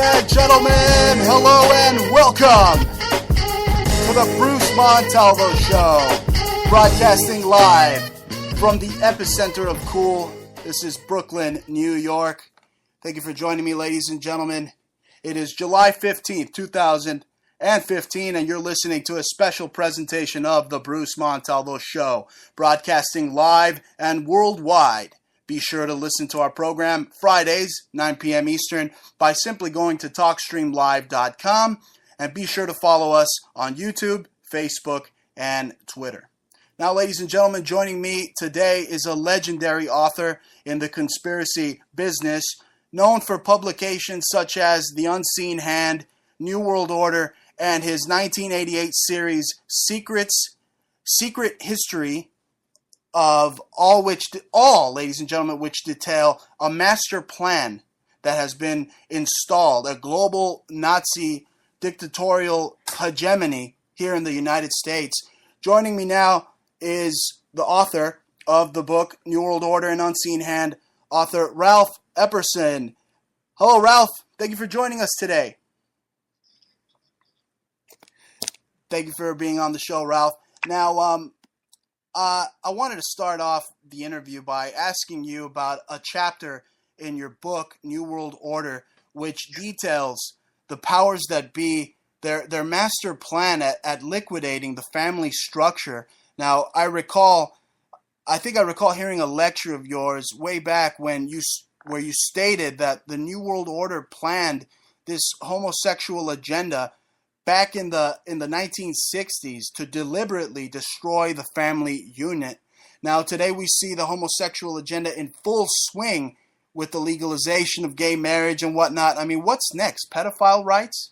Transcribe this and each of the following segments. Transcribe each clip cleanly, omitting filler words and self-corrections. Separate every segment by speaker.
Speaker 1: and gentlemen, hello and welcome to the Bruce Montalvo Show, broadcasting live from the epicenter of cool. This is Brooklyn, New York. Thank you for joining me, ladies and gentlemen. It is July 15th, 2015, and you're listening to a special presentation of the Bruce Montalvo Show, broadcasting live and worldwide. Be sure to listen to our program Fridays, 9 p.m. Eastern, by simply going to TalkStreamLive.com, and be sure to follow us on YouTube, Facebook, and Twitter. Now, ladies and gentlemen, joining me today is a legendary author in the conspiracy business, known for publications such as The Unseen Hand, New World Order, and his 1988 series Secret History of all, ladies and gentlemen, which detail a master plan that has been installed, a global Nazi dictatorial hegemony here in the United States. Joining me now is the author of the book New World Order and Unseen Hand, author Ralph Epperson. Hello, Ralph. Thank you for joining us today. Thank you for being on the show, Ralph. Now, I wanted to start off the interview by asking you about a chapter in your book, New World Order, which details the powers that be, their master plan at liquidating the family structure. Now, I think I recall hearing a lecture of yours way back where you stated that the New World Order planned this homosexual agenda back in the 1960s to deliberately destroy the family unit. Now, today we see the homosexual agenda in full swing with the legalization of gay marriage and whatnot. I mean, what's next? Pedophile rights?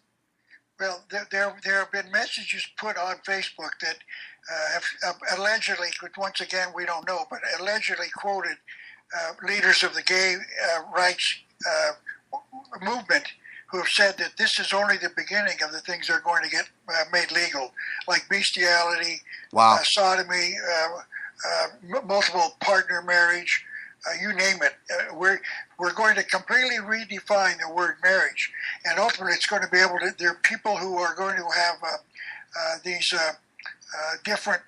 Speaker 2: Well, there have been messages put on Facebook that have allegedly, once again, we don't know, but allegedly quoted leaders of the gay rights movement who have said that this is only the beginning of the things that are going to get made legal, like bestiality,
Speaker 1: wow,
Speaker 2: sodomy, multiple partner marriage, you name it. We're going to completely redefine the word marriage, and ultimately it's going to be able to. There are people who are going to have these different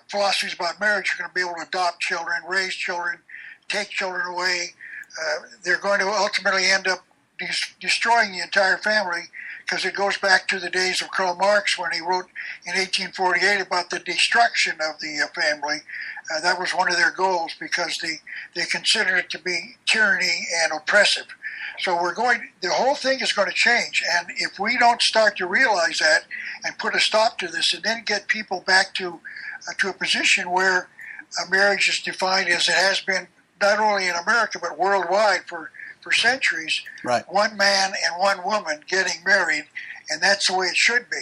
Speaker 2: philosophies about marriage. You're going to be able to adopt children, raise children, take children away. They're going to ultimately end up destroying the entire family, because it goes back to the days of Karl Marx when he wrote in 1848 about the destruction of the family. That was one of their goals, because they considered it to be tyranny and oppressive. So the whole thing is going to change, and if we don't start to realize that and put a stop to this, and then get people back to a position where marriage is defined as it has been not only in America but worldwide for centuries,
Speaker 1: right.
Speaker 2: One man and one woman getting married, and that's the way it should be.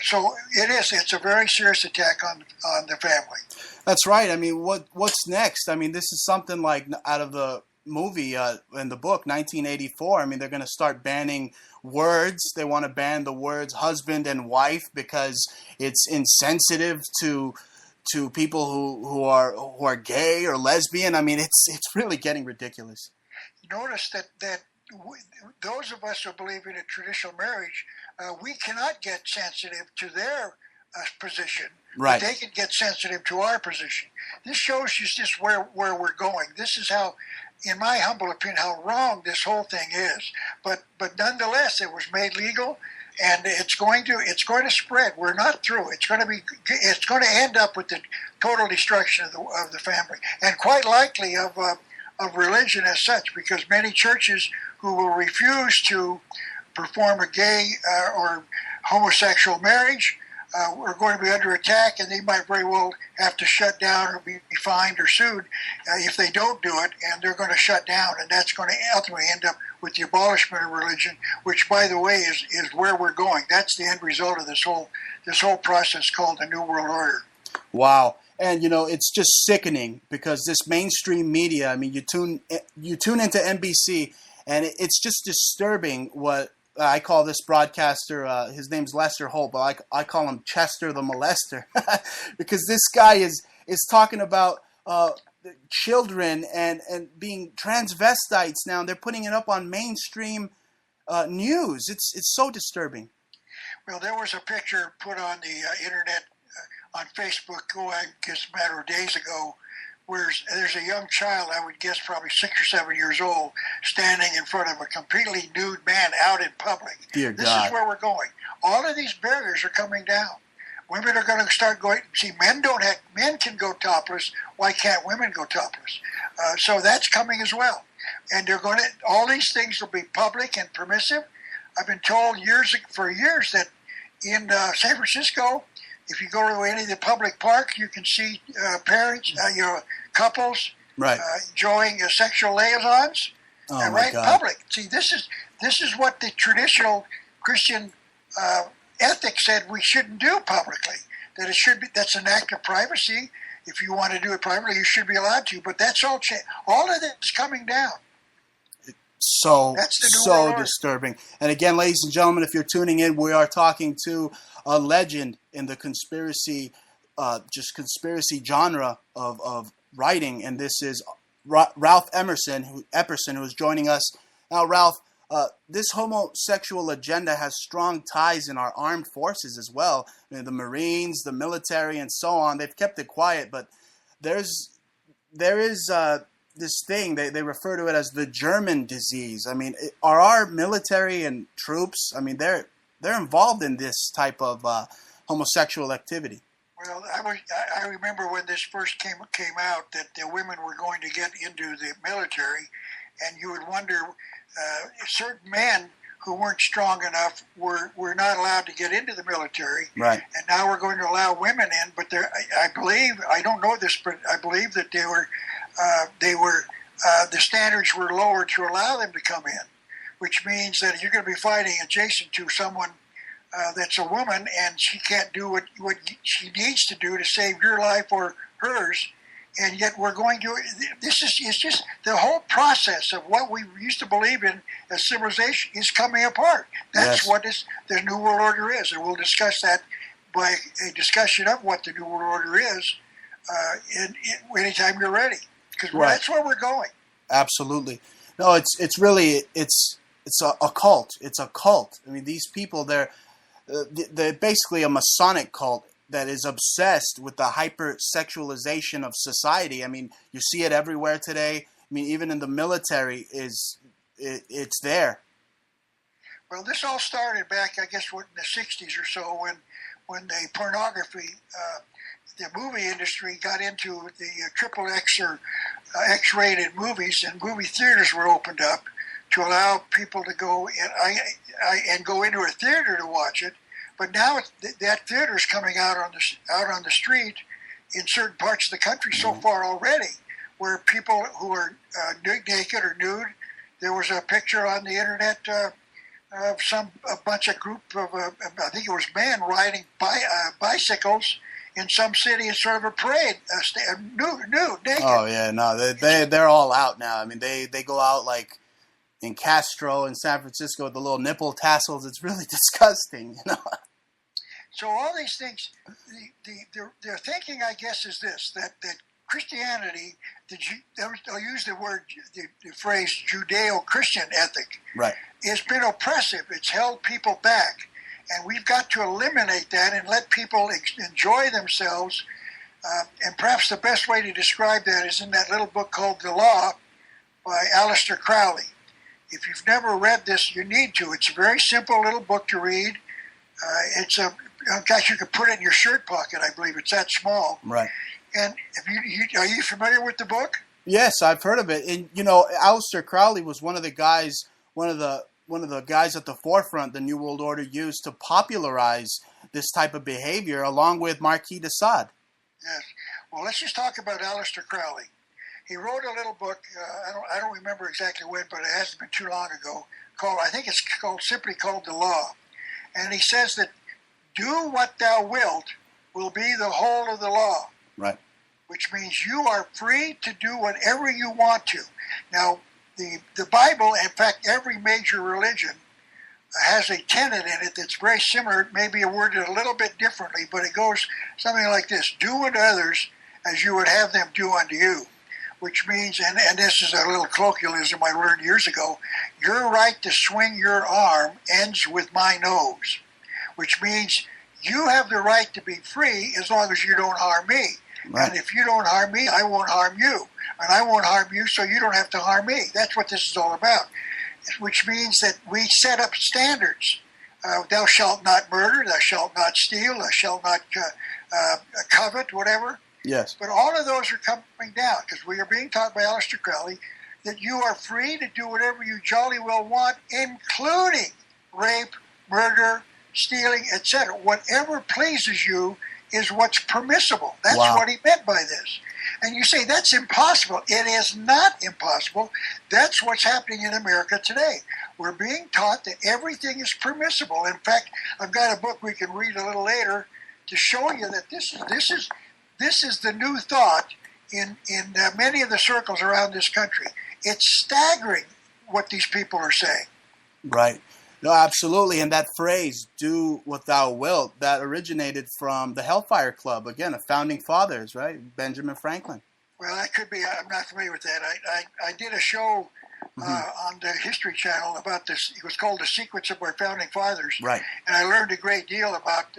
Speaker 2: So it's a very serious attack on the family.
Speaker 1: That's right. I mean, what's next? I mean, this is something like out of the movie in the book, 1984. I mean, they're going to start banning words. They want to ban the words husband and wife because it's insensitive to people who are gay or lesbian. I mean, it's really getting ridiculous.
Speaker 2: Notice that those of us who believe in a traditional marriage, we cannot get sensitive to their position,
Speaker 1: right?
Speaker 2: But they can get sensitive to our position. This shows you just where we're going. This is how, in my humble opinion, how wrong this whole thing is. But nonetheless, it was made legal, and it's going to spread. We're not through. It's going to end up with the total destruction of the family, and quite likely of religion as such, because many churches who will refuse to perform a gay or homosexual marriage are going to be under attack, and they might very well have to shut down or be fined or sued if they don't do it, and they're going to shut down, and that's going to ultimately end up with the abolishment of religion, which, by the way, is where we're going. That's the end result of this whole process called the New World Order.
Speaker 1: Wow. And, it's just sickening, because this mainstream media, I mean, you tune into NBC, and it's just disturbing what I call this broadcaster, his name's Lester Holt, but I call him Chester the Molester, because this guy is talking about children and being transvestites now, and they're putting it up on mainstream news. It's so disturbing.
Speaker 2: Well, there was a picture put on the internet on Facebook, I guess a matter of days ago, where there's a young child, I would guess probably 6 or 7 years old, standing in front of a completely nude man out in public.
Speaker 1: Dear
Speaker 2: This
Speaker 1: God.
Speaker 2: is where we're going. All of these barriers are coming down. Women are going to start going. See, men can go topless. Why can't women go topless? So that's coming as well. And they're going to. All these things will be public and permissive. I've been told for years that in San Francisco, if you go to any of the public parks, you can see parents, couples,
Speaker 1: right,
Speaker 2: enjoying sexual liaisons,
Speaker 1: my
Speaker 2: right in
Speaker 1: God.
Speaker 2: public. See, this is what the traditional Christian ethics said we shouldn't do publicly. That it should be. That's an act of privacy. If you want to do it privately, you should be allowed to. But that's all. All of this is coming down.
Speaker 1: So
Speaker 2: world
Speaker 1: disturbing. And again, ladies and gentlemen, if you're tuning in, we are talking to a legend in the conspiracy genre of writing, and this is Ralph Epperson, who is joining us now. Ralph, this homosexual agenda has strong ties in our armed forces as well. I mean, the Marines, the military, and so on. They've kept it quiet, but there is this thing, they refer to it as the German disease. I mean, are our military and troops, I mean, they're involved in this type of homosexual activity?
Speaker 2: Well, I remember when this first came out that the women were going to get into the military, and you would wonder, certain men who weren't strong enough were not allowed to get into the military.
Speaker 1: Right.
Speaker 2: And now we're going to allow women in, but I believe, I don't know this, but I believe that the standards were lowered to allow them to come in, which means that you're going to be fighting adjacent to someone that's a woman, and she can't do what she needs to do to save your life or hers, and yet we're going to. It's just the whole process of what we used to believe in as civilization is coming apart. That's
Speaker 1: yes.
Speaker 2: what the New World Order is, and we'll discuss that by a discussion of what the New World Order is anytime you're ready, because
Speaker 1: right.
Speaker 2: That's where we're going.
Speaker 1: Absolutely. No, it's really a cult. It's a cult. I mean, these people, they're basically a Masonic cult that is obsessed with the hypersexualization of society. I mean, you see it everywhere today. I mean, even in the military, it's there.
Speaker 2: Well, this all started back, I guess, in the 60s or so, when the pornography, the movie industry got into the triple X or X-rated movies, and movie theaters were opened up to allow people to go and go into a theater to watch it. But now that theater is coming out on the street in certain parts of the country so far already, where people who are naked or nude. There was a picture on the internet of a bunch of group of I think it was men riding bicycles in some city in sort of a parade, nude, naked.
Speaker 1: Oh yeah, no, they're all out now. I mean, they go out like in Castro in San Francisco with the little nipple tassels. It's really disgusting, you know.
Speaker 2: So all these things, their thinking, I guess, is this: that Christianity, I'll use the phrase Judeo-Christian ethic,
Speaker 1: right,
Speaker 2: has been oppressive. It's held people back, and we've got to eliminate that and let people enjoy themselves. And perhaps the best way to describe that is in that little book called The Law by Aleister Crowley. If you've never read this, you need to. It's a very simple little book to read. Gosh, you could put it in your shirt pocket, I believe. It's that small.
Speaker 1: Right.
Speaker 2: And are you familiar with the book?
Speaker 1: Yes, I've heard of it. And you know, Aleister Crowley was one of the guys at the forefront the New World Order used to popularize this type of behavior, along with Marquis de Sade.
Speaker 2: Yes. Well, let's just talk about Aleister Crowley. He wrote a little book. I don't remember exactly when, but it hasn't been too long ago. Simply called The Law. And he says that do what thou wilt will be the whole of the law.
Speaker 1: Right.
Speaker 2: Which means you are free to do whatever you want to. Now, the Bible, in fact, every major religion has a tenet in it that's very similar, maybe worded a little bit differently, but it goes something like this: do unto others as you would have them do unto you. which means, and this is a little colloquialism I learned years ago, your right to swing your arm ends with my nose, which means you have the right to be free as long as you don't harm me. Right. And if you don't harm me, I won't harm you. And I won't harm you, so you don't have to harm me. That's what this is all about, which means that we set up standards. Thou shalt not murder, thou shalt not steal, thou shalt not covet, whatever.
Speaker 1: Yes.
Speaker 2: But all of those are coming down because we are being taught by Aleister Crowley that you are free to do whatever you jolly well want, including rape, murder, stealing, etc. Whatever pleases you is what's permissible. That's what he meant by this. And you say, that's impossible. It is not impossible. That's what's happening in America today. We're being taught that everything is permissible. In fact, I've got a book we can read a little later to show you that this is the new thought in many of the circles around this country. It's staggering what these people are saying.
Speaker 1: Right. No, absolutely. And that phrase, do what thou wilt, that originated from the Hellfire Club, again, of founding fathers, right? Benjamin Franklin.
Speaker 2: Well, that could be. I'm not familiar with that. I did a show on the History Channel about this. It was called The Secrets of Our Founding Fathers.
Speaker 1: Right.
Speaker 2: And I learned a great deal about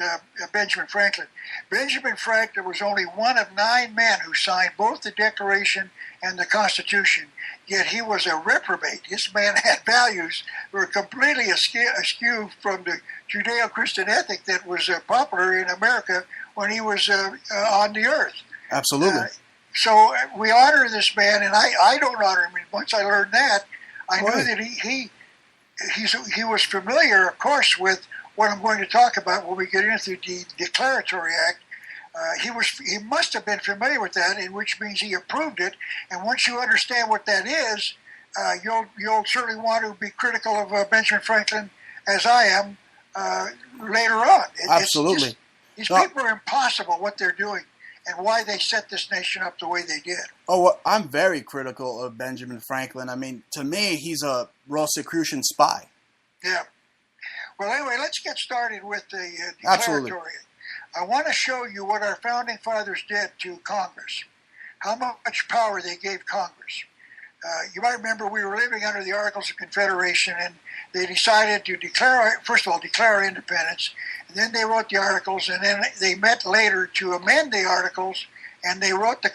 Speaker 2: Benjamin Franklin. Benjamin Franklin was only one of 9 men who signed both the Declaration and the Constitution, yet he was a reprobate. This man had values that were completely askew from the Judeo-Christian ethic that was popular in America when he was on the earth.
Speaker 1: Absolutely.
Speaker 2: So we honor this man, and I don't honor him. Once I learned that, I knew that he was familiar, of course, with what I'm going to talk about when we get into the Declaratory Act. He must have been familiar with that, in which means he approved it. And once you understand what that is, you'll certainly want to be critical of Benjamin Franklin, as I am, later on.
Speaker 1: Absolutely.
Speaker 2: These people are impossible what they're doing, and why they set this nation up the way they did.
Speaker 1: Oh, well, I'm very critical of Benjamin Franklin. I mean, to me, he's a Rosicrucian spy.
Speaker 2: Yeah. Well, anyway, let's get started with the Declaratory.
Speaker 1: Absolutely.
Speaker 2: I want to show you what our founding fathers did to Congress, how much power they gave Congress. You might remember we were living under the Articles of Confederation, and they decided to declare our independence, and then they wrote the Articles, and then they met later to amend the Articles, and they wrote the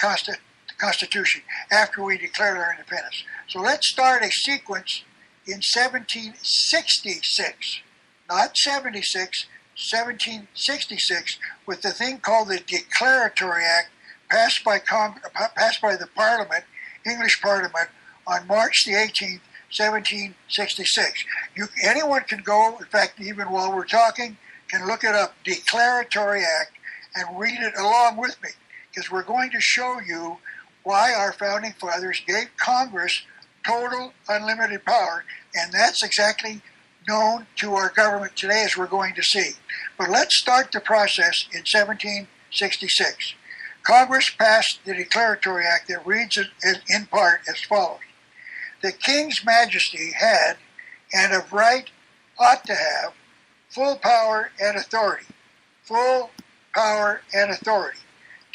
Speaker 2: Constitution after we declared our independence. So let's start a sequence in 1766, not 76, 1766, with the thing called the Declaratory Act, passed by the Parliament, English Parliament, on March the 18th, 1766. Anyone can go, in fact, even while we're talking, can look it up, Declaratory Act, and read it along with me, because we're going to show you why our founding fathers gave Congress total unlimited power, and that's exactly known to our government today, as we're going to see. But let's start the process in 1766. Congress passed the Declaratory Act that reads in part as follows. The King's Majesty had, and of right ought to have, full power and authority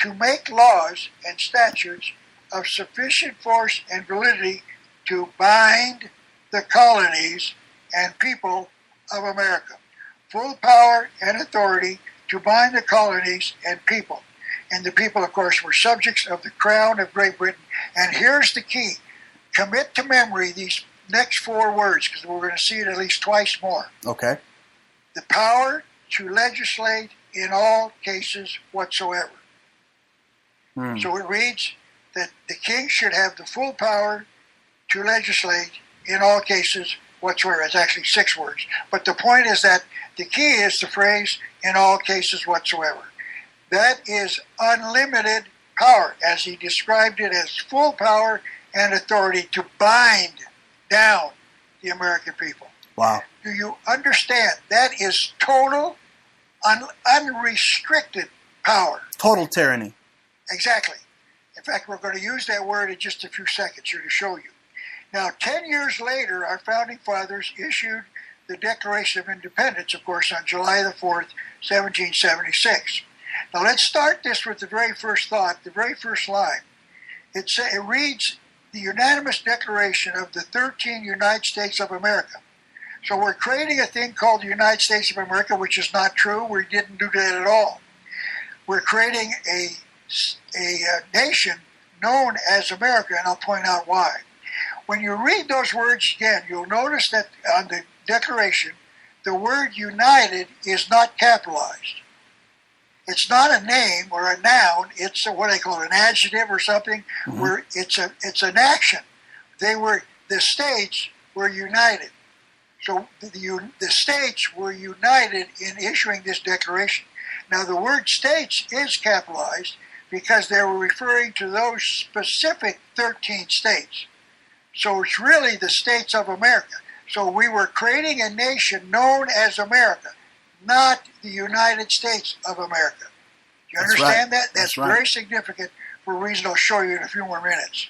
Speaker 2: to make laws and statutes of sufficient force and validity to bind the colonies and people of America. Full power and authority to bind the colonies and people. And the people, of course, were subjects of the Crown of Great Britain. And here's the key. Commit to memory these next 4 words, because we're going to see it at least twice more.
Speaker 1: Okay.
Speaker 2: The power to legislate in all cases whatsoever. So it reads that the king should have the full power to legislate in all cases whatsoever. It's actually 6 words. But the point is that the key is the phrase, in all cases whatsoever. That is unlimited power, as he described it, as full power and authority to bind down the American people.
Speaker 1: Wow.
Speaker 2: Do you understand? That is total, unrestricted power.
Speaker 1: Total tyranny.
Speaker 2: Exactly. In fact, we're going to use that word in just a few seconds here to show you. Now, 10 years later, our founding fathers issued the Declaration of Independence, of course, on July the 4th, 1776. Now, let's start this with the very first thought, the very first line. It reads the unanimous declaration of the 13 United States of America. So we're creating a thing called the United States of America, which is not true. We didn't do that at all. We're creating a nation known as America, and I'll point out why. When you read those words again, you'll notice that on the declaration, the word united is not capitalized. It's not a name or a noun. It's what they call an adjective or something. Where it's an action. The states were united. So the states were united in issuing this declaration. Now the word states is capitalized because they were referring to those specific 13 states. So it's really the states of America. So we were creating a nation known as America, not the United States of America. You understand that? That's very significant for a reason I'll show you in a few more minutes.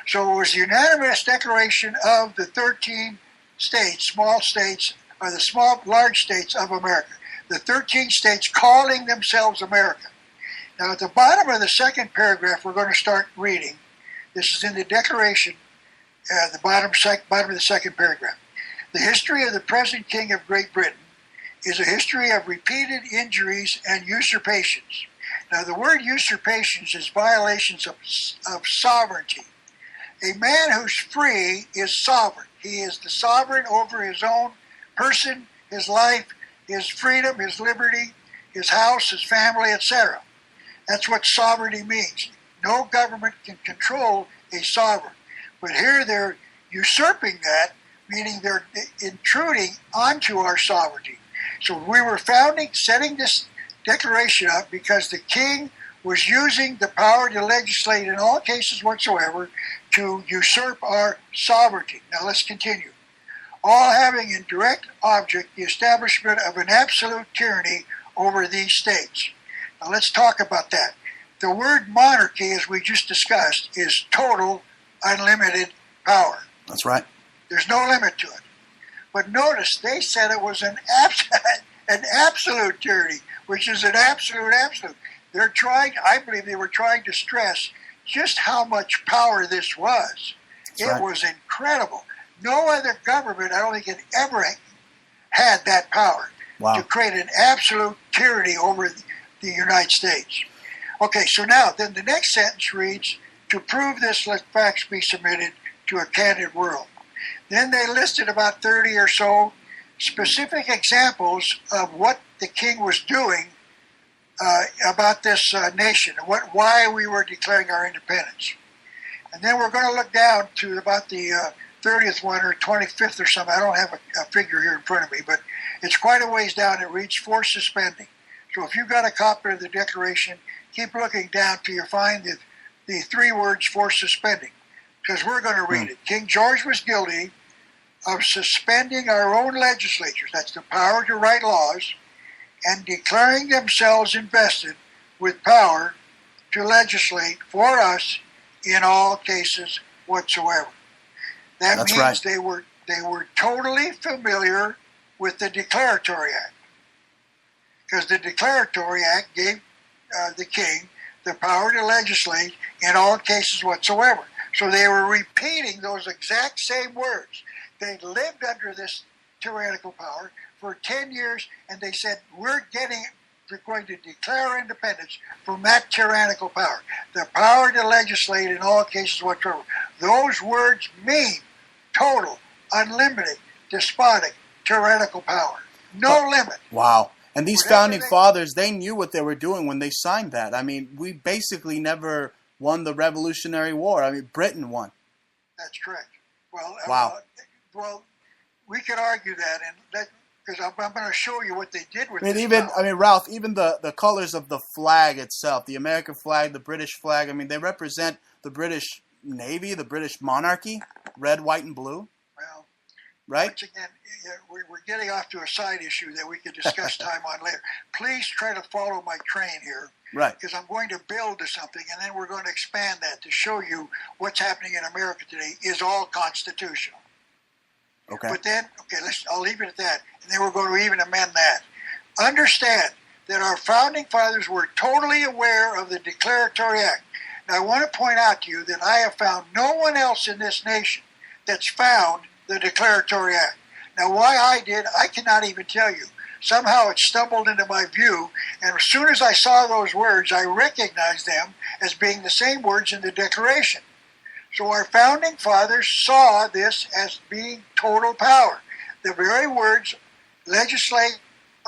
Speaker 2: So it was the unanimous declaration of the 13 states, small states, or the large states of America. The 13 states calling themselves America. Now at the bottom of the second paragraph we're going to start reading. This is in the declaration, the bottom of the second paragraph. The history of the present King of Great Britain is a history of repeated injuries and usurpations. Now the word usurpations is violations of sovereignty. A man who's free is sovereign. He is the sovereign over his own person, his life, his freedom, his liberty, his house, his family, etc. That's what sovereignty means. No government can control a sovereign. But here they're usurping that, meaning they're intruding onto our sovereignty. So we were setting this declaration up because the king was using the power to legislate in all cases whatsoever to usurp our sovereignty. Now let's continue. All having in direct object the establishment of an absolute tyranny over these states. Now let's talk about that. The word monarchy, as we just discussed, is total, unlimited power.
Speaker 1: That's right.
Speaker 2: There's no limit to it. But notice they said it was an absolute tyranny, which is an absolute. I believe they were trying to stress just how much power this was. It was incredible. No other government, I don't think, had ever had that power to create an absolute tyranny over the United States. Okay, so now, then the next sentence reads, to prove this, let facts be submitted to a candid world. Then they listed about 30 or so specific examples of what the king was doing about this nation, why we were declaring our independence. And then we're going to look down to about the 30th one or 25th or something. I don't have a figure here in front of me, but it's quite a ways down. It reads for suspending. So if you've got a copy of the Declaration, keep looking down till you find the three words for suspending, because we're going to read it. King George was guilty of suspending our own legislatures, that's the power to write laws, and declaring themselves invested with power to legislate for us in all cases whatsoever. That means they were totally familiar with the Declaratory Act, because the Declaratory Act gave the king the power to legislate in all cases whatsoever. So they were repeating those exact same words. They lived under this tyrannical power for 10 years, and they said, we're going to declare independence from that tyrannical power. The power to legislate in all cases whatsoever. Those words mean total, unlimited, despotic, tyrannical power. No limit.
Speaker 1: Wow. And these founding fathers, they knew what they were doing when they signed that. I mean, we basically never won the Revolutionary War. I mean, Britain won.
Speaker 2: That's correct. Well,
Speaker 1: wow.
Speaker 2: Well, we could argue that, and because I'm going to show you what they did with
Speaker 1: Ralph, even the colors of the flag itself, the American flag, the British flag, I mean, they represent the British Navy, the British monarchy, red, white, and blue.
Speaker 2: Well,
Speaker 1: right?
Speaker 2: Once again, we're getting off to a side issue that we could discuss time on later. Please try to follow my train here.
Speaker 1: Right.
Speaker 2: Because I'm going to build to something, and then we're going to expand that to show you what's happening in America today is all constitutional.
Speaker 1: Okay.
Speaker 2: But then, I'll leave it at that, and then we're going to even amend that. Understand that our founding fathers were totally aware of the Declaratory Act. Now, I want to point out to you that I have found no one else in this nation that's found the Declaratory Act. Now, why I did, I cannot even tell you. Somehow it stumbled into my view, and as soon as I saw those words, I recognized them as being the same words in the Declaration. So our founding fathers saw this as being total power. The very words legislate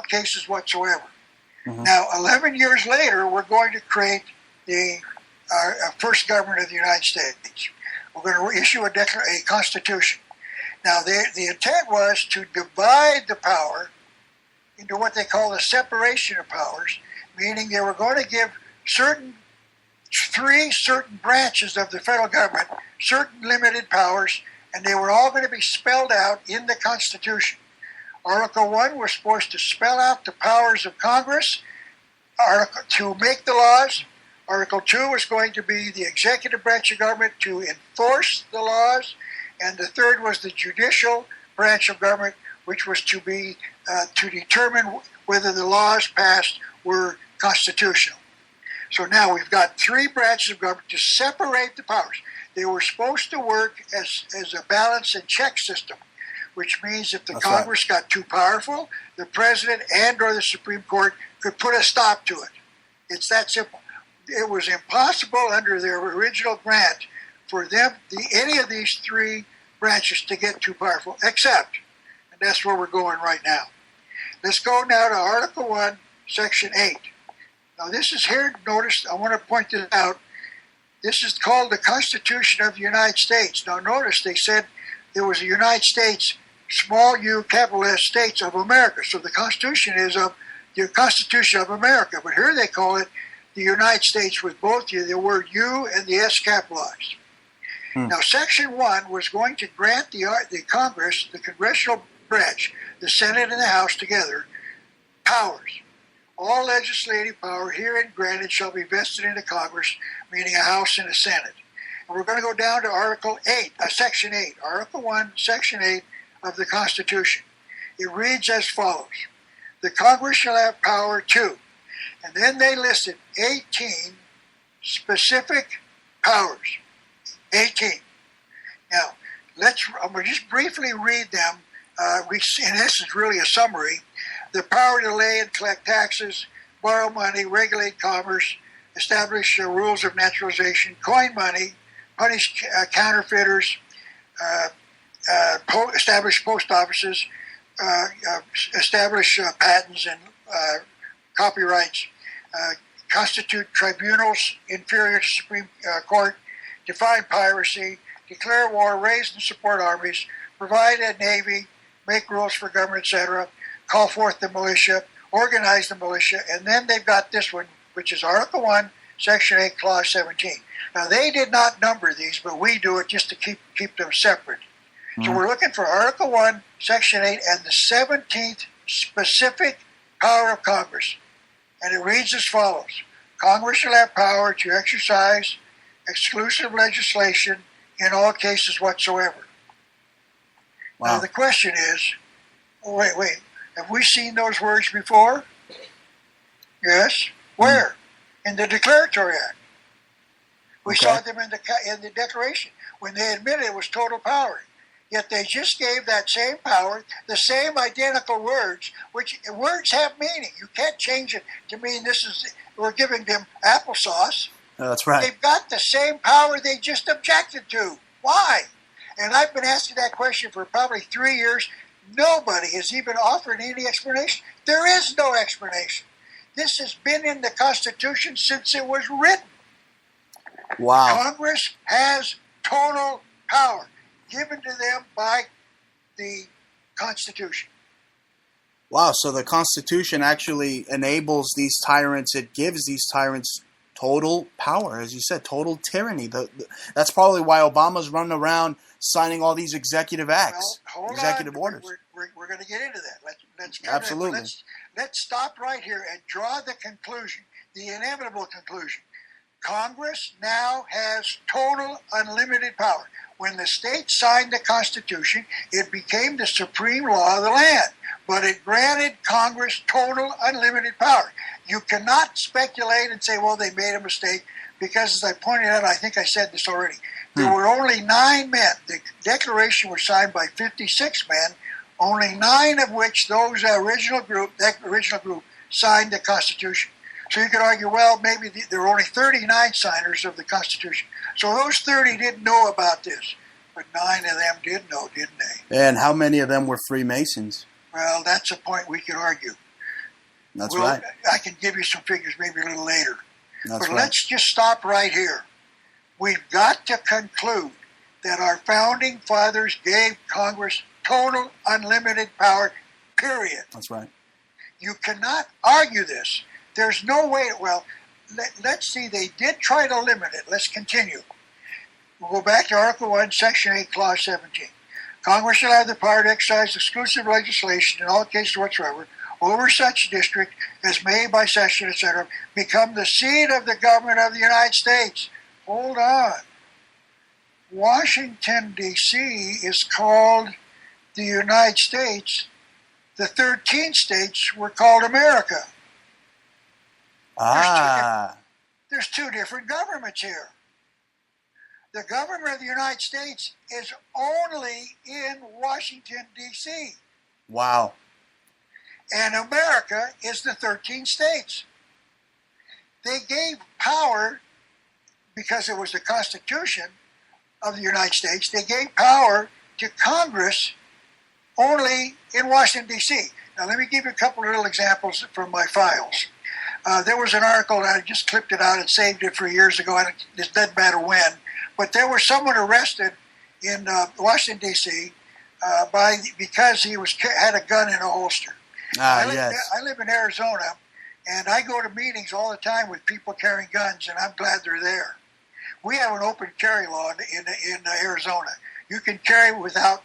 Speaker 2: cases whatsoever. Mm-hmm. Now, 11 years later, we're going to create the first government of the United States. We're going to issue a constitution. Now, the intent was to divide the power into what they call the separation of powers, meaning they were going to give three certain branches of the federal government certain limited powers, and they were all going to be spelled out in the Constitution. Article 1 was supposed to spell out the powers of Congress to make the laws. Article 2 was going to be the executive branch of government to enforce the laws, and the third was the judicial branch of government, which was to be to determine whether the laws passed were constitutional. So now we've got three branches of government to separate the powers. They were supposed to work as a balance and check system, which means if the Congress got too powerful, the president and or the Supreme Court could put a stop to it. It's that simple. It was impossible under their original grant for them, any of these three branches to get too powerful, except, and that's where we're going right now. Let's go now to Article 1, Section 8. Now this is here, notice, I want to point this out. This is called the Constitution of the United States. Now notice they said there was a United States, small u, capital S, States of America. So the Constitution is of the Constitution of America. But here they call it the United States with both the word U and the S capitalized. Now Section 1 was going to grant the Congress, the congressional branch, the Senate and the House together, powers. All legislative power herein granted shall be vested in the Congress, meaning a House and a Senate. And we're going to go down to Article 8, Section 8, Article 1, Section 8 of the Constitution. It reads as follows. The Congress shall have power to, and then they listed 18 specific powers. 18. Now, I'm going to just briefly read them. In essence, really a summary. The power to lay and collect taxes, borrow money, regulate commerce, establish rules of naturalization, coin money, punish counterfeiters, establish post offices, establish patents and copyrights, constitute tribunals inferior to Supreme Court, define piracy, declare war, raise and support armies, provide a navy, make rules for government, etc., call forth the militia, organize the militia, and then they've got this one, which is Article 1, Section 8, Clause 17. Now, they did not number these, but we do it just to keep them separate. Mm-hmm. So we're looking for Article 1, Section 8, and the 17th specific power of Congress. And it reads as follows. Congress shall have power to exercise exclusive legislation in all cases whatsoever. Wow. Now, the question is, wait, have we seen those words before? Yes. Where? In the Declaratory Act. We saw them in the Declaration when they admitted it was total power. Yet they just gave that same power, the same identical words, which words have meaning. You can't change it to mean we're giving them applesauce.
Speaker 1: That's right.
Speaker 2: They've got the same power they just objected to. Why? And I've been asking that question for probably 3 years. Nobody has even offered any explanation. There is no explanation. This has been in the Constitution since it was written.
Speaker 1: Wow.
Speaker 2: Congress has total power given to them by the Constitution.
Speaker 1: Wow, so the Constitution actually enables these tyrants, it gives these tyrants total power, as you said, total tyranny. That's probably why Obama's running around signing all these executive acts, executive orders.
Speaker 2: We're going to get into that.
Speaker 1: Absolutely.
Speaker 2: Let's stop right here and draw the conclusion, the inevitable conclusion. Congress now has total unlimited power. When the states signed the Constitution, it became the supreme law of the land, but it granted Congress total unlimited power. You cannot speculate and say, well, they made a mistake because, as I pointed out, I think I said this already, there were only 9 men. The Declaration was signed by 56 men, only 9 of which that original group signed the Constitution. So you could argue, well, maybe there were only 39 signers of the Constitution. So those 30 didn't know about this, but 9 of them did know, didn't they?
Speaker 1: And how many of them were Freemasons?
Speaker 2: Well, that's a point we could argue.
Speaker 1: That's right.
Speaker 2: I can give you some figures maybe a little later.
Speaker 1: That's
Speaker 2: but
Speaker 1: right.
Speaker 2: let's just stop right here. We've got to conclude that our founding fathers gave Congress total unlimited power, period.
Speaker 1: That's right.
Speaker 2: You cannot argue this. There's no way. Well, let's see. They did try to limit it. Let's continue. We'll go back to Article 1, Section 8, Clause 17. Congress shall have the power to exercise exclusive legislation in all cases whatsoever over such district as may by session, etc., become the seat of the government of the United States. Hold on. Washington, D.C. is called the United States. The 13 states were called America. There's two different governments here. The government of the United States is only in Washington, D.C.
Speaker 1: Wow.
Speaker 2: And America is the 13 states. They gave power, because it was the Constitution of the United States, they gave power to Congress only in Washington, D.C. Now, let me give you a couple of little examples from my files. There was an article, and I just clipped it out and saved it for years ago. It doesn't matter when. But there was someone arrested in Washington, D.C. Because he had a gun in a holster. I live in Arizona, and I go to meetings all the time with people carrying guns, and I'm glad they're there. We have an open carry law in Arizona. You can carry without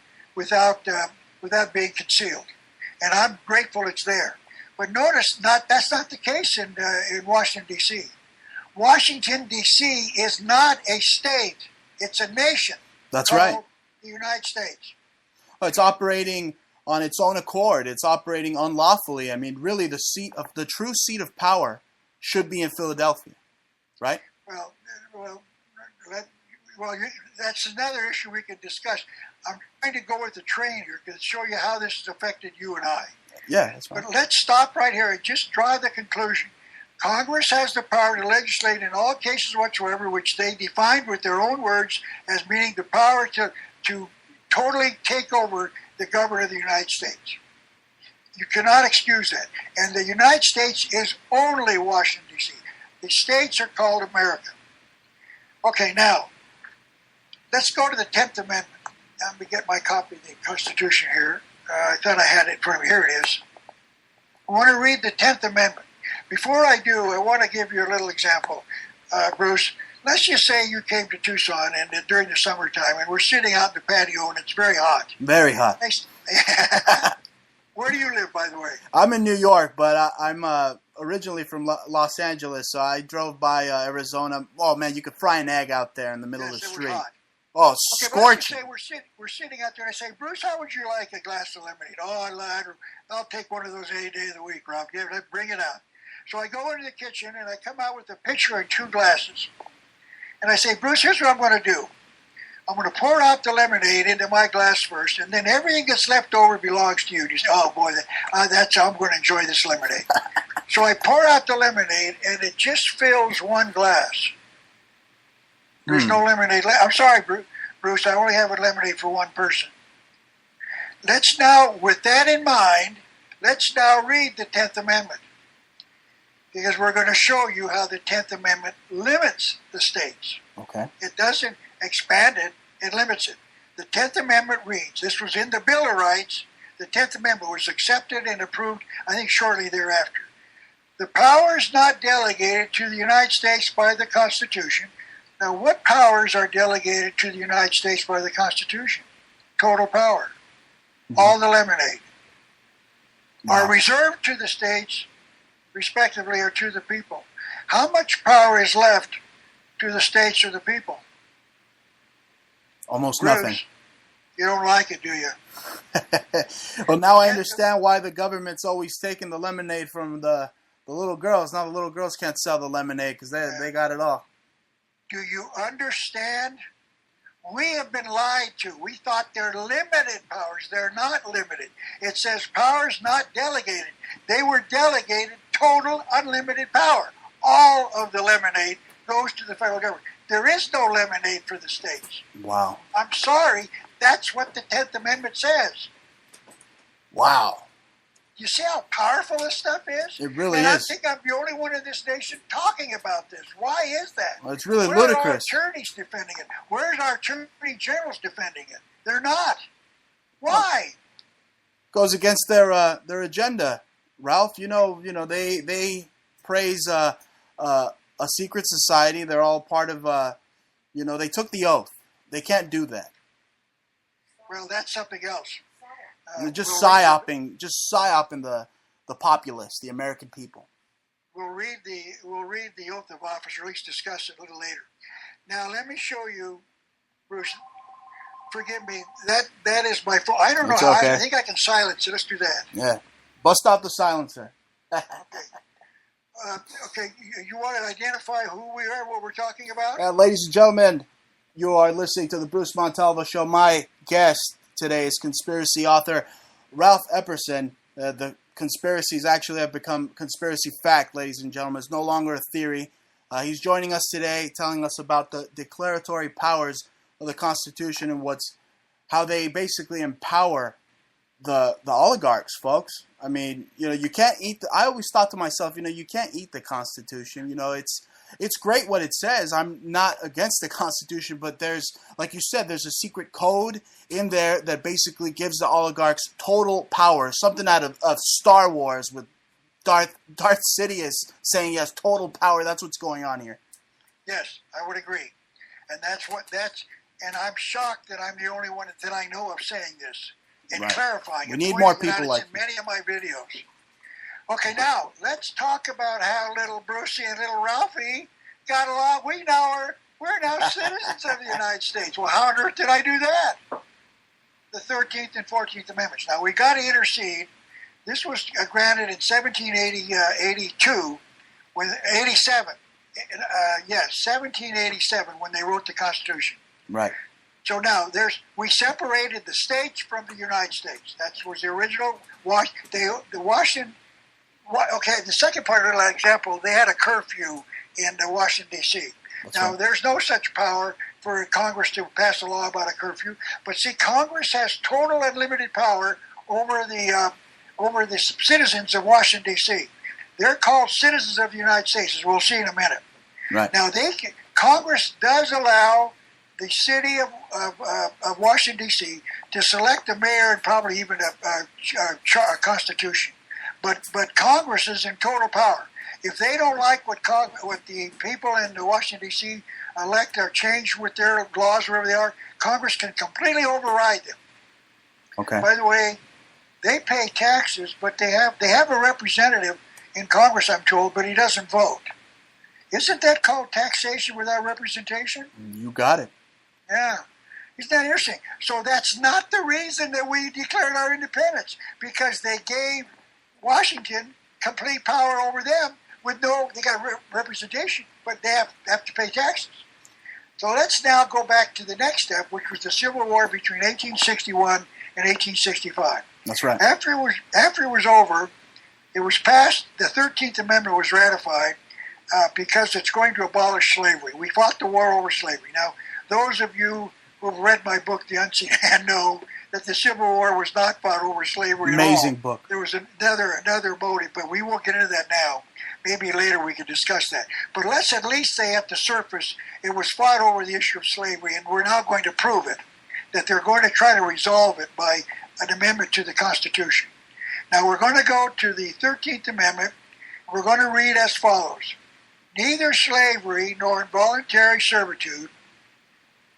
Speaker 2: being concealed, and I'm grateful it's there. But notice, that's not the case in Washington, D.C. Washington, D.C. is not a state. It's a nation.
Speaker 1: That's right.
Speaker 2: The United States.
Speaker 1: Oh, it's operating on its own accord. It's operating unlawfully. I mean, really, the true seat of power should be in Philadelphia, right?
Speaker 2: Well, that's another issue we could discuss. I'm trying to go with the train here to show you how this has affected you and I.
Speaker 1: Yeah, that's fine.
Speaker 2: But let's stop right here and just draw the conclusion. Congress has the power to legislate in all cases whatsoever, which they defined with their own words as meaning the power to totally take over the government of the United States. You cannot excuse that. And the United States is only Washington, D.C. The states are called America. Okay, now, let's go to the 10th Amendment. Let me get my copy of the Constitution here. I thought I had it in front of me. Here it is. I want to read the 10th Amendment. Before I do, I want to give you a little example. Bruce, let's just say you came to Tucson and during the summertime, and we're sitting out in the patio, and it's very hot.
Speaker 1: Very hot.
Speaker 2: Where do you live, by the way?
Speaker 1: I'm in New York, but I'm originally from Los Angeles, so I drove by Arizona. Oh, man, you could fry an egg out there in the middle of the street.
Speaker 2: Hot.
Speaker 1: Oh,
Speaker 2: okay,
Speaker 1: scorching.
Speaker 2: We're sitting out there, and I say, Bruce, how would you like a glass of lemonade? Oh, I lied. I'll take one of those any day of the week, Rob. Bring it out. So I go into the kitchen, and I come out with a pitcher and 2 glasses. And I say, Bruce, here's what I'm going to do. I'm going to pour out the lemonade into my glass first, and then everything that's left over belongs to you. You say, oh, boy, that's how I'm going to enjoy this lemonade. So I pour out the lemonade, and it just fills 1 glass. There's no lemonade left. I'm sorry, Bruce, I only have a lemonade for 1 person. Let's now, with that in mind, let's now read the 10th Amendment. Because we're going to show you how the 10th Amendment limits the states.
Speaker 1: Okay.
Speaker 2: It doesn't expand it, it limits it. The 10th Amendment reads, this was in the Bill of Rights, the 10th Amendment was accepted and approved, I think, shortly thereafter. The powers not delegated to the United States by the Constitution. Now, what powers are delegated to the United States by the Constitution? Total power. All the lemonade.
Speaker 1: Wow.
Speaker 2: Are reserved to the states, respectively, or to the people. How much power is left to the states or the people?
Speaker 1: Almost
Speaker 2: Bruce,
Speaker 1: nothing.
Speaker 2: You don't like it, do you?
Speaker 1: Well, now I understand why the government's always taking the lemonade from the little girls. Now the little girls can't sell the lemonade because they got it all.
Speaker 2: Do you understand? We have been lied to. We thought they're limited powers. They're not limited. It says powers not delegated. They were delegated total unlimited power. All of the lemonade goes to the federal government. There is no lemonade for the states.
Speaker 1: Wow.
Speaker 2: I'm sorry. That's what the 10th Amendment says.
Speaker 1: Wow.
Speaker 2: You see how powerful this stuff is?
Speaker 1: It really
Speaker 2: and
Speaker 1: is.
Speaker 2: I think I'm the only one in this nation talking about this. Why is that?
Speaker 1: Well, it's really
Speaker 2: Where
Speaker 1: ludicrous.
Speaker 2: are our attorneys defending it? Where's our attorney generals defending it? They're not. Why?
Speaker 1: Goes against their agenda, Ralph. They praise a secret society. They're all part of. They took the oath. They can't do that.
Speaker 2: Well, that's something else.
Speaker 1: They're just psyoping the populace, the American people.
Speaker 2: We'll read the oath of office, or at least discuss it a little later. Now, let me show you, Bruce. Forgive me. That is my phone. I don't know how.
Speaker 1: Okay.
Speaker 2: I think I can silence it. Let's do that.
Speaker 1: Yeah. Bust out the silencer.
Speaker 2: Okay. Okay. You want to identify who we are, what we're talking about?
Speaker 1: Ladies and gentlemen, you are listening to the Bruce Montalvo Show. My guest today is conspiracy author Ralph Epperson. The conspiracies actually have become conspiracy fact, ladies and gentlemen. It's no longer a theory. He's joining us today, telling us about the declaratory powers of the Constitution and how they basically empower the oligarchs, folks. I mean, you can't eat. I always thought to myself, you can't eat the Constitution. It's great what it says. I'm not against the Constitution, but like you said, there's a secret code in there that basically gives the oligarchs total power. Something out of Star Wars with Darth Sidious saying he has total power. That's what's going on here.
Speaker 2: Yes, I would agree. And and I'm shocked that I'm the only one that I know of saying this and clarifying it.
Speaker 1: We need more people like
Speaker 2: you. In many of my videos. Okay, now let's talk about how little Brucey and little Ralphie got along. We're now citizens of the United States. Well, how on earth did I do that? The 13th and 14th Amendments. Now, we got to intercede. This was granted in 1782, 1787, when they wrote the Constitution.
Speaker 1: Right.
Speaker 2: So now we separated the states from the United States. That was the original. The Washington. Okay, the second part of that example, they had a curfew in Washington, D.C. Now, there's no such power for Congress to pass a law about a curfew. But see, Congress has total unlimited power over the citizens of Washington, D.C. They're called citizens of the United States, as we'll see in a minute.
Speaker 1: Right.
Speaker 2: Now, Congress does allow the city of Washington, D.C. to select a mayor and probably even a constitution. But Congress is in total power. If they don't like what the people in Washington, D.C. elect or change with their laws, wherever they are, Congress can completely override them.
Speaker 1: Okay.
Speaker 2: By the way, they pay taxes, but they have a representative in Congress, I'm told, but he doesn't vote. Isn't that called taxation without representation?
Speaker 1: You got it.
Speaker 2: Yeah. Isn't that interesting? So that's not the reason that we declared our independence, because they gave Washington complete power over them they got representation, but they have to pay taxes. So let's now go back to the next step, which was the Civil War between 1861 and 1865.
Speaker 1: That's right.
Speaker 2: After it was over, it was passed, the 13th Amendment was ratified because it's going to abolish slavery. We fought the war over slavery. Now, those of you who have read my book, The Unseen Hand, know that the Civil War was not fought over slavery at all.
Speaker 1: Amazing book.
Speaker 2: There was another motive, but we won't get into that now. Maybe later we can discuss that. But let's at least say at the surface it was fought over the issue of slavery, and we're now going to prove it, that they're going to try to resolve it by an amendment to the Constitution. Now we're going to go to the 13th Amendment. We're going to read as follows. Neither slavery nor involuntary servitude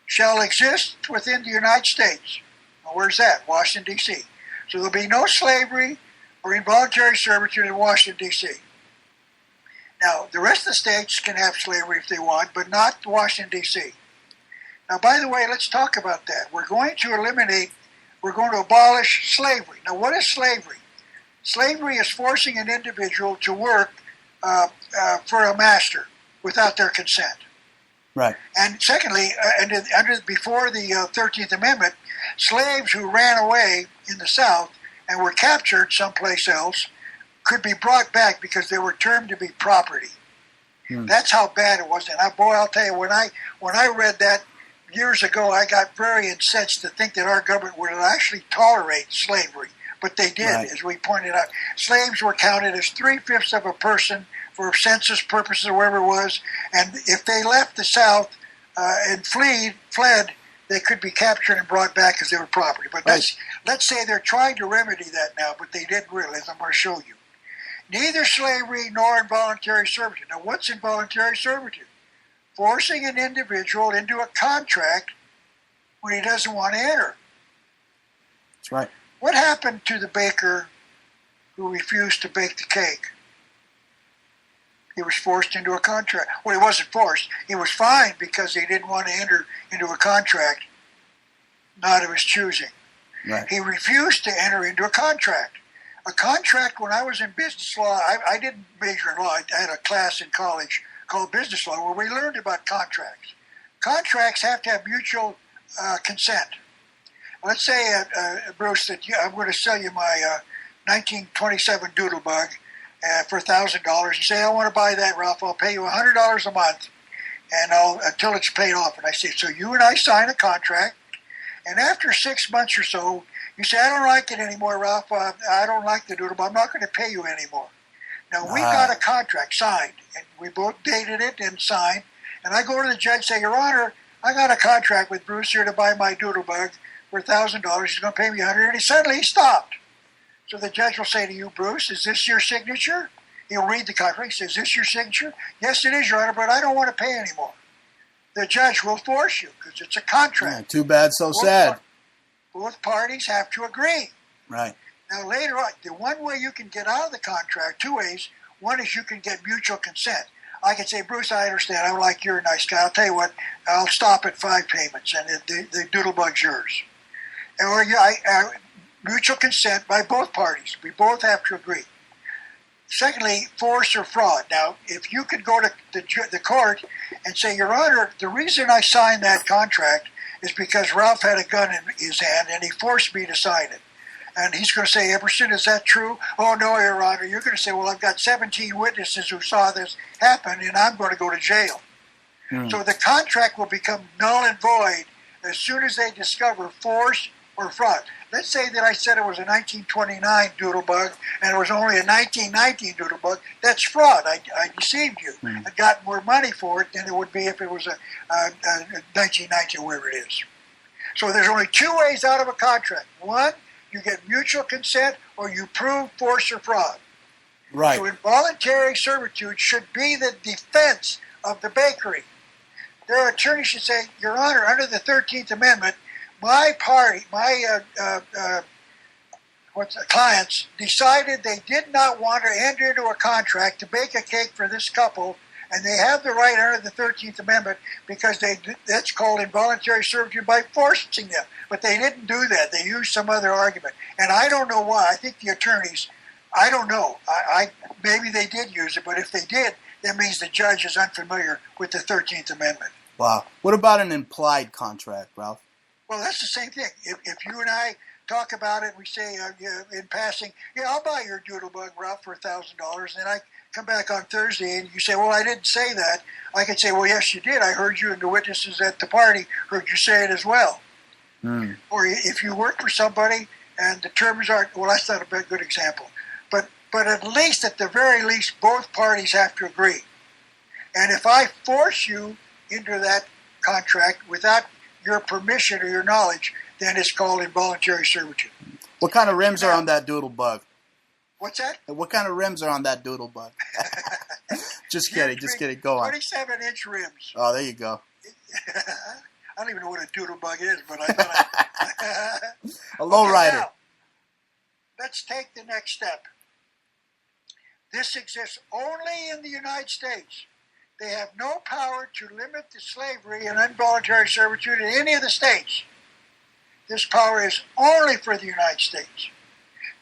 Speaker 2: shall exist within the United States. Now, where's that? Washington, D.C. So there'll be no slavery or involuntary servitude in Washington, D.C. Now, the rest of the states can have slavery if they want, but not Washington, D.C. Now, by the way, let's talk about that. We're going to abolish slavery. Now, what is slavery? Slavery is forcing an individual to work for a master without their consent.
Speaker 1: Right.
Speaker 2: And secondly, before the 13th Amendment, slaves who ran away in the South and were captured someplace else could be brought back because they were termed to be property. That's how bad it was. And I'll tell you, when I read that years ago, I got very incensed to think that our government would actually tolerate slavery. But they did,
Speaker 1: Right.
Speaker 2: as we pointed out. Slaves were counted as 3/5 of a person for census purposes or wherever it was. And if they left the South and fled, they could be captured and brought back as they were property. But let's say they're trying to remedy that now, but they didn't really, as I'm going to show you. Neither slavery nor involuntary servitude. Now, what's involuntary servitude? Forcing an individual into a contract when he doesn't want to enter.
Speaker 1: That's right.
Speaker 2: What happened to the baker who refused to bake the cake? He was forced into a contract. Well, he wasn't forced. He was fined because he didn't want to enter into a contract not of his choosing.
Speaker 1: Right.
Speaker 2: He refused to enter into a contract. A contract, when I was in business law, I didn't major in law. I had a class in college called business law where we learned about contracts. Contracts have to have mutual consent. Let's say, Bruce, that I'm going to sell you my 1927 Doodlebug for $1,000. You say, I want to buy that, Ralph. I'll pay you $100 a month and until it's paid off. And I say, so you and I sign a contract, and after 6 months or so, you say, I don't like it anymore, Ralph. I don't like the Doodlebug. I'm not going to pay you anymore. Now, we got a contract signed, and we both dated it and signed. And I go to the judge and say, Your Honor, I got a contract with Bruce here to buy my Doodlebug for $1,000. He's going to pay me $100. And suddenly he stopped. So the judge will say to you, Bruce, is this your signature? He'll read the contract. He says, is this your signature? Yes, it is, Your Honor, but I don't want to pay anymore. The judge will force you because it's a contract.
Speaker 1: Yeah, too bad, so sad.
Speaker 2: Both parties have to agree.
Speaker 1: Right.
Speaker 2: Now, later on, the one way you can get out of the contract, two ways. One is you can get mutual consent. I can say, Bruce, I understand. I would like you're a nice guy. I'll tell you what, I'll stop at 5 payments, and the Doodlebug's yours. Or mutual consent by both parties. We both have to agree. Secondly, force or fraud. Now, if you could go to the court and say, Your Honor, the reason I signed that contract is because Ralph had a gun in his hand and he forced me to sign it. And he's going to say, Epperson, is that true? Oh, no, Your Honor. You're going to say, well, I've got 17 witnesses who saw this happen and I'm going to go to jail. So the contract will become null and void as soon as they discover force or fraud. Let's say that I said it was a 1929 Doodlebug and it was only a 1919 Doodlebug. That's fraud. I deceived you. I got more money for it than it would be if it was a 1919, wherever it is. So there's only 2 ways out of a contract. One, you get mutual consent or you prove force or fraud.
Speaker 1: Right.
Speaker 2: So involuntary servitude should be the defense of the bakery. Their attorney should say, Your Honor, under the 13th Amendment, my clients decided they did not want to enter into a contract to bake a cake for this couple, and they have the right under the 13th Amendment because that's called involuntary servitude by forcing them. But they didn't do that. They used some other argument. And I don't know why. I think the attorneys, I don't know. Maybe they did use it, but if they did, that means the judge is unfamiliar with the 13th Amendment.
Speaker 1: Wow. What about an implied contract, Ralph?
Speaker 2: Well, that's the same thing. If you and I talk about it, we say in passing, yeah, I'll buy your Doodlebug, Ralph, for $1,000. And then I come back on Thursday and you say, well, I didn't say that. I can say, well, yes, you did. I heard you and the witnesses at the party heard you say it as well. Or if you work for somebody and the terms aren't, well, that's not a good example. But at least, at the very least, both parties have to agree. And if I force you into that contract without your permission or your knowledge, then it's called involuntary servitude.
Speaker 1: What kind of rims are on that Doodlebug?
Speaker 2: What's that?
Speaker 1: What kind of rims are on that Doodlebug? Just kidding. Go on.
Speaker 2: 27-inch rims.
Speaker 1: Oh, there you go.
Speaker 2: I don't even know what a Doodlebug is, but I thought
Speaker 1: a lowrider.
Speaker 2: Now, let's take the next step. This exists only in the United States. They have no power to limit the slavery and involuntary servitude in any of the states. This power is only for the United States.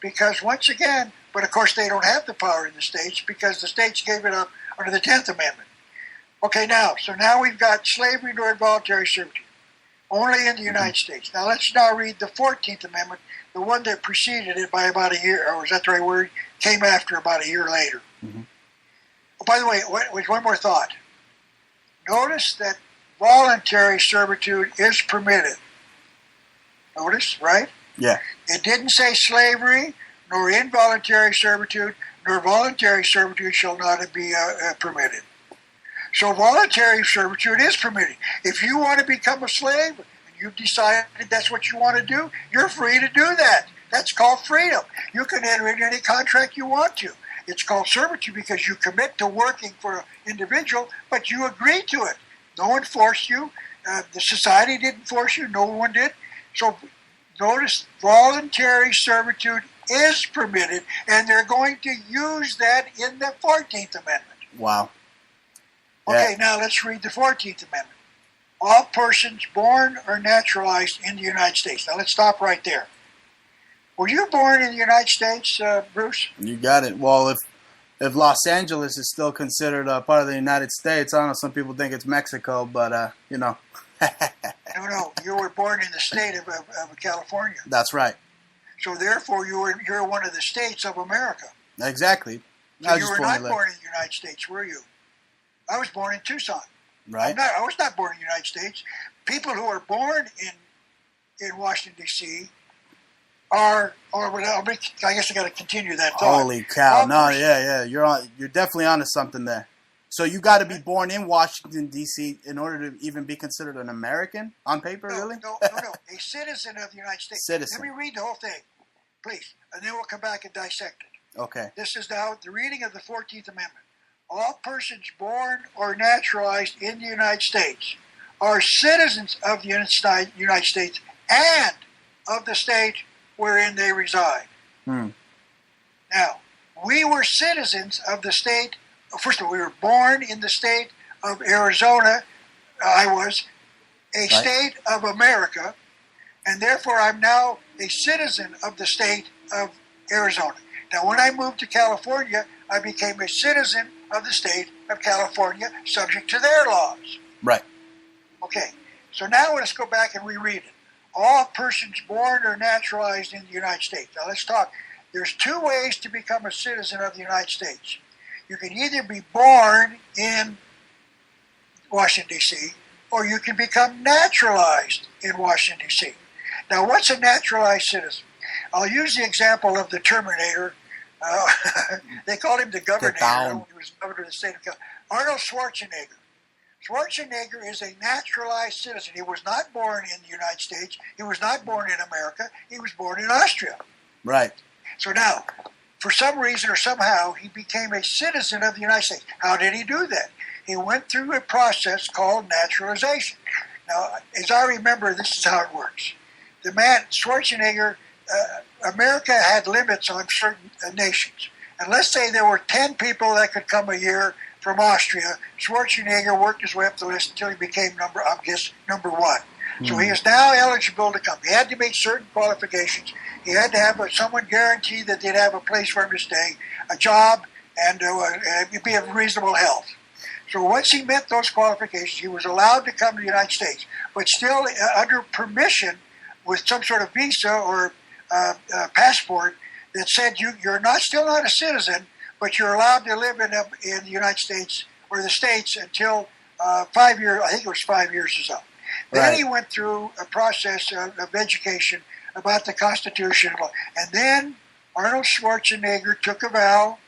Speaker 2: Because once again, but of course they don't have the power in the states because the states gave it up under the 10th Amendment. Okay, so now we've got slavery nor involuntary servitude, only in the United States. Now let's now read the 14th Amendment, the one that preceded it by about a year, or is that the right word? Came after about a year later.
Speaker 1: Mm-hmm.
Speaker 2: Oh, by the way, one more thought. Notice that voluntary servitude is permitted. Notice, right?
Speaker 1: Yeah.
Speaker 2: It didn't say slavery, nor involuntary servitude, nor voluntary servitude shall not be permitted. So voluntary servitude is permitted. If you want to become a slave, and you've decided that's what you want to do, you're free to do that. That's called freedom. You can enter into any contract you want to. It's called servitude because you commit to working for an individual, but you agree to it. No one forced you. The society didn't force you. No one did. So notice voluntary servitude is permitted, and they're going to use that in the 14th Amendment.
Speaker 1: Wow.
Speaker 2: Okay, now let's read the 14th Amendment. All persons born or naturalized in the United States. Now let's stop right there. Were you born in the United States, Bruce?
Speaker 1: You got it. Well, if Los Angeles is still considered a part of the United States, I don't know, some people think it's Mexico, but, you know.
Speaker 2: No, you were born in the state of California.
Speaker 1: That's right.
Speaker 2: So therefore, you're one of the states of America.
Speaker 1: Exactly.
Speaker 2: So you were not born in the United States, were you? I was born in Tucson.
Speaker 1: Right.
Speaker 2: I was not born in the United States. People who are born in Washington, D.C. I guess I got to continue that thought.
Speaker 1: Holy cow! You're definitely onto something there. So you got to be born in Washington D.C. in order to even be considered an American on paper, really?
Speaker 2: No. A citizen of the United States.
Speaker 1: Citizen.
Speaker 2: Let me read the whole thing, please, and then we'll come back and dissect it.
Speaker 1: Okay.
Speaker 2: This is now the reading of the 14th Amendment. All persons born or naturalized in the United States are citizens of the United States and of the state wherein they reside. Now, we were citizens of the state. First of all, we were born in the state of Arizona. I was a state of America, and therefore I'm now a citizen of the state of Arizona. Now, when I moved to California, I became a citizen of the state of California, subject to their laws.
Speaker 1: Right.
Speaker 2: Okay, so now let's go back and reread it. All persons born or naturalized in the United States. Now let's talk. There's two ways to become a citizen of the United States. You can either be born in Washington, D.C., or you can become naturalized in Washington, D.C. Now, what's a naturalized citizen? I'll use the example of the Terminator. They called him the Governor. He was governor of the state of California. Arnold Schwarzenegger. Schwarzenegger is a naturalized citizen. He was not born in the United States. He was not born in America. He was born in Austria.
Speaker 1: Right.
Speaker 2: So now, for some reason or somehow, he became a citizen of the United States. How did he do that? He went through a process called naturalization. Now, as I remember, this is how it works. The man, Schwarzenegger, America had limits on certain nations. And let's say there were 10 people that could come a year from Austria. Schwarzenegger worked his way up the list until he became number one. So he is now eligible to come. He had to meet certain qualifications. He had to have someone guarantee that they'd have a place for him to stay, a job, and be of reasonable health. So once he met those qualifications, he was allowed to come to the United States, but still under permission with some sort of visa or passport that said you're still not a citizen, but you're allowed to live in the United States or the States until 5 years. I think it was 5 years or so. Then he went through a process of education about the Constitution, and then Arnold Schwarzenegger took a vow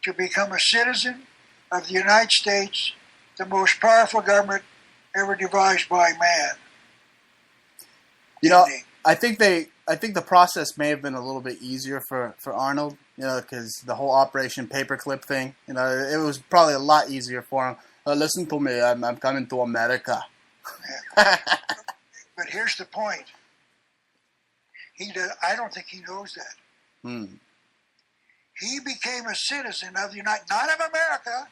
Speaker 2: to become a citizen of the United States, the most powerful government ever devised by man.
Speaker 1: You know, I think the process may have been a little bit easier for Arnold, because the whole Operation Paperclip thing, it was probably a lot easier for him. Listen to me, I'm coming to America.
Speaker 2: But here's the point. I don't think he knows that. He became a citizen of the not of America.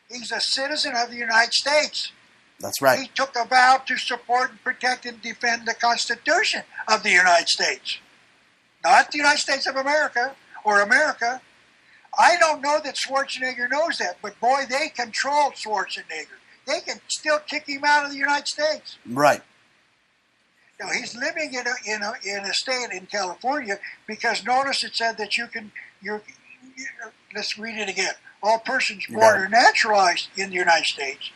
Speaker 2: He's a citizen of the United States.
Speaker 1: That's right.
Speaker 2: He took a vow to support and protect and defend the Constitution of the United States. Not the United States of America or America. I don't know that Schwarzenegger knows that, but boy, they control Schwarzenegger. They can still kick him out of the United States.
Speaker 1: Right.
Speaker 2: Now, he's living in a state in California because notice it said that let's read it again. All persons born or naturalized in the United States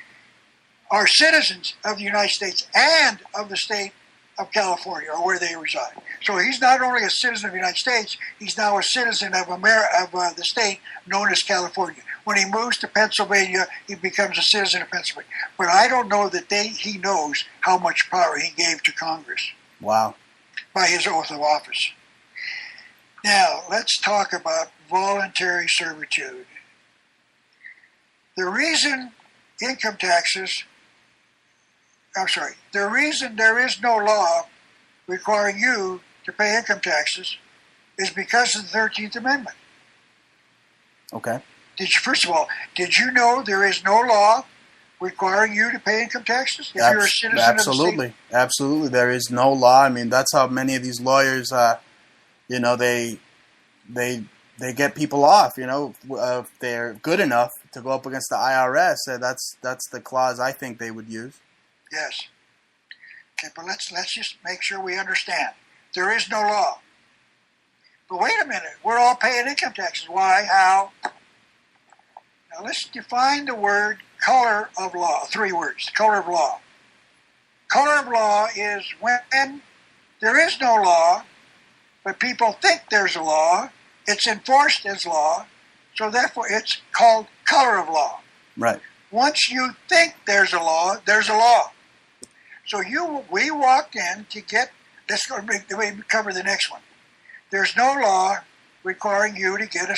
Speaker 2: are citizens of the United States and of the state of California, or where they reside. So he's not only a citizen of the United States, he's now a citizen of the state known as California. When he moves to Pennsylvania, he becomes a citizen of Pennsylvania. But I don't know that he knows how much power he gave to Congress.
Speaker 1: Wow.
Speaker 2: By his oath of office. Now, let's talk about voluntary servitude. The reason the reason there is no law requiring you to pay income taxes is because of the 13th Amendment.
Speaker 1: Okay.
Speaker 2: First of all, did you know there is no law requiring you to pay income taxes if you're a citizen
Speaker 1: absolutely.
Speaker 2: of the state?
Speaker 1: Absolutely. There is no law. I mean, that's how many of these lawyers, they get people off, if they're good enough to go up against the IRS. That's the clause I think they would use.
Speaker 2: Yes. Okay, but let's just make sure we understand. There is no law. But wait a minute. We're all paying income taxes. Why? How? Now let's define the word color of law. 3 words. Color of law. Color of law is when there is no law, but people think there's a law. It's enforced as law, so therefore it's called color of law.
Speaker 1: Right.
Speaker 2: Once you think there's a law, there's a law. So we walked in to get, let's go cover the next one. There's no law requiring you to get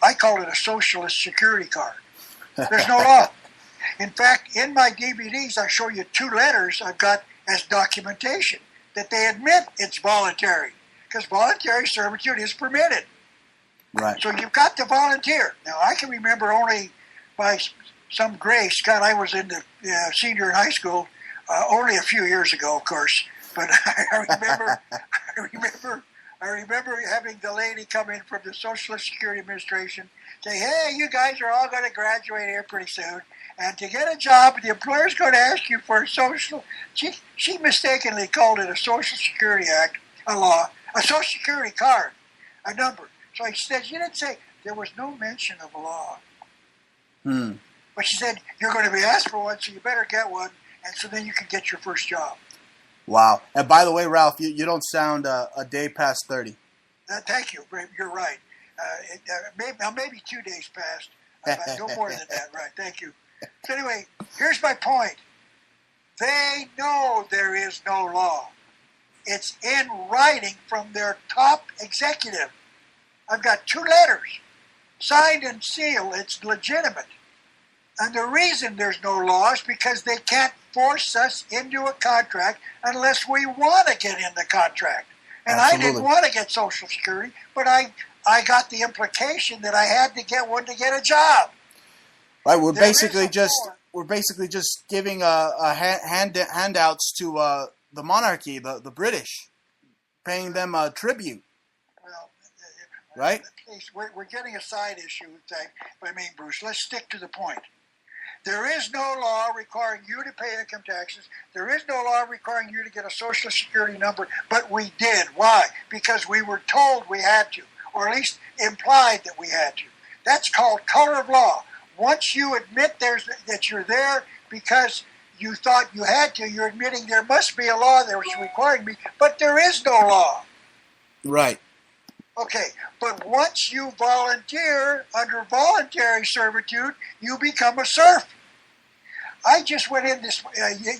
Speaker 2: I call it a socialist security card. There's no law. In fact, in my DVDs, I show you 2 letters I've got as documentation that they admit it's voluntary, because voluntary servitude is permitted.
Speaker 1: Right.
Speaker 2: So you've got to volunteer. Now, I can remember only by some grace, God, I was in the senior in high school only a few years ago, of course. But I remember having the lady come in from the Social Security Administration say, hey, you guys are all going to graduate here pretty soon. And to get a job, the employer's going to ask you for a social... She mistakenly called it a Social Security Act, a law, a Social Security card, a number. So she said, you didn't say, there was no mention of a law. But she said, you're going to be asked for one, so you better get one, and so then you can get your first job. Wow.
Speaker 1: And by the way, Ralph, you don't sound a day past 30.
Speaker 2: Thank you. You're right. Maybe 2 days past. No more than that. Right. Thank you. So anyway, here's my point. They know there is no law. It's in writing from their top executive. I've got 2 letters, signed and sealed. It's legitimate. And the reason there's no law is because they can't force us into a contract unless we want to get in the contract. And absolutely. I didn't want to get Social Security, but I got the implication that I had to get one to get a job.
Speaker 1: Right, we're basically just giving handouts to the monarchy, the British, paying them a tribute.
Speaker 2: Well,
Speaker 1: right?
Speaker 2: Please, we're getting a side issue. I mean, Bruce, let's stick to the point. There is no law requiring you to pay income taxes. There is no law requiring you to get a Social Security number, but we did. Why? Because we were told we had to, or at least implied that we had to. That's called color of law. Once you admit that you're there because you thought you had to, you're admitting there must be a law that was requiring me, but there is no law.
Speaker 1: Right.
Speaker 2: Okay, but once you volunteer under voluntary servitude, you become a serf. I just went in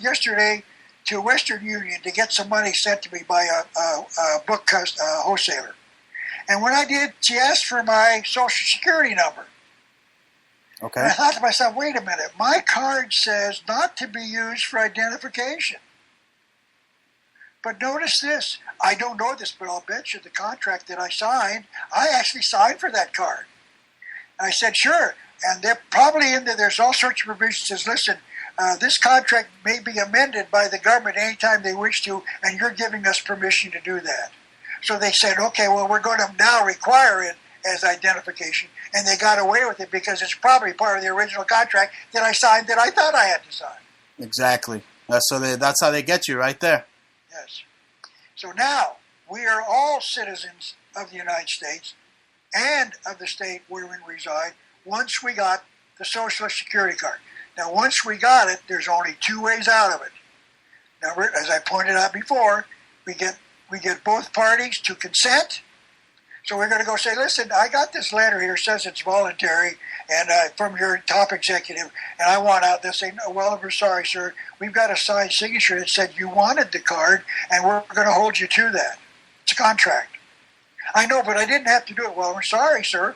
Speaker 2: yesterday to Western Union to get some money sent to me by a book wholesaler. And when I did, she asked for my Social Security number.
Speaker 1: Okay.
Speaker 2: And I thought to myself, wait a minute, my card says not to be used for identification. But notice this, I don't know this, but I'll bet you the contract that I signed, I actually signed for that card. And I said, sure. And they're probably there's all sorts of provisions that says, listen, this contract may be amended by the government anytime they wish to, and you're giving us permission to do that. So they said, okay, well, we're going to now require it, as identification, and they got away with it because it's probably part of the original contract that I signed that I thought I had to sign.
Speaker 1: Exactly. That's how they get you right there.
Speaker 2: Yes. So now we are all citizens of the United States and of the state where we reside once we got the Social Security card. Now, once we got it, there's only two ways out of it. Now, as I pointed out before, we get both parties to consent. So we're going to go say, listen, I got this letter here, says it's voluntary, and from your top executive, and I want out. They'll say, no, well, we're sorry, sir. We've got a signed signature that said you wanted the card, and we're going to hold you to that. It's a contract. I know, but I didn't have to do it. Well, we're sorry, sir.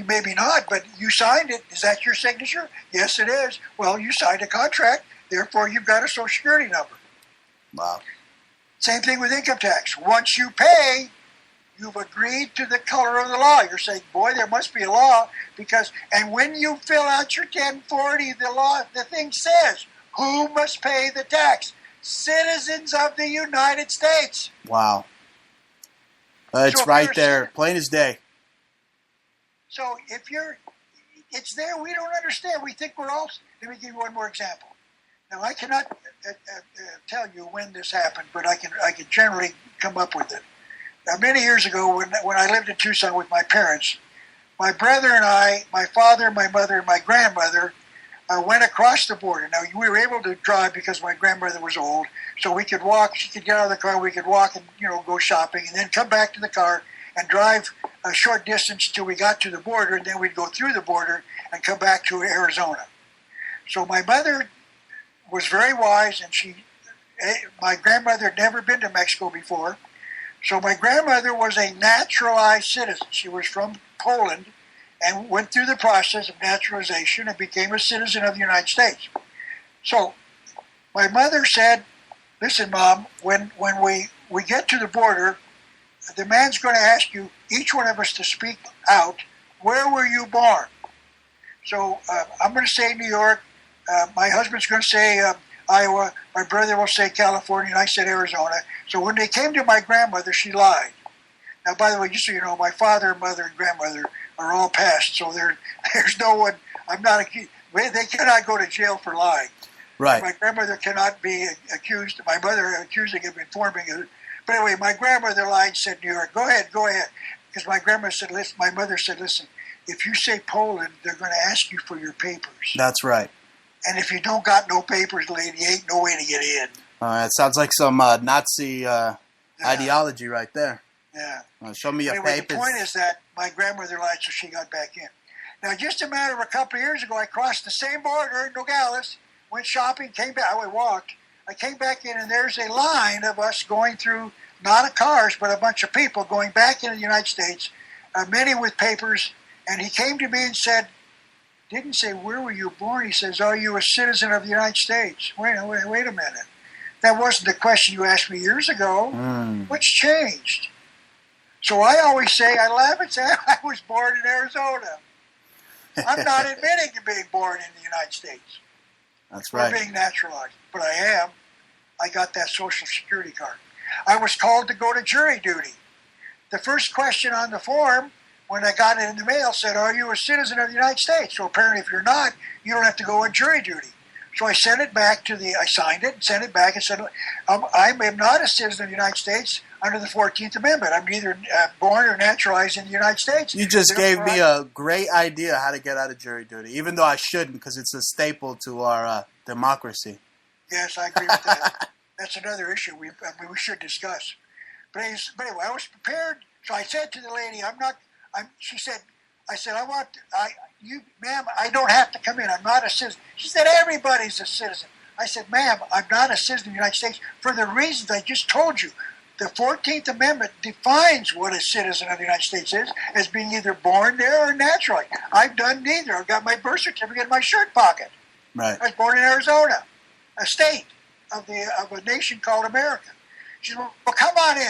Speaker 2: Maybe not, but you signed it. Is that your signature? Yes, it is. Well, you signed a contract, therefore you've got a Social Security number.
Speaker 1: Wow.
Speaker 2: Same thing with income tax. Once you pay, you've agreed to the color of the law. You're saying, boy, there must be a law and when you fill out your 1040, the thing says, who must pay the tax? Citizens of the United States.
Speaker 1: Wow. It's so right there, plain as day.
Speaker 2: So it's there, we don't understand. We think we're all, let me give you one more example. Now, I cannot tell you when this happened, but I can generally come up with it. Now, many years ago, when I lived in Tucson with my parents, my brother and I, my father, my mother, and my grandmother went across the border. Now, we were able to drive because my grandmother was old, so we could walk. She could get out of the car. We could walk and go shopping, and then come back to the car and drive a short distance till we got to the border, and then we'd go through the border and come back to Arizona. So my mother was very wise, and my grandmother had never been to Mexico before. So my grandmother was a naturalized citizen. She was from Poland and went through the process of naturalization and became a citizen of the United States. So my mother said, listen, Mom, when we get to the border, the man's going to ask you, each one of us, to speak out, where were you born? So I'm going to say New York. My husband's going to say Iowa. My brother will say California, and I said Arizona. So when they came to my grandmother, she lied. Now, by the way, just so you know, my father, mother, and grandmother are all passed, so there's no one. I'm not accused. They cannot go to jail for lying.
Speaker 1: Right.
Speaker 2: My grandmother cannot be accused. My mother accusing of informing her. But anyway, my grandmother lied and said New York. Go ahead. Because my grandmother said, listen. My mother said, listen. If you say Poland, they're going to ask you for your papers.
Speaker 1: That's right.
Speaker 2: And if you don't got no papers, lady, ain't no way to get in.
Speaker 1: That sounds like some Nazi ideology right there.
Speaker 2: Yeah.
Speaker 1: Show me your
Speaker 2: anyway,
Speaker 1: papers.
Speaker 2: The point is that my grandmother lied, so she got back in. Now, just a matter of a couple of years ago, I crossed the same border in Nogales, went shopping, came back. I walked. I came back in, and there's a line of us going through, not of cars, but a bunch of people going back into the United States, many with papers. And he came to me and said, didn't say, where were you born? He says, are you a citizen of the United States? Wait a minute. That wasn't the question you asked me years ago. What's changed? So I always say, I laugh and say, I was born in Arizona. I'm not admitting to being born in the United States.
Speaker 1: That's right.
Speaker 2: Or being naturalized. But I am. I got that Social Security card. I was called to go to jury duty. The first question on the form, when I got it in the mail, said, are you a citizen of the United States? So apparently if you're not, you don't have to go on jury duty. So I sent it back I signed it and sent it back and said, I am not a citizen of the United States under the 14th Amendment. I'm neither born or naturalized in the United States.
Speaker 1: You just gave me a great idea how to get out of jury duty, even though I shouldn't, because it's a staple to our democracy.
Speaker 2: Yes, I agree with that. That's another issue we should discuss. But anyway, I was prepared. So I said to the lady, she said, ma'am, I don't have to come in. I'm not a citizen. She said, everybody's a citizen. I said, ma'am, I'm not a citizen of the United States for the reasons I just told you. The 14th Amendment defines what a citizen of the United States is as being either born there or naturally. I've done neither. I've got my birth certificate in my shirt pocket.
Speaker 1: Right.
Speaker 2: I was born in Arizona, a state of a nation called America. She said, well, come on in.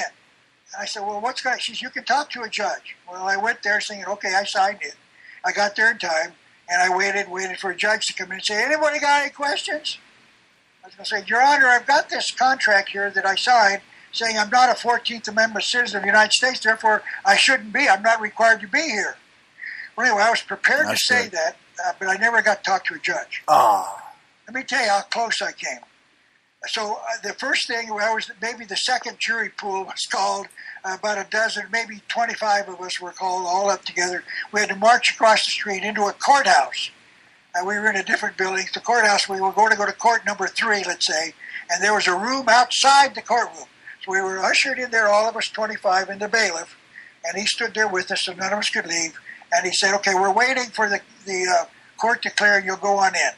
Speaker 2: And I said, well, what's going on? She said, you can talk to a judge. Well, I went there thinking, okay, I signed it. I got there in time, and I waited for a judge to come in and say, anybody got any questions? I was going to say, Your Honor, I've got this contract here that I signed. saying I'm not a 14th Amendment citizen of the United States, therefore I shouldn't be. I'm not required to be here. Well, anyway, I was prepared to say that, but I never got to talk to a judge. Let me tell you how close I came. So the first thing, maybe the second jury pool was called, about a dozen, maybe 25 of us were called all up together. We had to march across the street into a courthouse. We were in a different building. The courthouse, we were going to go to court number 3, let's say, and there was a room outside the courtroom. So we were ushered in there, all of us 25, and the bailiff, and he stood there with us, and none of us could leave. And he said, okay, we're waiting for the court to clear, you'll go on in.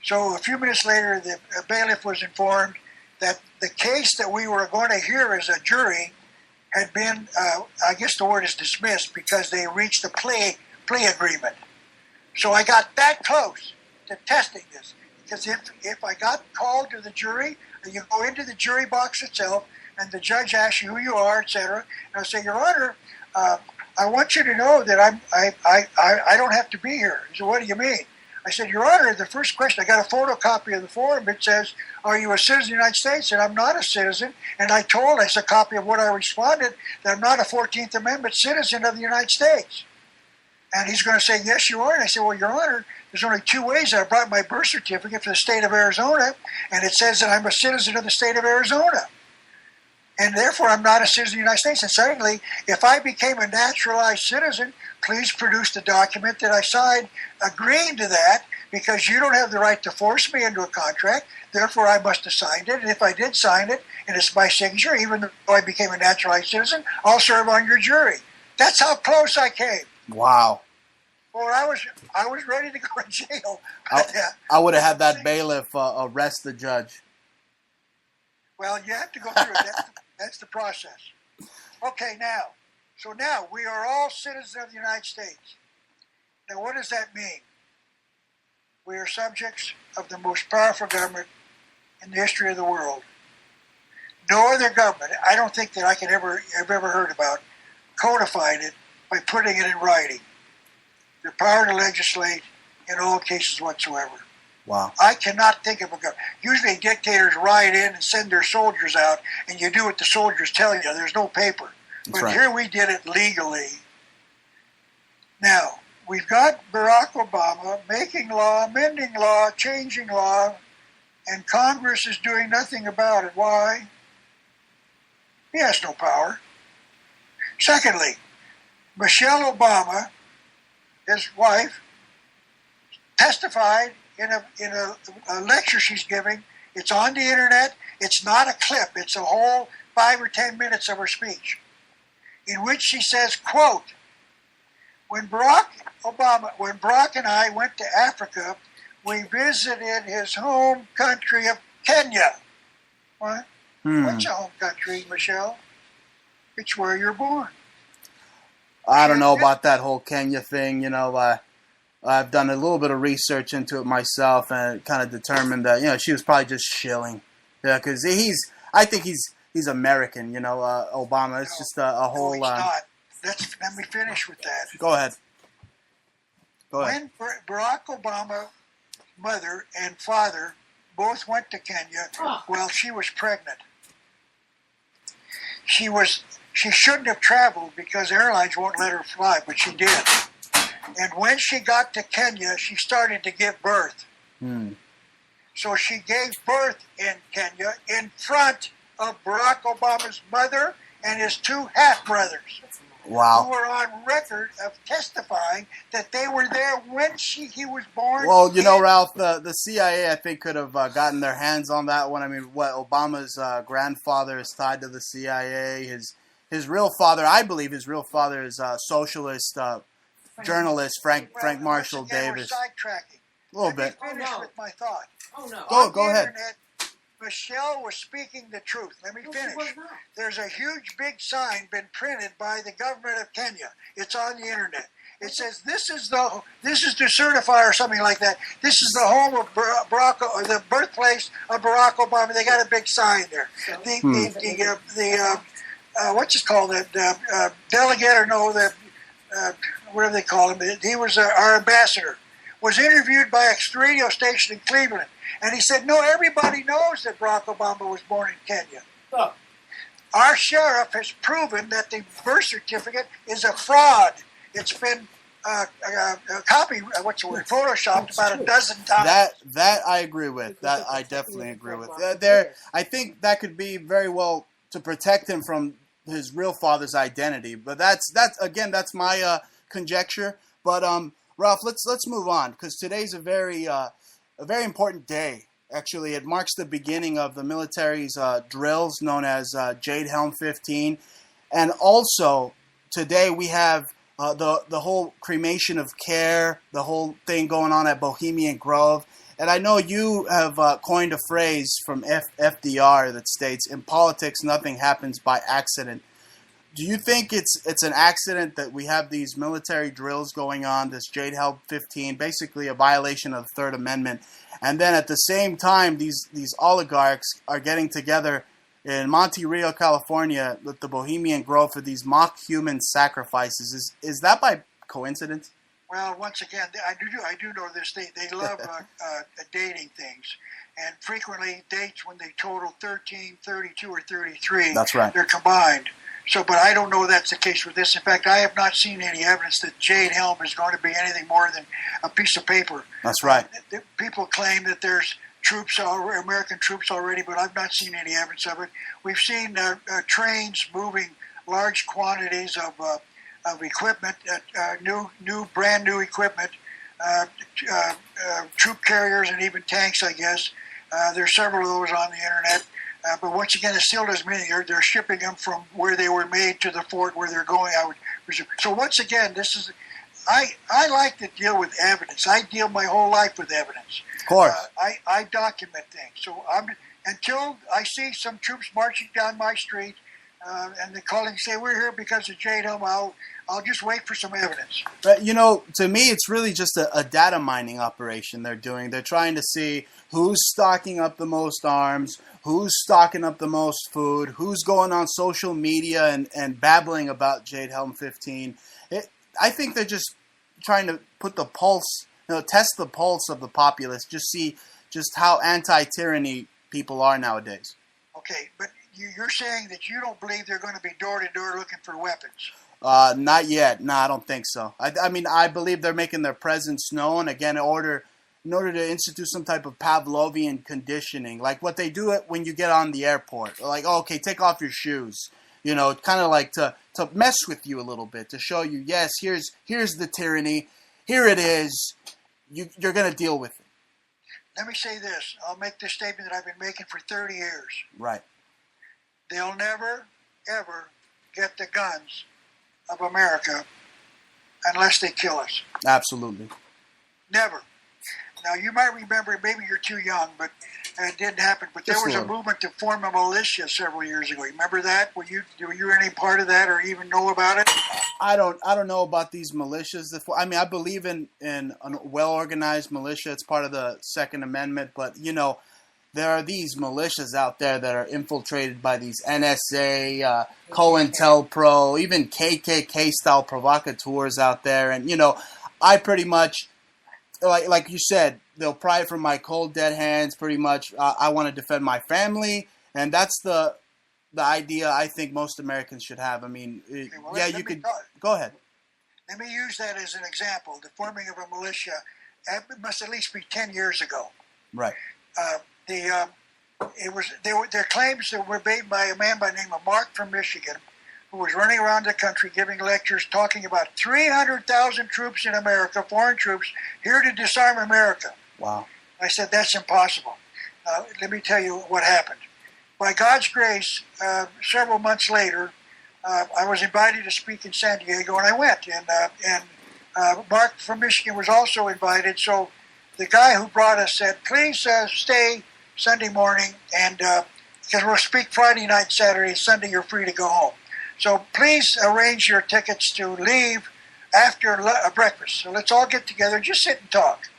Speaker 2: So a few minutes later, the bailiff was informed that the case that we were going to hear as a jury had been, I guess the word is dismissed, because they reached a plea agreement. So I got that close to testing this, because if I got called to the jury, you go into the jury box itself, and the judge asks you who you are, etc. And I say, Your Honor, I want you to know that I don't have to be here. He said, what do you mean? I said, Your Honor, the first question, I got a photocopy of the form. It says, are you a citizen of the United States? And I'm not a citizen. And I told, it's a copy of what I responded, that I'm not a 14th Amendment citizen of the United States. And he's going to say, yes, you are. And I said, well, Your Honor, there's only 2 ways that I brought my birth certificate for the state of Arizona, and it says that I'm a citizen of the state of Arizona. And therefore, I'm not a citizen of the United States. And secondly, if I became a naturalized citizen, please produce the document that I signed agreeing to that, because you don't have the right to force me into a contract. Therefore, I must have signed it. And if I did sign it, and it's my signature, even though I became a naturalized citizen, I'll serve on your jury. That's how close I came.
Speaker 1: Wow.
Speaker 2: Well, I was ready to go to jail.
Speaker 1: I would have had that bailiff arrest the judge.
Speaker 2: Well, you have to go through it. That's the process. Okay, now we are all citizens of the United States. Now, what does that mean? We are subjects of the most powerful government in the history of the world. No other government, I don't think that I could have ever heard about, codified it by putting it in writing. The power to legislate in all cases whatsoever.
Speaker 1: Wow.
Speaker 2: I cannot think of a government. Usually dictators ride in and send their soldiers out, and you do what the soldiers tell you. There's no paper. But here we did it legally. Now, we've got Barack Obama making law, amending law, changing law, and Congress is doing nothing about it. Why? He has no power. Secondly, Michelle Obama, his wife, testified in a lecture she's giving. It's on the internet. It's not a clip. It's a whole 5 or 10 minutes of her speech, in which she says, quote, when Barack and I went to Africa, we visited his home country of Kenya. What? What's your home country, Michelle? It's where you're born.
Speaker 1: I don't know about that whole Kenya thing. You know, I've done a little bit of research into it myself, and kind of determined that she was probably just shilling. Yeah, because I think he's American. Obama. It's just a whole.
Speaker 2: No, he's not. Let me finish with that.
Speaker 1: Go ahead.
Speaker 2: When Barack Obama's mother and father both went to Kenya while she was pregnant, she shouldn't have traveled because airlines won't let her fly, but she did. And when she got to Kenya, she started to give birth. So she gave birth in Kenya in front of Barack Obama's mother and his 2 half-brothers.
Speaker 1: Wow.
Speaker 2: Who were on record of testifying that they were there when he was born.
Speaker 1: Well, Ralph, the CIA, I think, could have gotten their hands on that one. I mean, Obama's grandfather is tied to the CIA. His real father, I believe his real father is a socialist journalist, Frank Marshall Davis.
Speaker 2: We're sidetracking.
Speaker 1: A little bit.
Speaker 2: Let me finish with my thought.
Speaker 3: Oh, no.
Speaker 1: Go ahead.
Speaker 2: Internet, Michelle was speaking the truth. Let me finish. There's a huge big sign been printed by the government of Kenya. It's on the internet. It says this is to certify or something like that. This is the home of Barack, or the birthplace of Barack Obama. They got a big sign there. What's it called? The delegate, or no, whatever they call him. He was our ambassador. Was interviewed by a radio station in Cleveland. And he said, no, everybody knows that Barack Obama was born in Kenya. Our sheriff has proven that the birth certificate is a fraud. It's been photoshopped about a dozen times.
Speaker 1: That I agree with. That I definitely agree with. I think that could be very well to protect him from his real father's identity. But that's my conjecture. But Ralph, let's move on, because today's a very important day. Actually, it marks the beginning of the military's drills known as Jade Helm 15, and also today we have the whole cremation of care, the whole thing going on at Bohemian Grove. And I know you have coined a phrase from FDR that states, "In politics, nothing happens by accident." Do you think it's an accident that we have these military drills going on, this Jade Helm 15, basically a violation of the Third Amendment, and then at the same time these oligarchs are getting together in Monte Rio, California, with the Bohemian Grove for these mock human sacrifices? Is that by coincidence?
Speaker 2: Well, once again, I do know this. They love dating things, and frequently dates when they total 13, 32, or 33.
Speaker 1: That's right.
Speaker 2: They're combined. So, but I don't know that's the case with this. In fact, I have not seen any evidence that Jade Helm is going to be anything more than a piece of paper.
Speaker 1: That's right.
Speaker 2: People claim that there's American troops already, but I've not seen any evidence of it. We've seen trains moving large quantities of equipment, brand new equipment, troop carriers, and even tanks, I guess. There's several of those on the internet. But once again, it still doesn't mean they're shipping them from where they were made to the fort where they're going, I would presume. So once again, I like to deal with evidence. I deal my whole life with evidence.
Speaker 1: Of course.
Speaker 2: I document things. So until I see some troops marching down my street and they call and say, "We're here because of Jade Helm," I'll just wait for some evidence.
Speaker 1: To me, it's really just a data mining operation they're doing. They're trying to see who's stocking up the most arms, who's stocking up the most food, who's going on social media and babbling about Jade Helm 15. I think they're just trying to put the pulse, test the pulse of the populace, just see just how anti-tyranny people are nowadays.
Speaker 2: Okay, but you're saying that you don't believe they're going to be door to door looking for weapons?
Speaker 1: Not yet. No, I don't think so. I mean, I believe they're making their presence known, again, in order to institute some type of Pavlovian conditioning, like what they do when you get on the airport. Like, okay, take off your shoes. Kind of like to mess with you a little bit, to show you, yes, here's the tyranny. Here it is. You're going to deal with it.
Speaker 2: Let me say this. I'll make this statement that I've been making for 30 years.
Speaker 1: Right.
Speaker 2: They'll never, ever get the guns of America unless they kill us.
Speaker 1: Absolutely.
Speaker 2: Never. Now, you might remember, maybe you're too young, but it didn't happen. But there was a movement to form a militia several years ago. You remember that? Were you any part of that or even know about it?
Speaker 1: I don't know about these militias. I mean, I believe in a well-organized militia. It's part of the Second Amendment. But, there are these militias out there that are infiltrated by these NSA, COINTELPRO, even KKK-style provocateurs out there. And, I pretty much, like you said, they'll pry it from my cold, dead hands, pretty much. I want to defend my family, and that's the idea I think most Americans should have. I mean, go ahead.
Speaker 2: Let me use that as an example. The forming of a militia, it must at least be 10 years ago.
Speaker 1: Right.
Speaker 2: Their claims that were made by a man by the name of Mark from Michigan, who was running around the country giving lectures talking about 300,000 troops in America, foreign troops, here to disarm America.
Speaker 1: Wow.
Speaker 2: I said, that's impossible. Let me tell you what happened. By God's grace, several months later, I was invited to speak in San Diego, and I went. And Mark from Michigan was also invited, so the guy who brought us said, please stay Sunday morning, and because we'll speak Friday night, Saturday, Sunday, you're free to go home. So please arrange your tickets to leave after breakfast. So let's all get together and just sit and talk.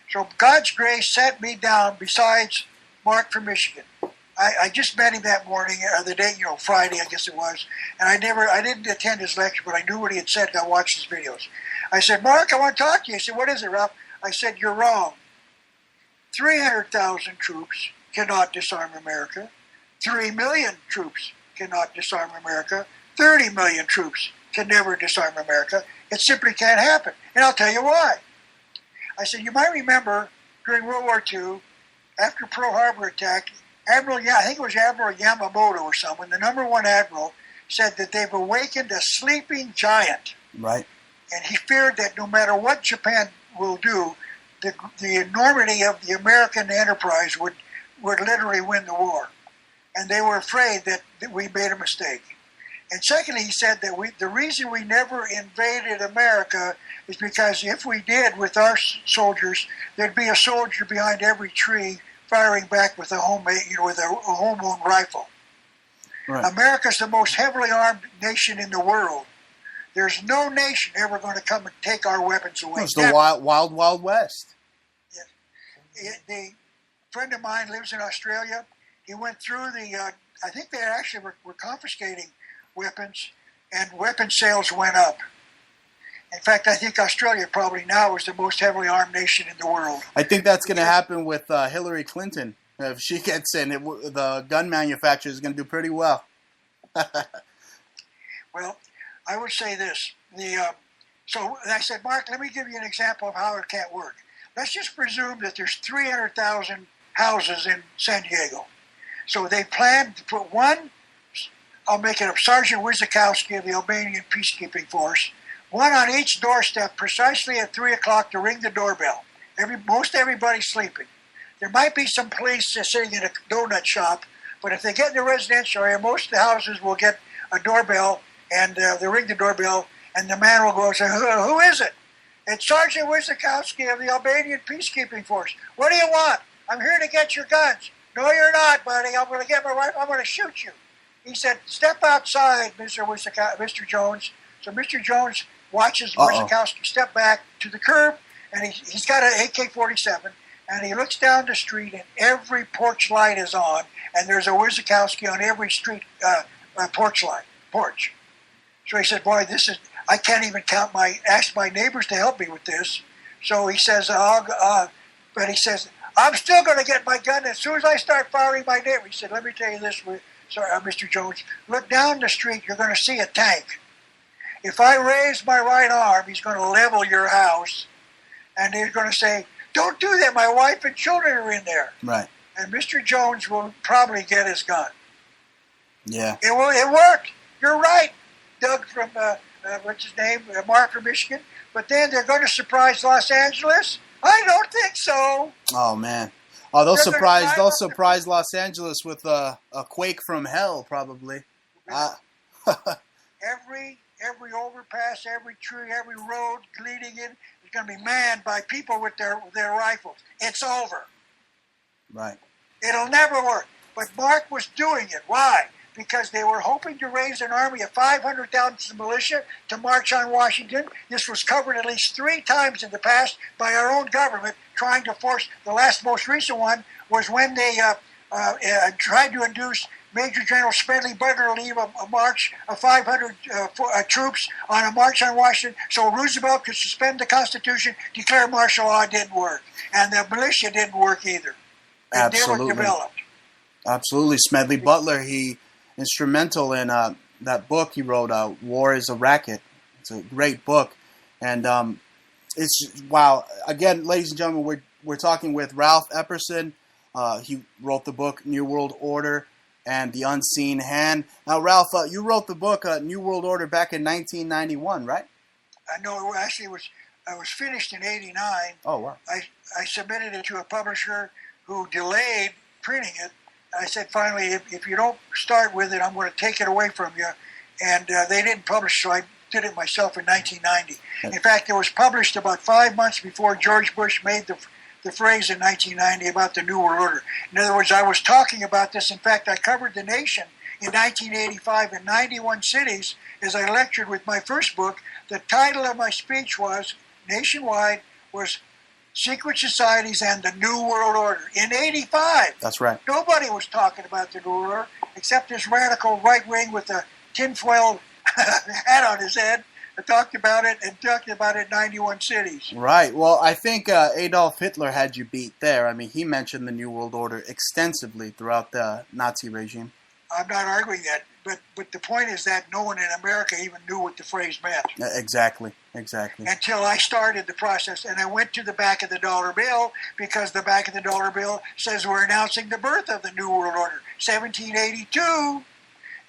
Speaker 2: So God's grace sat me down besides Mark from Michigan. I just met him that morning, the day, Friday, I guess it was. And I didn't attend his lecture, but I knew what he had said, and I watched his videos. I said, Mark, I want to talk to you. He said, what is it, Ralph? I said, you're wrong. 300,000 troops cannot disarm America. 3 million troops cannot disarm America. 30 million troops can never disarm America. It simply can't happen. And I'll tell you why. I said, you might remember during World War II, after Pearl Harbor attack, I think it was Admiral Yamamoto or someone, the number one admiral, said that they've awakened a sleeping giant.
Speaker 1: Right.
Speaker 2: And he feared that no matter what Japan will do, the enormity of the American enterprise would literally win the war. And they were afraid that we made a mistake. And secondly, he said that the reason we never invaded America is because if we did with our soldiers, there'd be a soldier behind every tree firing back with a home-owned rifle. Right. America's the most heavily armed nation in the world. There's no nation ever going to come and take our weapons away.
Speaker 1: It's the wild west.
Speaker 2: Yeah. The friend of mine lives in Australia. He went through I think they actually were confiscating weapons, and weapon sales went up. In fact, I think Australia probably now is the most heavily armed nation in the world.
Speaker 1: I think that's going to happen with Hillary Clinton. If she gets in, the gun manufacturer is going to do pretty well.
Speaker 2: Well, I would say this. So I said, Mark, let me give you an example of how it can't work. Let's just presume that there's 300,000 houses in San Diego. So they planned to put one, I'll make it up, Sergeant Wizakowski of the Albanian Peacekeeping Force, one on each doorstep precisely at 3 o'clock to ring the doorbell. Most everybody's sleeping. There might be some police sitting in a donut shop, but if they get in the residential area, most of the houses will get a doorbell, and they ring the doorbell, and the man will go and say, who is it? It's Sergeant Wizakowski of the Albanian Peacekeeping Force. What do you want? I'm here to get your guns. No, you're not, buddy. I'm going to get my rifle. I'm going to shoot you. He said, step outside, Mr. Jones. So Mr. Jones watches Wizakowski step back to the curb, and he's got an AK-47, and he looks down the street, and every porch light is on, and there's a Wizakowski on every street porch. So he said, boy, I can't even ask my neighbors to help me with this. So he says, but he says, I'm still going to get my gun as soon as I start firing my neighbor. He said, let me tell you this, Mr. Jones. Look down the street, you're going to see a tank. If I raise my right arm, he's going to level your house, and he's going to say, don't do that, my wife and children are in there.
Speaker 1: Right.
Speaker 2: And Mr. Jones will probably get his gun.
Speaker 1: Yeah.
Speaker 2: It worked. You're right, Doug from, what's his name, Mark from Michigan. But then they're going to surprise Los Angeles? I don't think so.
Speaker 1: Oh, man. Oh, they'll surprise Los Angeles with a quake from hell, probably.
Speaker 2: Every overpass, every tree, every road leading in is going to be manned by people with their rifles. It's over.
Speaker 1: Right.
Speaker 2: It'll never work. But Mark was doing it. Why? Because they were hoping to raise an army of 500,000 militia to march on Washington. This was covered at least 3 times in the past by our own government, trying to force. The most recent one was when they tried to induce Major General Smedley Butler to lead a march of 500 troops on a march on Washington so Roosevelt could suspend the Constitution, declare martial law. Didn't work. And the militia didn't work either. It never developed.
Speaker 1: Absolutely. Smedley Butler, he instrumental in that book he wrote, War is a Racket. It's a great book. And it's, wow. Again, ladies and gentlemen, we're talking with Ralph Epperson. He wrote the book New World Order and the Unseen Hand. Now, Ralph, you wrote the book New World Order back in 1991, right?
Speaker 2: No, actually, it was finished in '89.
Speaker 1: Oh, wow.
Speaker 2: I submitted it to a publisher who delayed printing it. I said, finally, if you don't start with it, I'm going to take it away from you. And they didn't publish, so I did it myself in 1990. In fact, it was published about 5 months before George Bush made the phrase in 1990 about the New World Order. In other words, I was talking about this. In fact, I covered the nation in 1985 in 91 cities as I lectured with my first book. The title of my speech was, nationwide, was Secret Societies and the New World Order in '85.
Speaker 1: That's right.
Speaker 2: Nobody was talking about the New World Order except this radical right wing with a tinfoil hat on his head. Talked about it in 91 cities.
Speaker 1: Right. Well, I think Adolf Hitler had you beat there. I mean, he mentioned the New World Order extensively throughout the Nazi regime.
Speaker 2: I'm not arguing that, but the point is that no one in America even knew what the phrase meant.
Speaker 1: Exactly.
Speaker 2: Until I started the process, and I went to the back of the dollar bill, because the back of the dollar bill says we're announcing the birth of the New World Order, 1782.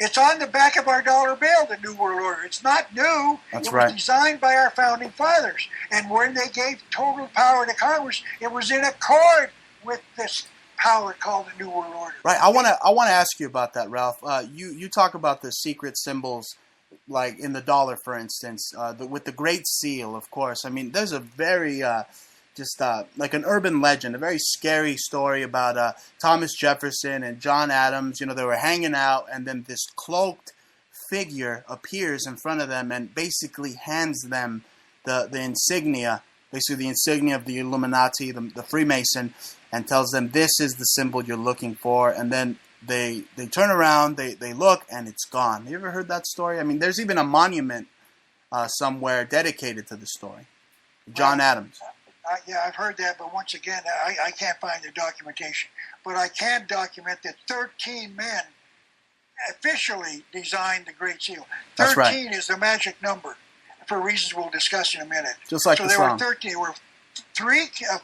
Speaker 2: It's on the back of our dollar bill, the New World Order. It's not new.
Speaker 1: That's
Speaker 2: it
Speaker 1: right.
Speaker 2: was designed by our founding fathers. And when they gave total power to Congress, it was in accord with this power called the New World Order.
Speaker 1: Right. I want to ask you about that, Ralph. You talk about the secret symbols, like in the dollar, for instance, with the Great Seal, of course. I mean, there's a very like an urban legend, a very scary story about Thomas Jefferson and John Adams. You know, they were hanging out, and then this cloaked figure appears in front of them and basically hands them the insignia, basically the insignia of the Illuminati, the Freemason, and tells them this is the symbol you're looking for. And then they turn around, they look, and it's gone. You ever heard that story? I mean, there's even a monument somewhere dedicated to the story. John Adams.
Speaker 2: Yeah, I've heard that, but once again, I can't find the documentation. But I can document that 13 men officially designed the Great Seal. 13
Speaker 1: That's right.
Speaker 2: is the magic number, for reasons we'll discuss in a minute.
Speaker 1: Just like
Speaker 2: so
Speaker 1: the
Speaker 2: there
Speaker 1: song.
Speaker 2: were 13. There were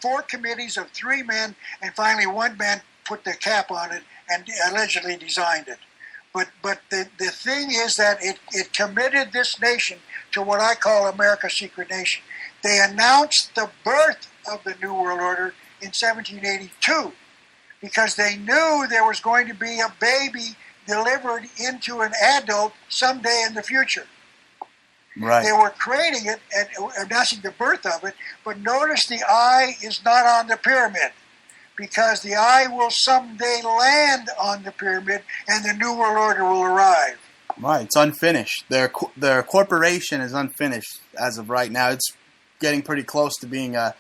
Speaker 2: 4 committees of 3 men, and finally one man put the cap on it and allegedly designed it. But the thing is that it committed this nation to what I call America's secret nation. They announced the birth of the New World Order in 1782 because they knew there was going to be a baby delivered into an adult someday in the future.
Speaker 1: Right.
Speaker 2: They were creating it and announcing the birth of it, but notice the eye is not on the pyramid because the eye will someday land on the pyramid and the New World Order will arrive.
Speaker 1: Right. It's unfinished. Their corporation is unfinished as of right now. It's getting pretty close to being at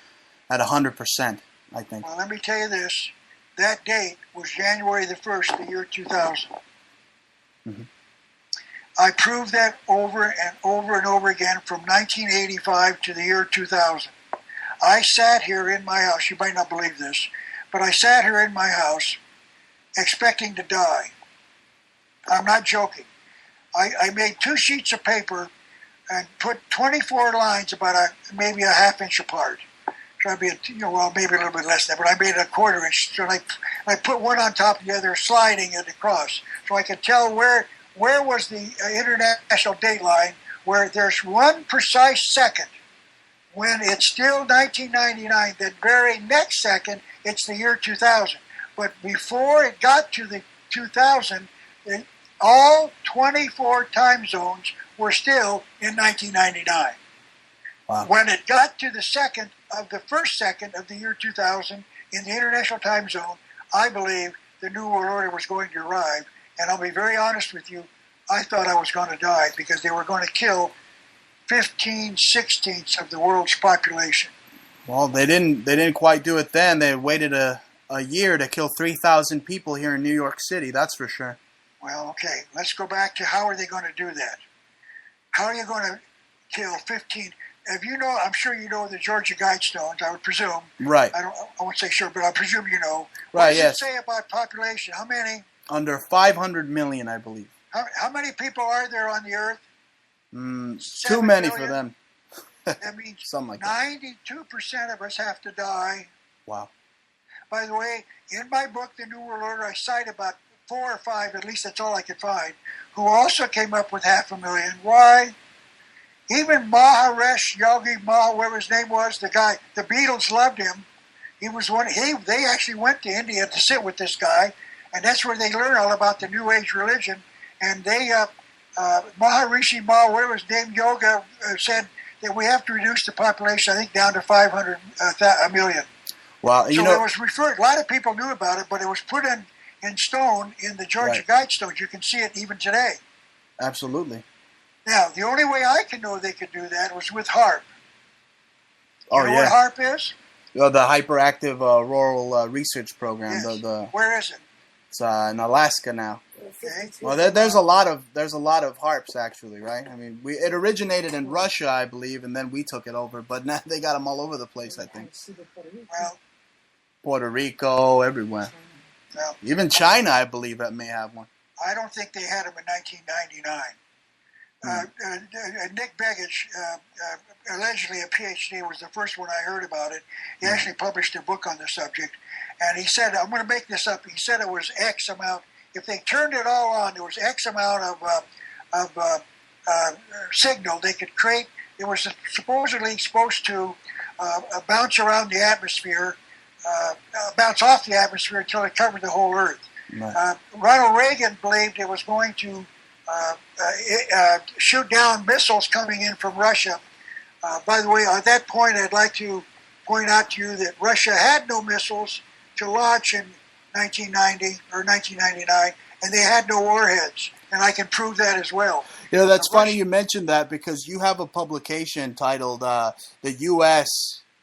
Speaker 1: 100%, I think.
Speaker 2: Well, let me tell you this. That date was January the 1st, the year 2000.
Speaker 1: Mm-hmm.
Speaker 2: I proved that over and over and over again from 1985 to the year 2000. I sat here in my house. You might not believe this, but I sat here in my house expecting to die. I'm not joking. I made 2 sheets of paper and put 24 lines about maybe a half inch apart. Try to be, maybe a little bit less than that, but I made it a quarter inch. So I put one on top of the other, sliding it across, so I could tell where was the international date line, where there's one precise second when it's still 1999. That very next second, it's the year 2000. But before it got to the 2000, all 24 time zones were still in 1999.
Speaker 1: Wow.
Speaker 2: When it got to the first second of the year 2000 in the international time zone, I believe the New World Order was going to arrive. And I'll be very honest with you, I thought I was going to die because they were going to kill 15/16 of the world's population.
Speaker 1: Well, they didn't quite do it then. They waited a year to kill 3,000 people here in New York City, that's for sure.
Speaker 2: Well, okay, let's go back to how are they going to do that? How are you going to kill 15? I'm sure you know the Georgia Guidestones, I would presume.
Speaker 1: Right.
Speaker 2: I won't say sure, but I presume you know.
Speaker 1: Right,
Speaker 2: what
Speaker 1: yes.
Speaker 2: does it say about population? How many?
Speaker 1: Under 500 million, I believe.
Speaker 2: How many people are there on the earth?
Speaker 1: Too many for them.
Speaker 2: That means
Speaker 1: something like that.
Speaker 2: 92% of us have to die.
Speaker 1: Wow.
Speaker 2: By the way, in my book, The New World Order, I cite about 4 or 5, at least that's all I could find, who also came up with 500,000. Why? Even Maharishi Yogi whatever his name was, the guy, the Beatles loved him. He was one. They actually went to India to sit with this guy, and that's where they learned all about the New Age religion. And they, Maharishi whatever his name, Yoga, said that we have to reduce the population, I think, down to 500 million.
Speaker 1: Wow.
Speaker 2: So it was referred. A lot of people knew about it, but it was put in stone in the Georgia Guidestones. You can see it even today.
Speaker 1: Absolutely.
Speaker 2: Now, the only way I can know they could do that was with HARP.
Speaker 1: You
Speaker 2: know what HARP is?
Speaker 1: The Hyperactive Rural Research Program.
Speaker 2: Yes. Where is it?
Speaker 1: It's in Alaska now.
Speaker 2: Okay.
Speaker 1: Well, there's a lot of harps actually, right? I mean, it originated in Russia, I believe, and then we took it over. But now they got them all over the place, I think.
Speaker 2: Well,
Speaker 1: Puerto Rico, everywhere.
Speaker 2: Well,
Speaker 1: even China, I believe, that may have one.
Speaker 2: I don't think they had them in 1999. Nick Begich, allegedly a PhD, was the first one I heard about it. He actually published a book on the subject, and he said, I'm going to make this up, he said it was X amount. If they turned it all on, there was X amount of signal they could create. It was supposedly supposed to bounce around the atmosphere, bounce off the atmosphere until it covered the whole Earth. Right. Ronald Reagan believed it was going to shoot down missiles coming in from Russia. By the way, at that point, I'd like to point out to you that Russia had no missiles to launch in 1990 or 1999, and they had no warheads, and I can prove that as well.
Speaker 1: You know, that's funny you mentioned that, because you have a publication titled "The U.S.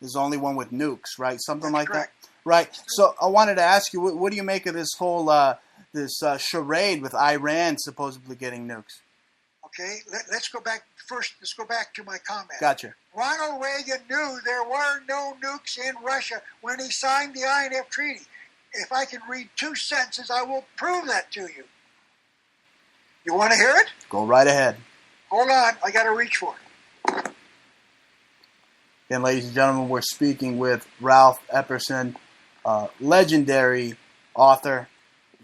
Speaker 1: is the Only One with Nukes," right? Something like that. Right. So I wanted to ask you, what do you make of this whole charade with Iran supposedly getting nukes?
Speaker 2: Okay, let's go back first. Let's go back to my comment.
Speaker 1: Gotcha. Ronald
Speaker 2: Reagan knew there were no nukes in Russia when he signed the INF Treaty. If I can read 2 sentences, I will prove that to you. You want to hear it?
Speaker 1: Go right ahead.
Speaker 2: Hold on, I got to reach for it.
Speaker 1: Again, ladies and gentlemen, we're speaking with Ralph Epperson, legendary author,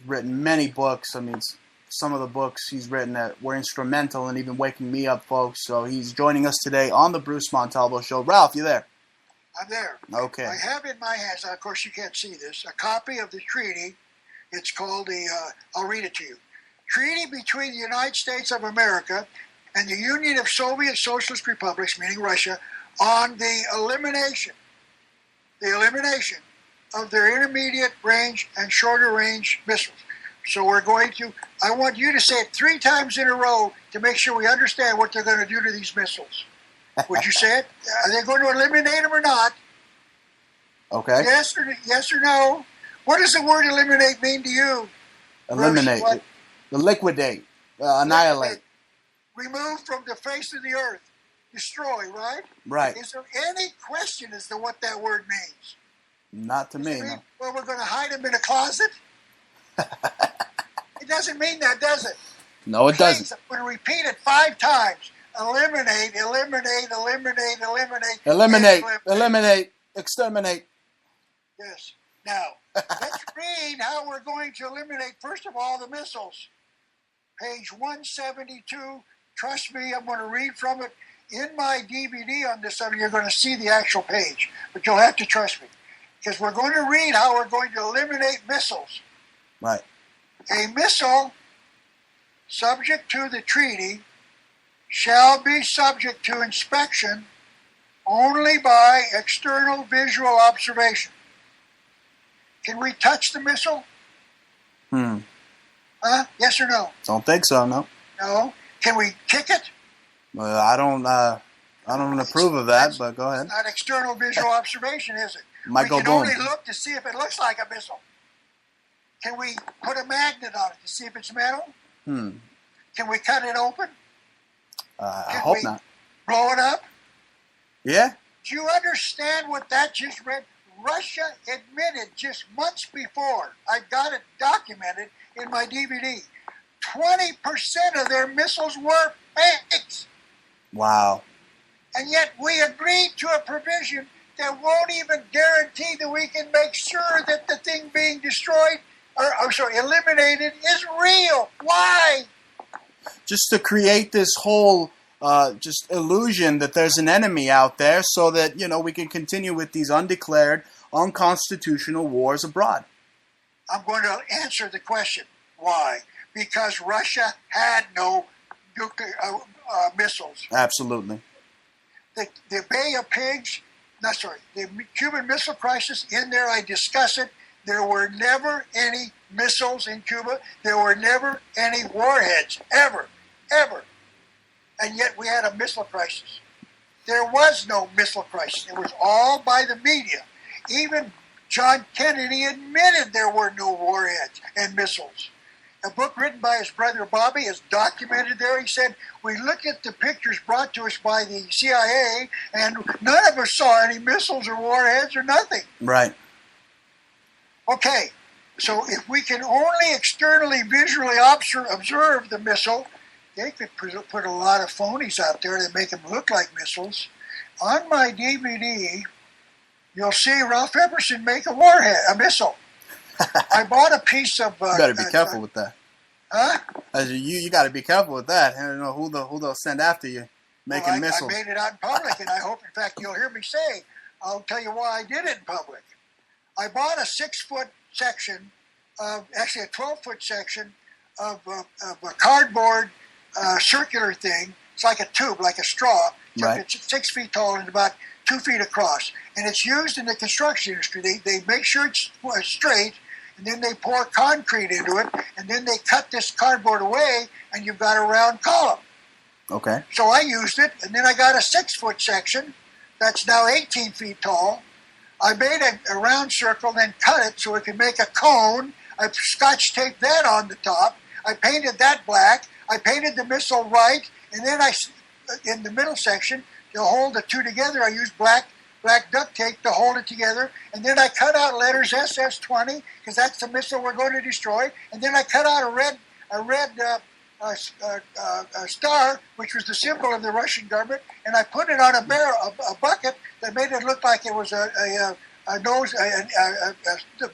Speaker 1: written many books. I mean, some of the books he's written that were instrumental in even waking me up, folks. So he's joining us today on the Bruce Montalvo Show. Ralph, you there?
Speaker 2: I'm there.
Speaker 1: Okay.
Speaker 2: I have in my hands, of course you can't see this, a copy of the treaty. It's called I'll read it to you. Treaty between the United States of America and the Union of Soviet Socialist Republics, meaning Russia, on the elimination of their intermediate range and shorter range missiles. So I want you to say it 3 times in a row to make sure we understand what they're going to do to these missiles. Would you say it? Are they going to eliminate them or not?
Speaker 1: Okay.
Speaker 2: Yes or no? What does the word eliminate mean to you?
Speaker 1: Eliminate. Liquidate. Annihilate.
Speaker 2: Remove from the face of the earth. Destroy, right?
Speaker 1: Right.
Speaker 2: Is there any question as to what that word means?
Speaker 1: Not to me, no.
Speaker 2: Well, we're going to hide them in a closet? It doesn't mean that, does it?
Speaker 1: No, it doesn't.
Speaker 2: I'm going to repeat it 5 times. Eliminate, eliminate, eliminate, eliminate.
Speaker 1: Eliminate, eliminate, exterminate.
Speaker 2: Yes. Now, let's read how we're going to eliminate, first of all, the missiles. Page 172. Trust me, I'm going to read from it. In my DVD on this subject, you're going to see the actual page. But you'll have to trust me. Because we're going to read how we're going to eliminate missiles.
Speaker 1: Right.
Speaker 2: A missile subject to the treaty shall be subject to inspection only by external visual observation. Can we touch the missile? Yes or no?
Speaker 1: Don't think so, no.
Speaker 2: No. Can we kick it?
Speaker 1: Well, I don't approve of that, but go ahead.
Speaker 2: It's not external visual observation, is it?
Speaker 1: Might go boom.
Speaker 2: We can only look to see if it looks like a missile. Can we put a magnet on it to see if it's metal? Can we cut it open?
Speaker 1: I hope not.
Speaker 2: Blow it up?
Speaker 1: Yeah.
Speaker 2: Do you understand what that just read? Russia admitted just months before, I got it documented in my DVD, 20% of their missiles were fakes.
Speaker 1: Wow.
Speaker 2: And yet we agreed to a provision that won't even guarantee that we can make sure that the thing being destroyed, eliminated, is real. Why?
Speaker 1: Just to create this whole just illusion that there's an enemy out there so that, we can continue with these undeclared, unconstitutional wars abroad.
Speaker 2: I'm going to answer the question. Why? Because Russia had no nuclear missiles.
Speaker 1: Absolutely.
Speaker 2: The Bay of Pigs, the Cuban Missile Crisis, in there I discuss it. There were never any missiles in Cuba. There were never any warheads, ever. And yet we had a missile crisis. There was no missile crisis. It was all by the media. Even John Kennedy admitted there were no warheads and missiles. A book written by his brother Bobby is documented there. He said, we looked at the pictures brought to us by the CIA, and none of us saw any missiles or warheads or nothing.
Speaker 1: Right.
Speaker 2: Okay, So if we can only externally, visually observe the missile, they could put a lot of phonies out there that make them look like missiles. On my DVD, you'll see Ralph Epperson make a missile. I bought a piece of...
Speaker 1: you got to be careful with that.
Speaker 2: Huh?
Speaker 1: You got to be careful with that. I don't know who they'll send after you making missiles.
Speaker 2: I made it out in public, and I hope, in fact, you'll hear me say, I'll tell you why I did it in public. I bought a 6-foot section, actually a 12-foot section of a cardboard circular thing. It's like a tube, like a straw.
Speaker 1: Right.
Speaker 2: It's 6 feet tall and about 2 feet across. And it's used in the construction industry. They make sure it's straight, and then they pour concrete into it, and then they cut this cardboard away, and you've got a round column.
Speaker 1: Okay.
Speaker 2: So I used it, and then I got a 6-foot section that's now 18 feet tall. I made a round circle, then cut it so it could make a cone. I scotch taped that on the top. I painted that black. I painted the missile right, and then in the middle section, to hold the two together, I used black duct tape to hold it together, and then I cut out letters SS-20 because that's the missile we're going to destroy, and then I cut out a red star, which was the symbol of the Russian government, and I put it on a bucket that made it look like it was a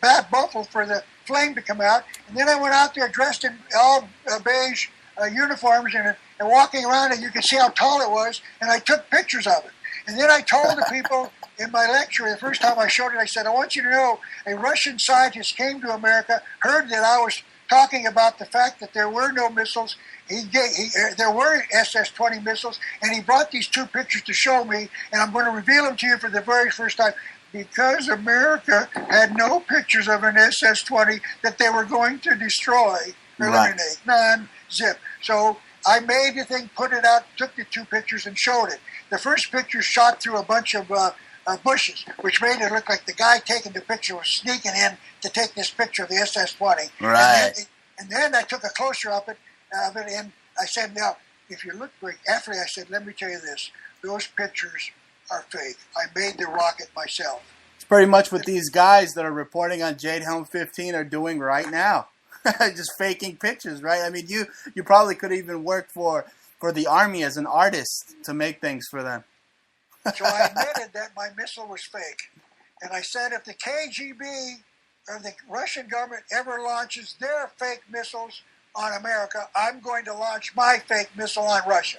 Speaker 2: bad buffalo for the flame to come out, and then I went out there dressed in all beige uniforms and walking around, and you could see how tall it was, and I took pictures of it. And then I told the people in my lecture, the first time I showed it, I said, I want you to know a Russian scientist came to America, heard that I was talking about the fact that there were no missiles, there were SS-20 missiles, and he brought these two pictures to show me, and I'm going to reveal them to you for the very first time, because America had no pictures of an SS-20 that they were going to destroy, eliminate, non-zip. So I made the thing, put it out, took the two pictures, and showed it. The first picture shot through a bunch of bushes, which made it look like the guy taking the picture was sneaking in to take this picture of the SS-20.
Speaker 1: Right.
Speaker 2: And then I took a closer up of it, and I said, now, if you look very carefully, I said, let me tell you this, those pictures are fake. I made the rocket myself.
Speaker 1: It's pretty much what these guys that are reporting on Jade Helm 15 are doing right now. Just faking pictures, right? I mean, you probably could even work for the Army as an artist to make things for them.
Speaker 2: So I admitted that my missile was fake. And I said, if the KGB or the Russian government ever launches their fake missiles on America, I'm going to launch my fake missile on Russia.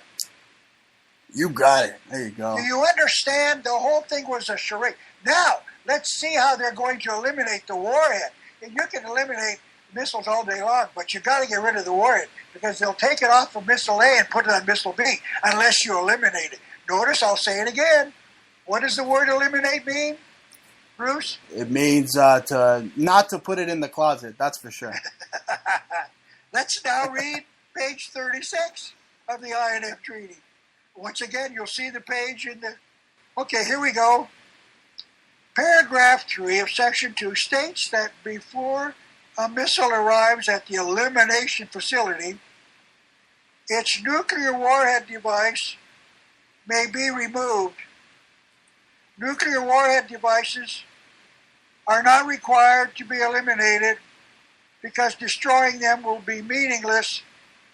Speaker 1: You got it. There you go.
Speaker 2: Do you understand? The whole thing was a charade. Now, let's see how they're going to eliminate the warhead. And you can eliminate missiles all day long, but you've got to get rid of the warhead because they'll take it off of missile A and put it on missile B unless you eliminate it. Notice, I'll say it again. What does the word eliminate mean, Bruce?
Speaker 1: It means not to put it in the closet, that's for sure.
Speaker 2: Let's now read page 36 of the INF Treaty. Once again, you'll see the page in the... Okay, here we go. Paragraph 3 of Section 2 states that before a missile arrives at the elimination facility, its nuclear warhead device may be removed. Nuclear warhead devices are not required to be eliminated because destroying them will be meaningless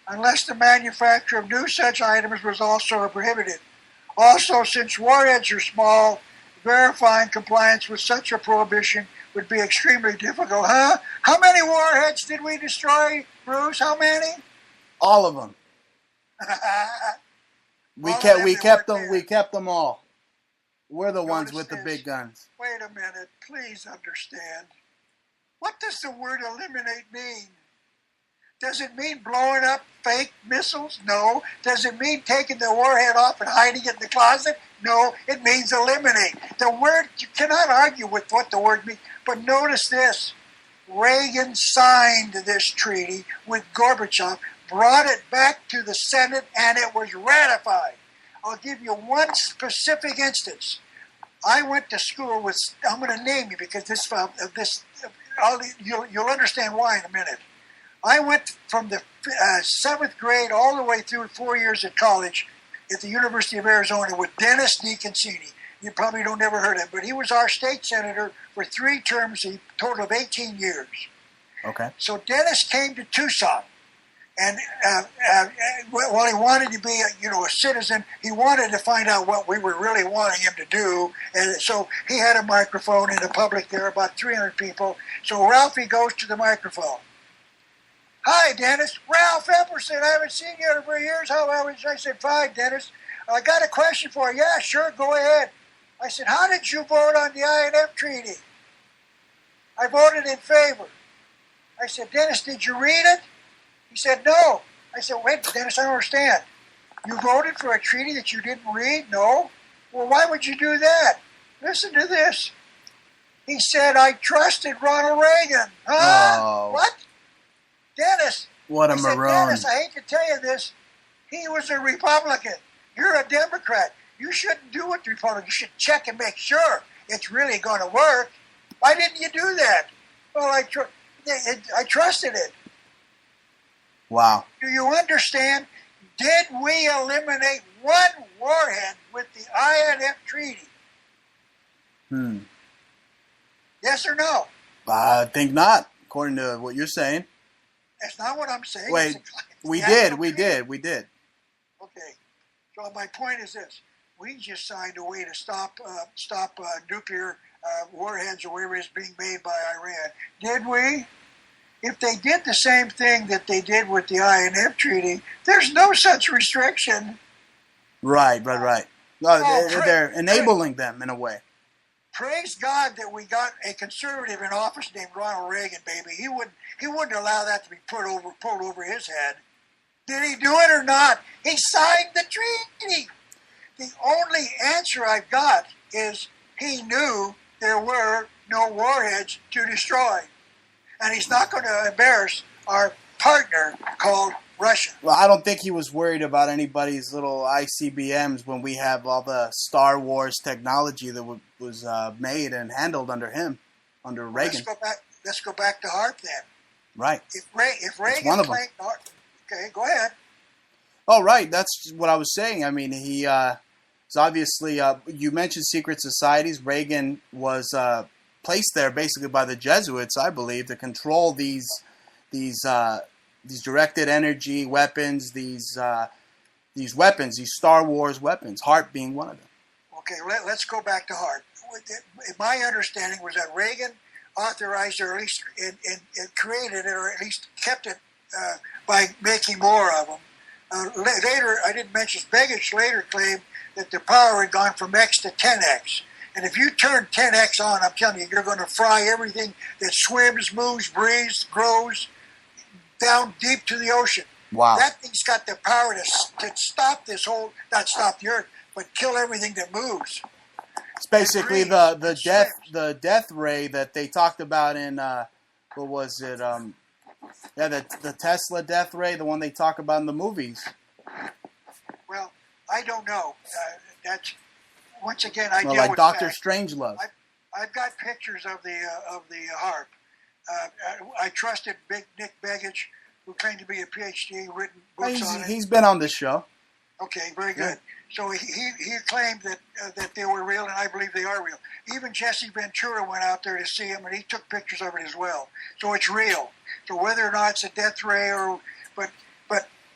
Speaker 2: unless the manufacture of new such items was also prohibited. Also, since warheads are small, verifying compliance with such a prohibition would be extremely difficult. Huh? How many warheads did we destroy, Bruce? How many?
Speaker 1: All of them. We kept them all. We're the ones with the big guns.
Speaker 2: Wait a minute, please understand. What does the word eliminate mean? Does it mean blowing up fake missiles? No. Does it mean taking the warhead off and hiding it in the closet? No. It means eliminate. The word, you cannot argue with what the word means. But notice this. Reagan signed this treaty with Gorbachev, brought it back to the Senate, and it was ratified. I'll give you one specific instance. I went to school with, I'm going to name you because you'll understand why in a minute. I went from the 7th grade all the way through 4 years at college at the University of Arizona with Dennis DeConcini. You probably don't ever heard of him, but he was our state senator for 3 terms, a total of 18 years.
Speaker 1: Okay.
Speaker 2: So Dennis came to Tucson, and while he wanted to be a citizen, he wanted to find out what we were really wanting him to do. And so he had a microphone in the public there, about 300 people. So Ralphie goes to the microphone. Hi, Dennis. Ralph Epperson. I haven't seen you for years. How are you? I said, fine, Dennis. I got a question for you. Yeah, sure, go ahead. I said, how did you vote on the INF Treaty? I voted in favor. I said, Dennis, did you read it? He said, no. I said, wait, Dennis, I don't understand. You voted for a treaty that you didn't read? No. Well, why would you do that? Listen to this. He said, I trusted Ronald Reagan. Huh?
Speaker 1: Oh.
Speaker 2: What? Dennis.
Speaker 1: What a
Speaker 2: I said,
Speaker 1: maroon.
Speaker 2: Dennis, I hate to tell you this. He was a Republican. You're a Democrat. You shouldn't do what the Republicans. You should check and make sure it's really going to work. Why didn't you do that? Well, I trusted it.
Speaker 1: Wow.
Speaker 2: Do you understand? Did we eliminate one warhead with the INF Treaty? Yes or no?
Speaker 1: I think not, according to what you're saying.
Speaker 2: That's not what I'm saying.
Speaker 1: Wait, we did.
Speaker 2: Okay. So my point is this: we just signed a way to stop nuclear warheads or whatever is being made by Iran. Did we? If they did the same thing that they did with the INF Treaty, there's no such restriction.
Speaker 1: Right. No, they're enabling them in a way.
Speaker 2: Praise God that we got a conservative in office named Ronald Reagan, baby. He wouldn't allow that to be pulled over his head. Did he do it or not? He signed the treaty. The only answer I've got is he knew there were no warheads to destroy. And he's not going to embarrass our partner called Russia.
Speaker 1: Well, I don't think he was worried about anybody's little ICBMs when we have all the Star Wars technology that was made and handled under him, under Reagan.
Speaker 2: Let's go back to HARP then.
Speaker 1: Right.
Speaker 2: If Reagan
Speaker 1: one of them.
Speaker 2: claimed HARP, okay, go ahead.
Speaker 1: Oh, right. That's what I was saying. I mean, he is obviously. You mentioned secret societies. Reagan was placed there basically by the Jesuits, I believe, to control these directed energy weapons, these weapons, these Star Wars weapons, HARP being one of them.
Speaker 2: Okay, let's go back to HARP. My understanding was that Reagan authorized, or at least it created it, or at least kept it by making more of them. Later, I didn't mention, Begich later claimed that the power had gone from X to 10X. And if you turn 10X on, I'm telling you, you're going to fry everything that swims, moves, breathes, grows down deep to the ocean.
Speaker 1: Wow.
Speaker 2: That thing's got the power to stop this whole, not stop the Earth, but kill everything that moves.
Speaker 1: It's basically the death ray that they talked about in, what was it? The Tesla death ray, the one they talk about in the movies.
Speaker 2: Well, I don't know. That's, once again, I deal
Speaker 1: like
Speaker 2: with
Speaker 1: Dr.
Speaker 2: facts.
Speaker 1: Strangelove.
Speaker 2: I've got pictures of the HARP. I trusted Big Nick Begich, who claimed to be a PhD, written books on it.
Speaker 1: He's been on this show.
Speaker 2: Okay, very good.
Speaker 1: Yeah.
Speaker 2: So he claimed that they were real, and I believe they are real. Even Jesse Ventura went out there to see him, and he took pictures of it as well. So it's real. So whether or not it's a death ray but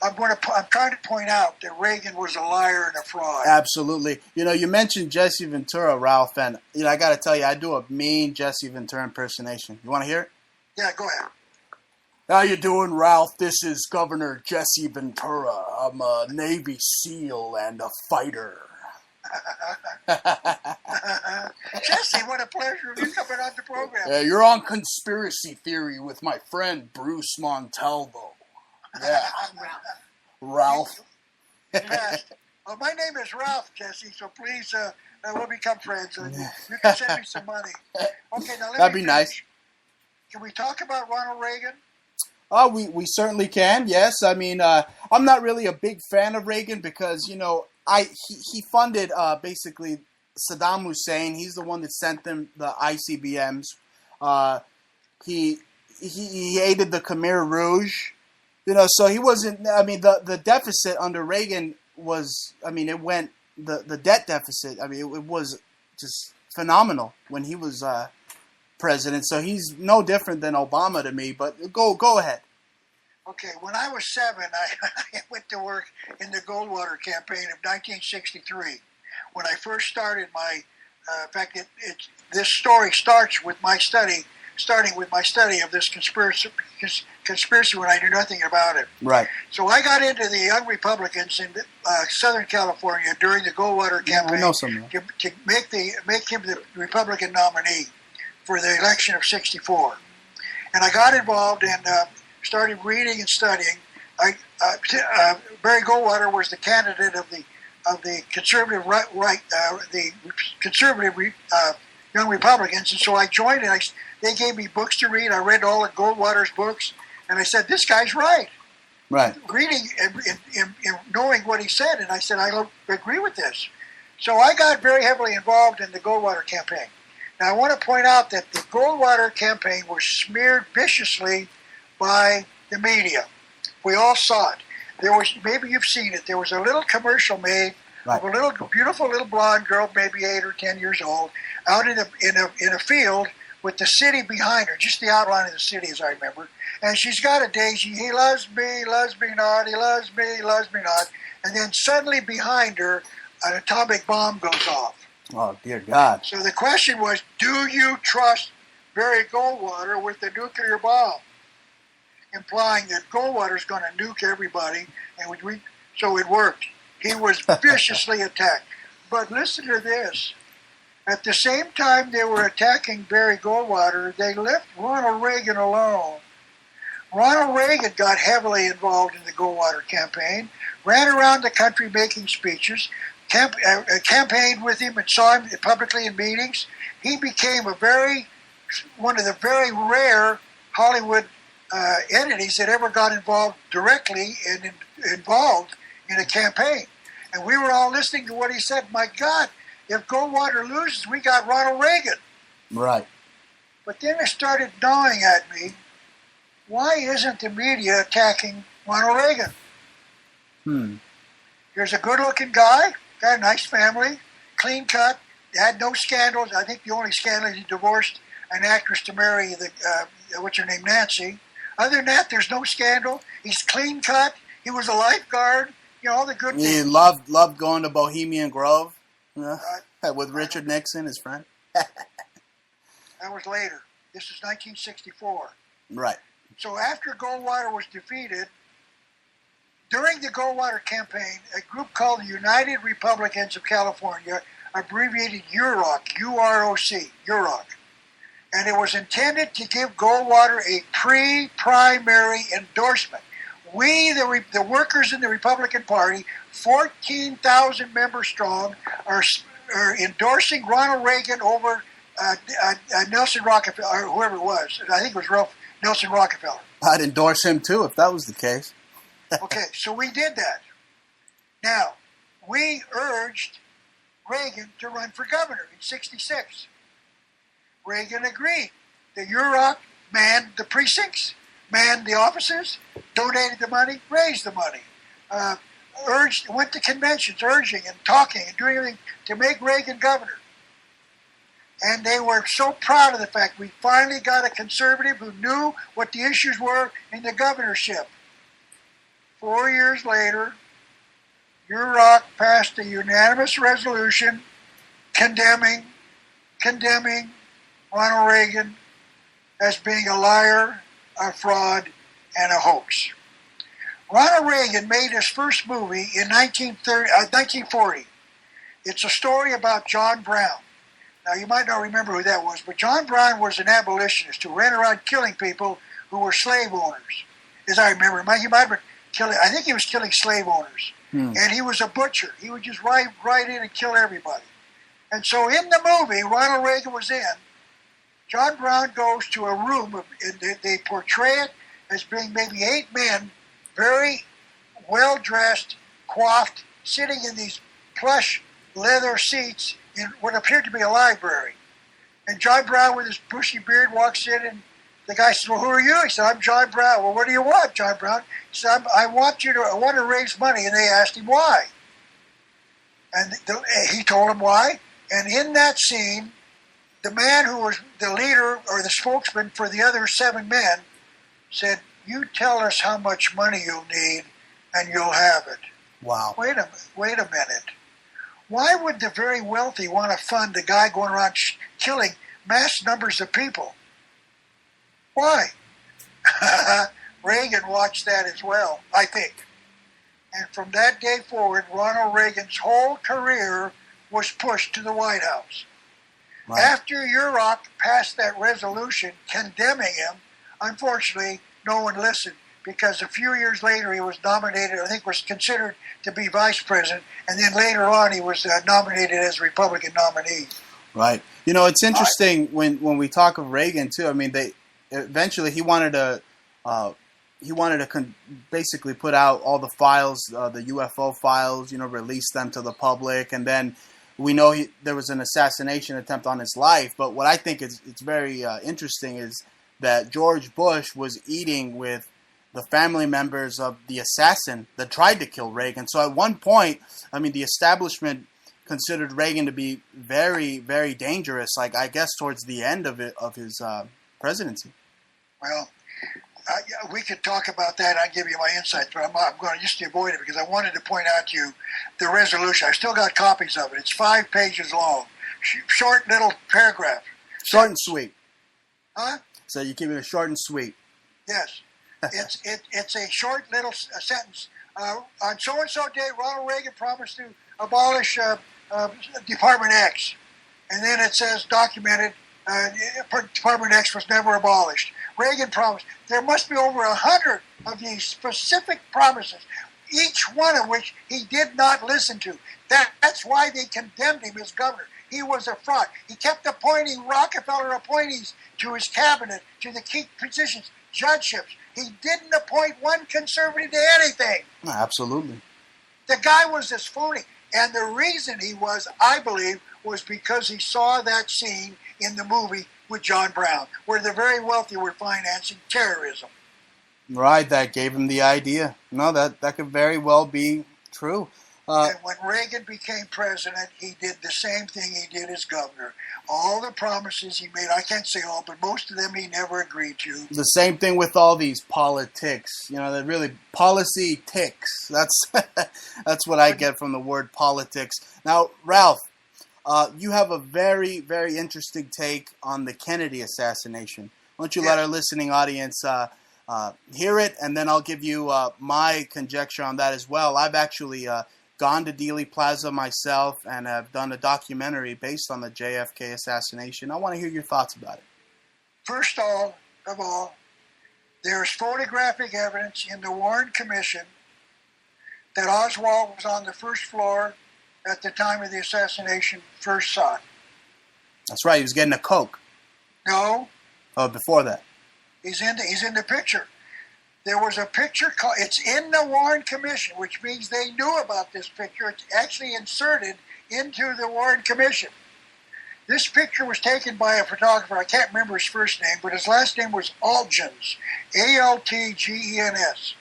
Speaker 2: I'm trying to point out that Reagan was a liar and a fraud.
Speaker 1: Absolutely. You mentioned Jesse Ventura, Ralph, and I got to tell you, I do a mean Jesse Ventura impersonation. You want to hear it?
Speaker 2: Yeah, go ahead.
Speaker 1: How you doing, Ralph? This is Governor Jesse Ventura. I'm a Navy SEAL and a fighter.
Speaker 2: Jesse, what a pleasure of you coming on the program.
Speaker 1: You're on Conspiracy Theory with my friend Bruce Montalvo. Yeah. Ralph.
Speaker 2: Yes. Well, my name is Ralph, Jesse, so please, we'll become friends. You can send me some money. Okay, now
Speaker 1: That'd be nice.
Speaker 2: Can we talk about Ronald Reagan?
Speaker 1: We certainly can, yes. I mean, I'm not really a big fan of Reagan because, he funded basically Saddam Hussein. He's the one that sent them the ICBMs. He aided the Khmer Rouge. So he wasn't, the deficit under Reagan was, it went, the debt deficit, it was just phenomenal when he was president, so he's no different than Obama to me. But go ahead.
Speaker 2: Okay, when I was 7, I went to work in the Goldwater campaign of 1963. When I first started my, in fact, this story starting with my study of this conspiracy when I knew nothing about it.
Speaker 1: Right.
Speaker 2: So I got into the Young Republicans in Southern California during the Goldwater campaign
Speaker 1: I know some
Speaker 2: to make him the Republican nominee for the election of '64, and I got involved and started reading and studying. Barry Goldwater was the candidate of the conservative the conservative Young Republicans, and so I joined, and they gave me books to read. I read all of Goldwater's books, and I said, this guy's right.
Speaker 1: Right.
Speaker 2: Reading and knowing what he said, and I said, I don't agree with this. So I got very heavily involved in the Goldwater campaign. Now, I want to point out that the Goldwater campaign was smeared viciously by the media. We all saw it. There was, maybe you've seen it, there was a little commercial made of a beautiful little blonde girl, maybe 8 or 10 years old, out in a field with the city behind her, just the outline of the city as I remember. And she's got a daisy, he loves me not, he loves me not. And then suddenly behind her, an atomic bomb goes off.
Speaker 1: Oh, dear God.
Speaker 2: So the question was, do you trust Barry Goldwater with the nuclear bomb? Implying that Goldwater's going to nuke everybody. And so it worked. He was viciously attacked. But listen to this. At the same time they were attacking Barry Goldwater, they left Ronald Reagan alone. Ronald Reagan got heavily involved in the Goldwater campaign, ran around the country making speeches, campaigned with him and saw him publicly in meetings. He became one of the very rare Hollywood entities that ever got involved directly and involved in a campaign. And we were all listening to what he said. My God, if Goldwater loses, we got Ronald Reagan.
Speaker 1: Right.
Speaker 2: But then it started dawning at me, why isn't the media attacking Ronald Reagan? Here's a good-looking guy, got a nice family, clean cut, had no scandals. I think the only scandal is he divorced an actress to marry what's her name, Nancy. Other than that, there's no scandal. He's clean cut. He was a lifeguard. You know, all the good things.
Speaker 1: He loved going to Bohemian Grove, with Richard Nixon, his friend.
Speaker 2: That was later. This is 1964.
Speaker 1: Right.
Speaker 2: So after Goldwater was defeated, during the Goldwater campaign, a group called the United Republicans of California, abbreviated UROC, U-R-O-C, UROC. And it was intended to give Goldwater a pre-primary endorsement. We, the workers in the Republican Party, 14,000 members strong, are endorsing Ronald Reagan over Nelson Rockefeller, or whoever it was. I think it was Ralph Nelson Rockefeller.
Speaker 1: I'd endorse him too if that was the case.
Speaker 2: Okay, so we did that. Now, we urged Reagan to run for governor in '66. Reagan agreed. The UROC manned the precincts, manned the offices, donated the money, raised the money, went to conventions urging and talking and doing everything to make Reagan governor. And they were so proud of the fact we finally got a conservative who knew what the issues were in the governorship. 4 years later, UROC passed a unanimous resolution condemning Ronald Reagan as being a liar, a fraud, and a hoax. Ronald Reagan made his first movie in 1940. It's a story about John Brown. Now, you might not remember who that was, but John Brown was an abolitionist who ran around killing people who were slave owners. As I remember, he might have been killing, I think he was killing slave owners. And he was a butcher. He would just ride in and kill everybody. And so in the movie Ronald Reagan was in, John Brown goes to a room, and they portray it as being maybe 8 men, very well-dressed, coiffed, sitting in these plush leather seats in what appeared to be a library. And John Brown, with his bushy beard, walks in, and the guy says, well, who are you? He said, I'm John Brown. Well, what do you want, John Brown? He said, I want to raise money. And they asked him why. And he told them why. And in that scene, the man who was the leader or the spokesman for the other 7 men said, "You tell us how much money you'll need, and you'll have it."
Speaker 1: Wow.
Speaker 2: Wait a minute. Why would the very wealthy want to fund a guy going around killing mass numbers of people? Why? Reagan watched that as well, I think. And from that day forward, Ronald Reagan's whole career was pushed to the White House. Right. After Europe passed that resolution condemning him, unfortunately, no one listened, because a few years later he was nominated, I think was considered to be vice president, and then later on he was nominated as Republican nominee.
Speaker 1: Right. You know, it's interesting when we talk of Reagan too. I mean, eventually he wanted to basically put out all the files, the UFO files, release them to the public, and then we know there was an assassination attempt on his life. But what I think it's very interesting is that George Bush was eating with the family members of the assassin that tried to kill Reagan. So at one point, I mean, the establishment considered Reagan to be very, very dangerous, like I guess towards the end of his presidency.
Speaker 2: Well, we could talk about that. I'll give you my insights, but I'm going to just avoid it because I wanted to point out to you the resolution. I've still got copies of it. It's 5 pages long. Short little paragraph.
Speaker 1: Short and sweet.
Speaker 2: Huh?
Speaker 1: So you keep it short and sweet.
Speaker 2: Yes. It's a short little sentence. On so-and-so day, Ronald Reagan promised to abolish Department X. And then it says, documented, Department X was never abolished. Reagan promised. There must be over 100 of these specific promises, each one of which he did not listen to. That's why they condemned him as governor. He was a fraud. He kept appointing Rockefeller appointees to his cabinet, to the key positions, judgeships. He didn't appoint one conservative to anything.
Speaker 1: Absolutely.
Speaker 2: The guy was this phony. And the reason he was, I believe, was because he saw that scene in the movie with John Brown, where the very wealthy were financing terrorism.
Speaker 1: Right, that gave him the idea. No, that could very well be true.
Speaker 2: And when Reagan became president, he did the same thing he did as governor. All the promises he made, I can't say all, but most of them he never agreed to.
Speaker 1: The same thing with all these politics. They're really policy ticks. That's what I get from the word politics. Now, Ralph, you have a very, very interesting take on the Kennedy assassination. Why don't you let our listening audience hear it, and then I'll give you my conjecture on that as well. I've actually gone to Dealey Plaza myself and have done a documentary based on the JFK assassination. I want to hear your thoughts about it.
Speaker 2: First of all, there's photographic evidence in the Warren Commission that Oswald was on the first floor at the time of the assassination, first saw it.
Speaker 1: That's right. He was getting a Coke.
Speaker 2: No.
Speaker 1: Oh, before that.
Speaker 2: He's in the picture. There was a picture, it's in the Warren Commission, which means they knew about this picture. It's actually inserted into the Warren Commission. This picture was taken by a photographer, I can't remember his first name, but his last name was Altgens, Altgens.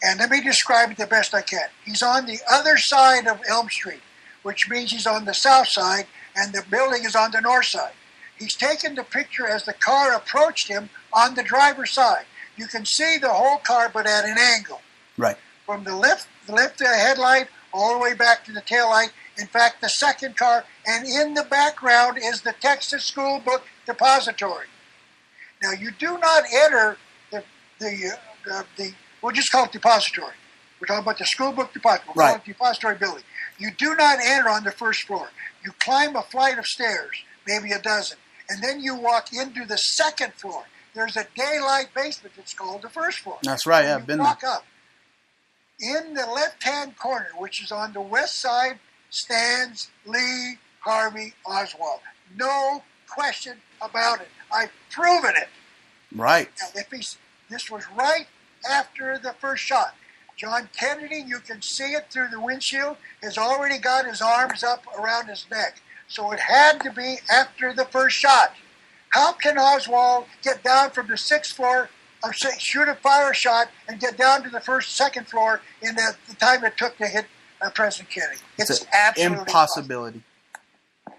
Speaker 2: And let me describe it the best I can. He's on the other side of Elm Street, which means he's on the south side, and the building is on the north side. He's taken the picture as the car approached him on the driver's side. You can see the whole car, but at an angle.
Speaker 1: Right.
Speaker 2: From the left headlight all the way back to the taillight. In fact, the second car, and in the background is the Texas School Book Depository. Now, you do not enter we'll just call it depository. We're talking about the school book depository. We'll call it depository building. You do not enter on the first floor. You climb a flight of stairs, maybe a dozen, and then you walk into the second floor. There's a daylight basement that's called the first floor.
Speaker 1: That's right, I've been there.
Speaker 2: Walk up. In the left-hand corner, which is on the west side, stands Lee Harvey Oswald. No question about it. I've proven it.
Speaker 1: Right.
Speaker 2: Now, this was right after the first shot. John Kennedy, you can see it through the windshield, has already got his arms up around his neck. So it had to be after the first shot. How can Oswald get down from the sixth floor, shoot a fire shot, and get down to the second floor in the time it took to hit President Kennedy? It's absolutely
Speaker 1: impossibility.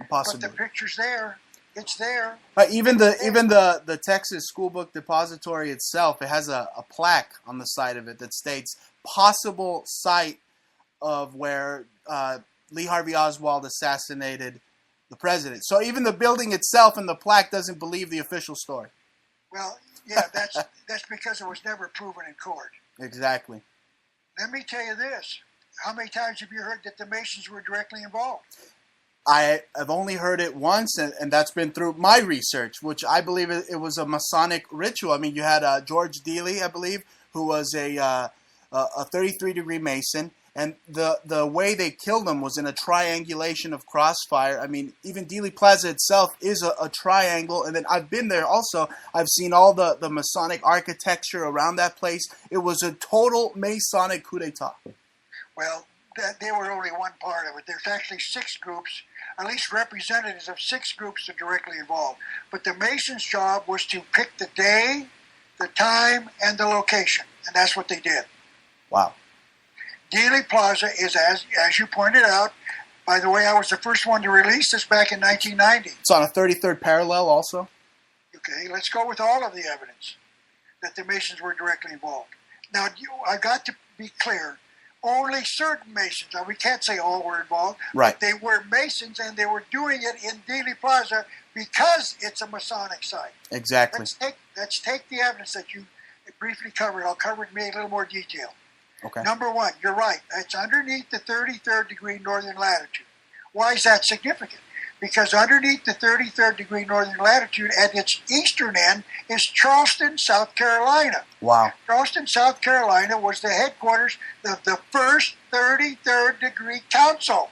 Speaker 2: But the picture's there. It's there.
Speaker 1: Even the Texas School Book Depository itself, it has a plaque on the side of it that states possible site of where Lee Harvey Oswald assassinated the president. So even the building itself and the plaque doesn't believe the official story.
Speaker 2: Well, yeah, that's because it was never proven in court.
Speaker 1: Exactly.
Speaker 2: Let me tell you this. How many times have you heard that the Masons were directly involved?
Speaker 1: I have only heard it once, and that's been through my research, which I believe it was a Masonic ritual. I mean, you had George Dealey, I believe, who was a 33-degree Mason, and the way they killed him was in a triangulation of crossfire. I mean, even Dealey Plaza itself is a triangle, and then I've been there also. I've seen all the Masonic architecture around that place. It was a total Masonic coup d'etat.
Speaker 2: Well, they were only one part of it. There's actually 6 groups, at least representatives of 6 groups that are directly involved. But the Masons' job was to pick the day, the time, and the location, and that's what they did.
Speaker 1: Wow.
Speaker 2: Dealey Plaza is, as you pointed out, by the way, I was the first one to release this back in 1990.
Speaker 1: It's on a 33rd parallel also?
Speaker 2: Okay, let's go with all of the evidence that the Masons were directly involved. Now, I got to be clear. Only certain Masons, now we can't say all were involved,
Speaker 1: right.
Speaker 2: But they were Masons, and they were doing it in Dealey Plaza because it's a Masonic site.
Speaker 1: Exactly.
Speaker 2: Let's take the evidence that you briefly covered. I'll cover it in a little more detail.
Speaker 1: Okay.
Speaker 2: Number one, you're right. It's underneath the 33rd degree northern latitude. Why is that significant? Because underneath the 33rd degree northern latitude at its eastern end is Charleston, South Carolina.
Speaker 1: Wow.
Speaker 2: Charleston, South Carolina was the headquarters of the first 33rd degree council.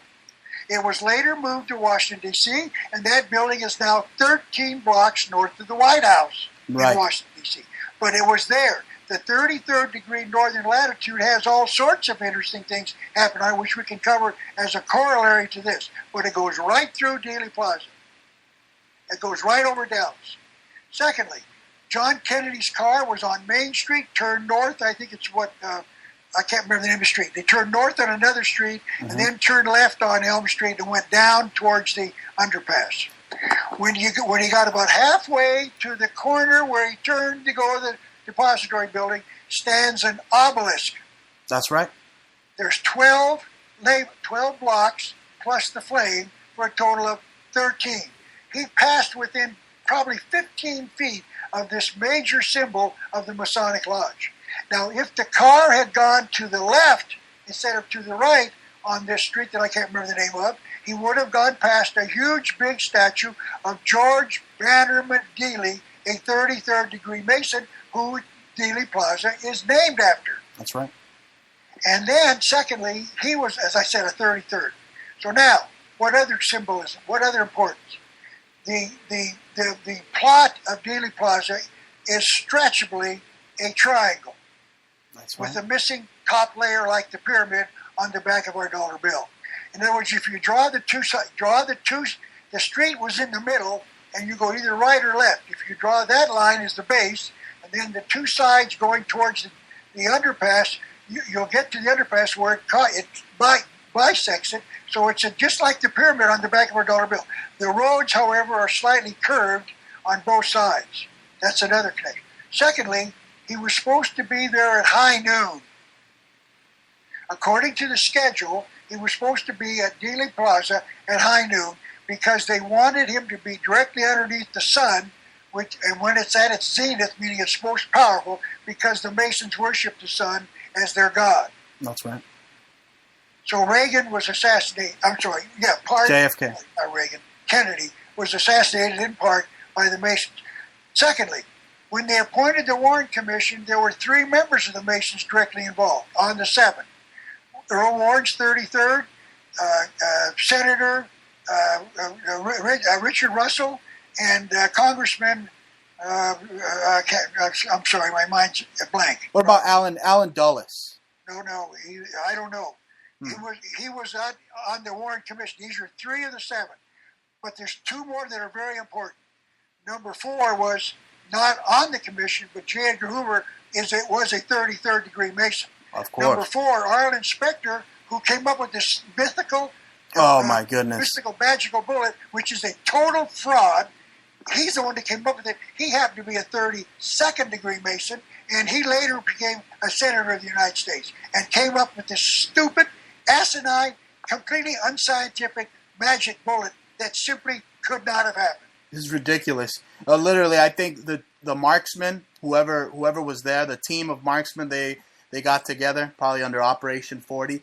Speaker 2: It was later moved to Washington, D.C., and that building is now 13 blocks north of the White House in Washington, D.C. But it was there. The 33rd degree northern latitude has all sorts of interesting things happen on it, which we can cover as a corollary to this. But it goes right through Dealey Plaza. It goes right over Dallas. Secondly, John Kennedy's car was on Main Street, turned north. I think it's I can't remember the name of the street. They turned north on another street, and then turned left on Elm Street and went down towards the underpass. When he got about halfway to the corner where he turned to go to the depository building, stands an obelisk.
Speaker 1: That's right.
Speaker 2: There's 12 blocks plus the flame for a total of 13. He passed within probably 15 feet of this major symbol of the Masonic Lodge. Now, if the car had gone to the left instead of to the right on this street that I can't remember the name of, he would have gone past a huge big statue of George Bannerman Dealey, a 33rd degree Mason, who Dealey Plaza is named after.
Speaker 1: That's right.
Speaker 2: And then, secondly, he was, as I said, a 33rd. So now, what other symbolism? What other importance? The plot of Dealey Plaza is stretchably a triangle.
Speaker 1: That's right.
Speaker 2: With a missing top layer like the pyramid on the back of our dollar bill. In other words, if you draw the street was in the middle, and you go either right or left. If you draw that line as the base, and then the 2 sides going towards the underpass, you'll get to the underpass where it bisects it. So it's just like the pyramid on the back of our dollar bill. The roads, however, are slightly curved on both sides. That's another connection. Secondly, he was supposed to be there at high noon. According to the schedule, he was supposed to be at Dealey Plaza at high noon because they wanted him to be directly underneath the sun, and when it's at its zenith, meaning it's most powerful, because the Masons worship the sun as their god.
Speaker 1: That's right.
Speaker 2: So Reagan was assassinated. JFK. Not Reagan. Kennedy was assassinated in part by the Masons. Secondly, when they appointed the Warren Commission, there were 3 members of the Masons directly involved on the 7. Earl Warren's 33rd, Senator Richard Russell, and Congressman, I'm sorry, my mind's blank.
Speaker 1: What about Allen Dulles?
Speaker 2: No, I don't know. He was on the Warren Commission. These are 3 of the 7. But there's 2 more that are very important. Number 4 was not on the commission, but J. Edgar Hoover was a 33rd degree Mason.
Speaker 1: Of course.
Speaker 2: Number 4, Arlen Specter, who came up with this mythical,
Speaker 1: my goodness,
Speaker 2: mystical magical bullet, which is a total fraud. he's the one that came up with it. He happened to be a 32nd degree Mason, and he later became a senator of the United States and came up with this stupid, asinine, completely unscientific magic bullet that simply could not have happened.
Speaker 1: This is ridiculous. Literally, I think the marksmen, whoever was there, the team of marksmen, they got together, probably under Operation 40.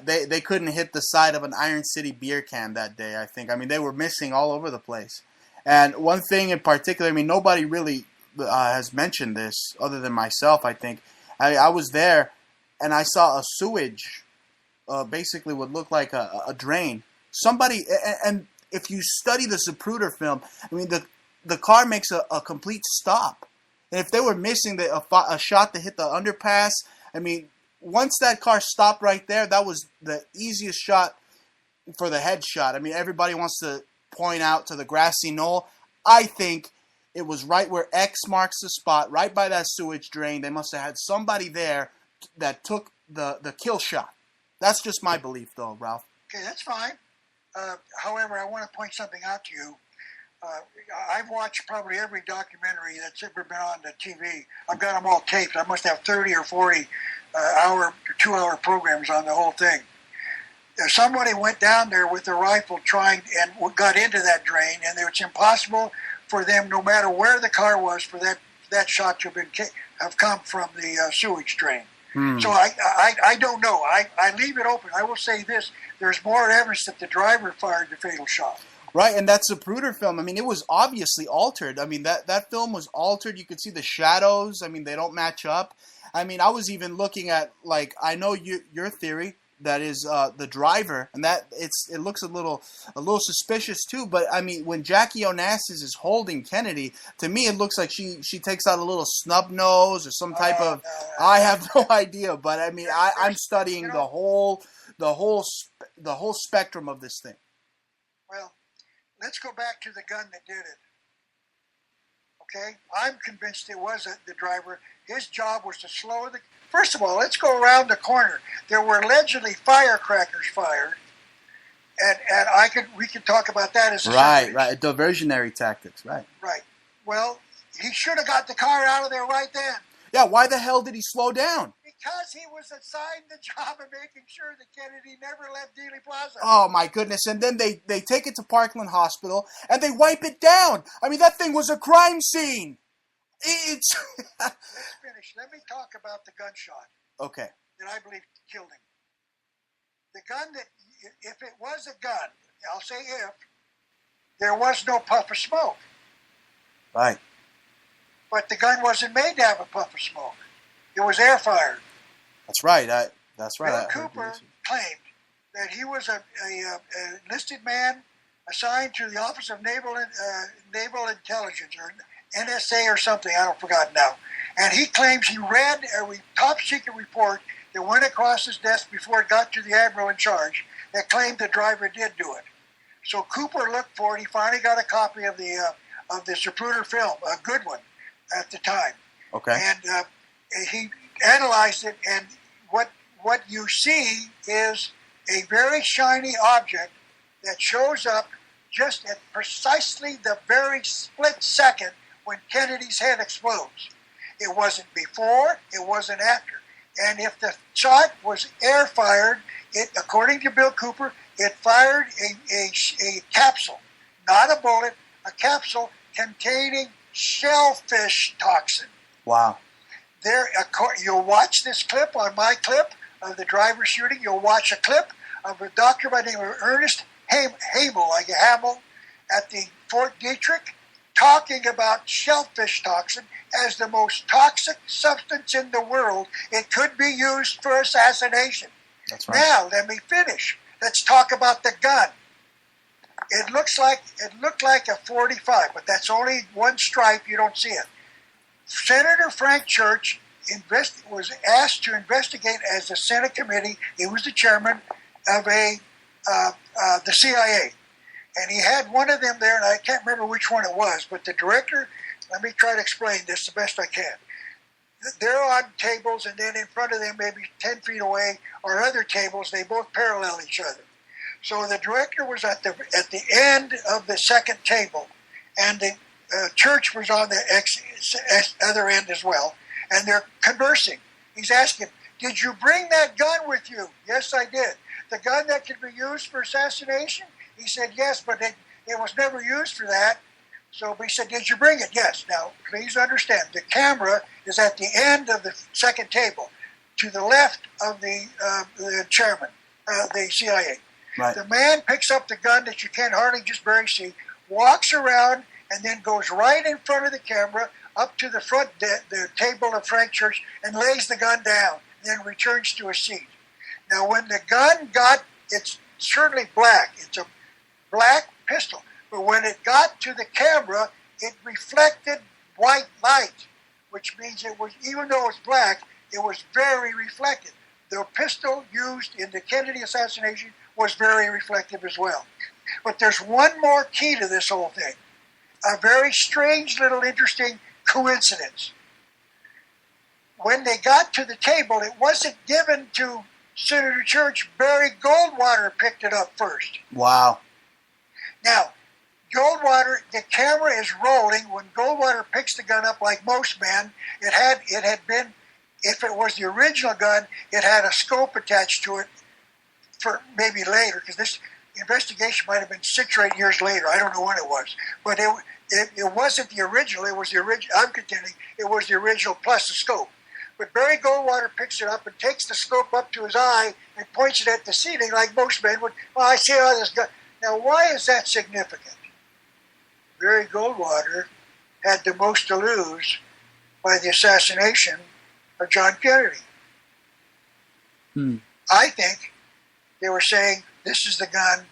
Speaker 1: They couldn't hit the side of an Iron City beer can that day, I think. I mean, they were missing all over the place. And one thing in particular, I mean, nobody really has mentioned this other than myself, I think. I was there, and I saw a sewage, basically what looked like a drain. Somebody, and if you study the Zapruder film, I mean, the car makes a complete stop. And if they were missing a shot to hit the underpass, I mean, once that car stopped right there, that was the easiest shot for the headshot. I mean, everybody wants to point out to the grassy knoll. I think it was right where X marks the spot, right by that sewage drain. They must have had somebody there that took the kill shot. That's just my belief, though, Ralph.
Speaker 2: Okay, that's fine. However, I want to point something out to you. I've watched probably every documentary that's ever been on the TV. I've got them all taped. I must have 30 or 40 two-hour programs on the whole thing. Somebody went down there with a rifle and got into that drain, and it's impossible for them, no matter where the car was, for that shot to have come from the sewage drain. So I don't know. I leave it open. I will say this. There's more evidence that the driver fired the fatal shot.
Speaker 1: Right, and that's a Zapruder film. I mean, it was obviously altered. I mean, that film was altered. You could see the shadows. I mean, they don't match up. I mean, I was even looking at, like, I know your theory, that is the driver, and that it looks a little suspicious too. But I mean, when Jackie Onassis is holding Kennedy, to me it looks like she takes out a little snub nose or some type of. I have no idea, but I mean, I'm studying the whole spectrum of this thing.
Speaker 2: Well, let's go back to the gun that did it. Okay, I'm convinced it was the driver. His job was to slow the. First of all, let's go around the corner. There were allegedly firecrackers fired, and we could talk about that as a
Speaker 1: right, diversionary tactics, right.
Speaker 2: Well, he should have got the car out of there right then.
Speaker 1: Yeah, why the hell did he slow down?
Speaker 2: Because he was assigned the job of making sure that Kennedy never left Dealey Plaza.
Speaker 1: Oh, my goodness. And then they take it to Parkland Hospital, and they wipe it down. I mean, that thing was a crime scene. Let's
Speaker 2: finish. Let me talk about the gunshot.
Speaker 1: Okay.
Speaker 2: That I believe killed him. The gun that, if it was a gun, I'll say if, there was no puff of smoke.
Speaker 1: Right.
Speaker 2: But the gun wasn't made to have a puff of smoke. It was air fired.
Speaker 1: That's right. That's right.
Speaker 2: Bill Cooper claimed that he was a enlisted man assigned to the Office of Naval Intelligence, or NSA or something, I don't forgot now. And he claims he read a top secret report that went across his desk before it got to the admiral in charge that claimed the driver did do it. So Cooper looked for it. He finally got a copy of the Zapruder film, a good one at the time.
Speaker 1: Okay.
Speaker 2: And he analyzed it, and what you see is a very shiny object that shows up just at precisely the very split second when Kennedy's head explodes. It wasn't before, it wasn't after. And if the shot was air-fired, according to Bill Cooper, it fired a capsule, not a bullet, a capsule containing shellfish toxin.
Speaker 1: Wow.
Speaker 2: You'll watch this clip on my clip of the driver shooting. You'll watch a clip of a doctor by the name of Ernest Hamel, like a Hamel, at the Fort Detrick, talking about shellfish toxin as the most toxic substance in the world. It could be used for assassination.
Speaker 1: That's right.
Speaker 2: Now, let me finish. Let's talk about the gun. It looked like a 45, but that's only one stripe. You don't see it. Senator Frank Church was asked to investigate as the Senate committee. He was the chairman of the CIA. And he had one of them there, and I can't remember which one it was, but the director, let me try to explain this the best I can. They're on tables, and then in front of them, maybe 10 feet away, are other tables. They both parallel each other. So the director was at the end of the second table, and the church was on the other end as well, and they're conversing. He's asking, did you bring that gun with you? Yes, I did. The gun that could be used for assassination? He said, yes, but it was never used for that. So he said, did you bring it? Yes. Now, please understand, the camera is at the end of the second table, to the left of the chairman, the CIA.
Speaker 1: Right.
Speaker 2: The man picks up the gun that you can hardly just barely see, walks around, and then goes right in front of the camera up to the front the table of Frank Church and lays the gun down, and then returns to a seat. Now, when the gun it's certainly black. It's a black pistol. But when it got to the camera, it reflected white light, which means it was, even though it was black, it was very reflective. The pistol used in the Kennedy assassination was very reflective as well. But there's one more key to this whole thing. A very strange little interesting coincidence. When they got to the table, it wasn't given to Senator Church. Barry Goldwater picked it up first.
Speaker 1: Wow.
Speaker 2: Now, Goldwater, the camera is rolling. When Goldwater picks the gun up, like most men, it had been, if it was the original gun, it had a scope attached to it for maybe later, because this investigation might have been 6 or 8 years later. I don't know when it was. But it wasn't the original. It was the original. I'm contending it was the original plus the scope. But Barry Goldwater picks it up and takes the scope up to his eye and points it at the ceiling like most men would. Oh, I see how this gun. Now, why is that significant? Barry Goldwater had the most to lose by the assassination of John Kennedy. I think they were saying, this is the gun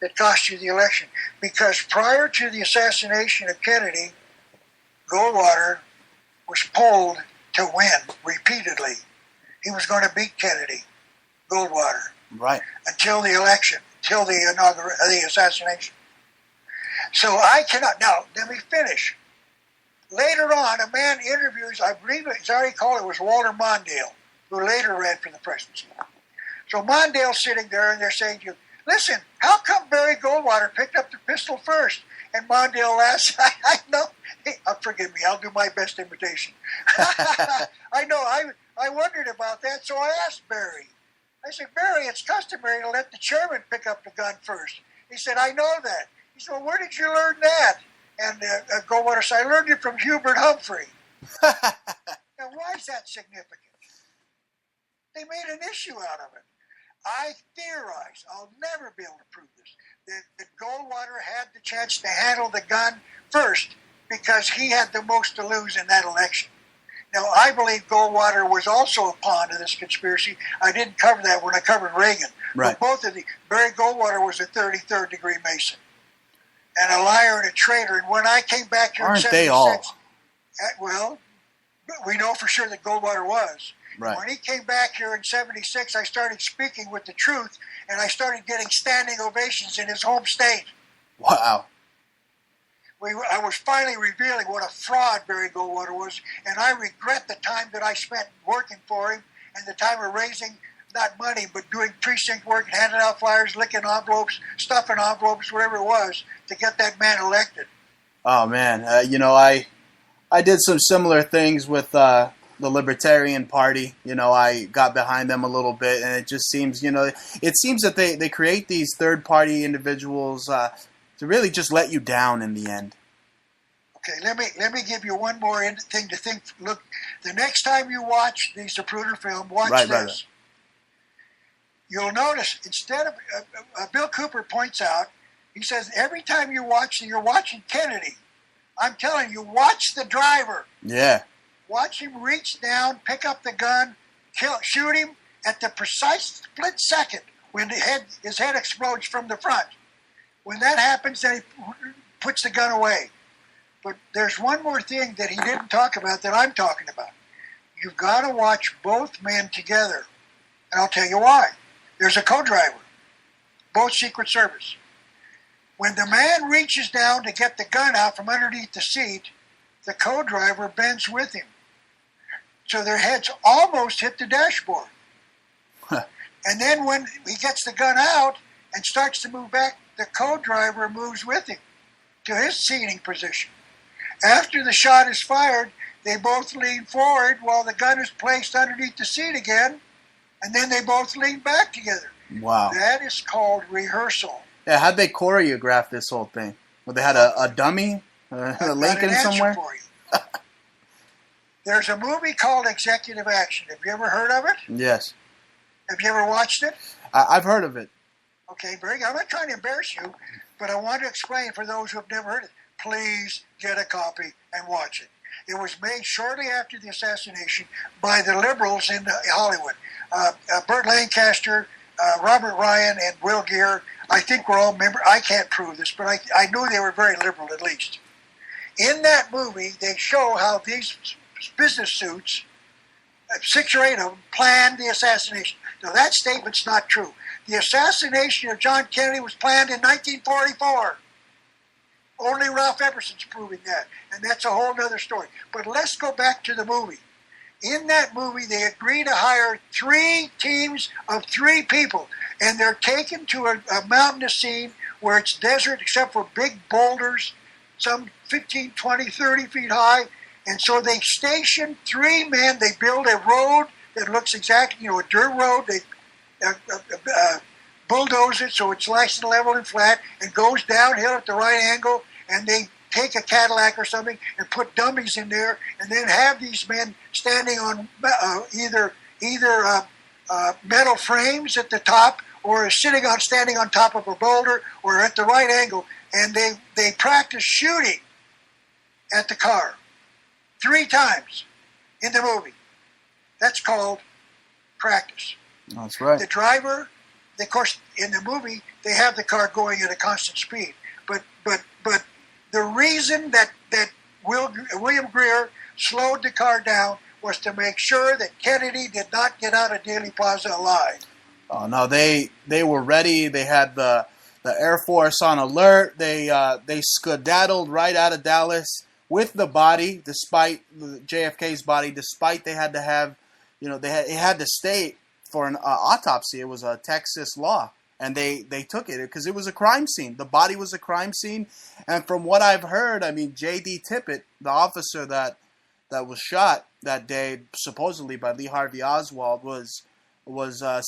Speaker 2: that cost you the election. Because prior to the assassination of Kennedy, Goldwater was polled to win repeatedly. He was going to beat Kennedy, Goldwater,
Speaker 1: Right.
Speaker 2: until the election, until the assassination. So I cannot. Now, let me finish. Later on, a man interviews, I believe, as I recall, it was Walter Mondale, who later ran for the presidency. So Mondale's sitting there, and they're saying to you, listen, how come Barry Goldwater picked up the pistol first? And Mondale laughs, I know. Hey, forgive me, I'll do my best imitation. I know, I wondered about that, so I asked Barry. I said, Barry, it's customary to let the chairman pick up the gun first. He said, I know that. He said, well, where did you learn that? And Goldwater said, I learned it from Hubert Humphrey. Now, why is that significant? They made an issue out of it. I theorize, I'll never be able to prove this, that Goldwater had the chance to handle the gun first because he had the most to lose in that election. Now, I believe Goldwater was also a pawn to this conspiracy. I didn't cover that when I covered Reagan.
Speaker 1: Right.
Speaker 2: But Barry Goldwater was a 33rd degree Mason and a liar and a traitor. And when I came back here
Speaker 1: Aren't
Speaker 2: in 76,
Speaker 1: they all?
Speaker 2: Well, we know for sure that Goldwater was.
Speaker 1: Right.
Speaker 2: When he came back here in 76, I started speaking with the truth, and I started getting standing ovations in his home state.
Speaker 1: Wow.
Speaker 2: I was finally revealing what a fraud Barry Goldwater was, and I regret the time that I spent working for him and the time of raising, not money, but doing precinct work and handing out flyers, licking envelopes, stuffing envelopes, whatever it was, to get that man elected.
Speaker 1: Oh, man. I did some similar things with the Libertarian Party. I got behind them a little bit, and it just seems, it seems that they create these third-party individuals to really just let you down in the end.
Speaker 2: Okay, let me give you one more thing to think. Look, the next time you watch the Zapruder film, watch this. Right. You'll notice, instead of, Bill Cooper points out, he says, every time you're watching Kennedy. I'm telling you, watch the driver.
Speaker 1: Yeah.
Speaker 2: Watch him reach down, pick up the gun, shoot him at the precise split second when his head explodes from the front. When that happens, then he puts the gun away. But there's one more thing that he didn't talk about that I'm talking about. You've got to watch both men together. And I'll tell you why. There's a co-driver, both Secret Service. When the man reaches down to get the gun out from underneath the seat, the co-driver bends with him. So their heads almost hit the dashboard. Huh. And then when he gets the gun out and starts to move back, the co-driver moves with him to his seating position. After the shot is fired, they both lean forward while the gun is placed underneath the seat again, and then they both lean back together.
Speaker 1: Wow.
Speaker 2: That is called rehearsal.
Speaker 1: Yeah, how'd they choreograph this whole thing? Well, they had a dummy, a Lincoln somewhere?
Speaker 2: For you. There's a movie called Executive Action. Have you ever heard of it?
Speaker 1: Yes.
Speaker 2: Have you ever watched it?
Speaker 1: I've heard of it.
Speaker 2: Okay, very good. I'm not trying to embarrass you, but I want to explain for those who have never heard it. Please get a copy and watch it. It was made shortly after the assassination by the liberals in Hollywood. Burt Lancaster, Robert Ryan, and Will Gere, I think we're all members. I can't prove this, but I knew they were very liberal at least. In that movie, they show how these business suits, 6 or 8 of them, planned the assassination. Now, that statement's not true. The assassination of John Kennedy was planned in 1944. Only Ralph Epperson's proving that, and that's a whole other story. But let's go back to the movie. In that movie, they agree to hire 3 teams of 3 people, and they're taken to a mountainous scene where it's desert except for big boulders, some 15, 20, 30 feet high. And so they station 3 men. They build a road that looks exactly, a dirt road. They bulldoze it so it's nice and level and flat and goes downhill at the right angle. And they take a Cadillac or something and put dummies in there, and then have these men standing on either metal frames at the top, or standing on top of a boulder, or at the right angle. And they practice shooting at the car 3 times in the movie. That's called practice.
Speaker 1: That's right.
Speaker 2: The driver, of course, in the movie, they have the car going at a constant speed. But the reason that William Greer slowed the car down was to make sure that Kennedy did not get out of Dealey Plaza alive.
Speaker 1: Oh no, they were ready. They had the Air Force on alert. They skedaddled right out of Dallas with the body, despite JFK's body. Despite they had to have, it had to stay for an autopsy. It was a Texas law, and they took it because it was a crime scene. The body was a crime scene, and from what I've heard, J.D. Tippit, the officer that was shot that day, supposedly by Lee Harvey Oswald, was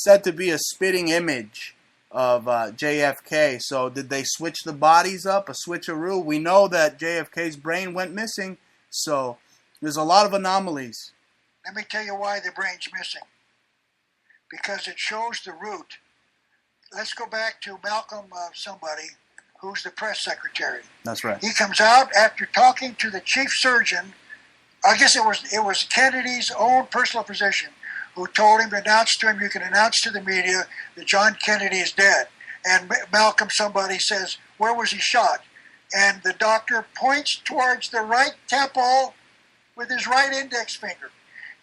Speaker 1: said to be a spitting image of JFK. So did they switch the bodies up, a switcheroo? We know that JFK's brain went missing, so there's a lot of anomalies.
Speaker 2: Let me tell you why the brain's missing. Because it shows the root. Let's go back to Malcolm somebody, who's the press secretary.
Speaker 1: That's right.
Speaker 2: He comes out after talking to the chief surgeon. I guess it was Kennedy's own personal physician, who told him to announce to him, you can announce to the media that John Kennedy is dead. And Malcolm somebody says, where was he shot? And the doctor points towards the right temple with his right index finger.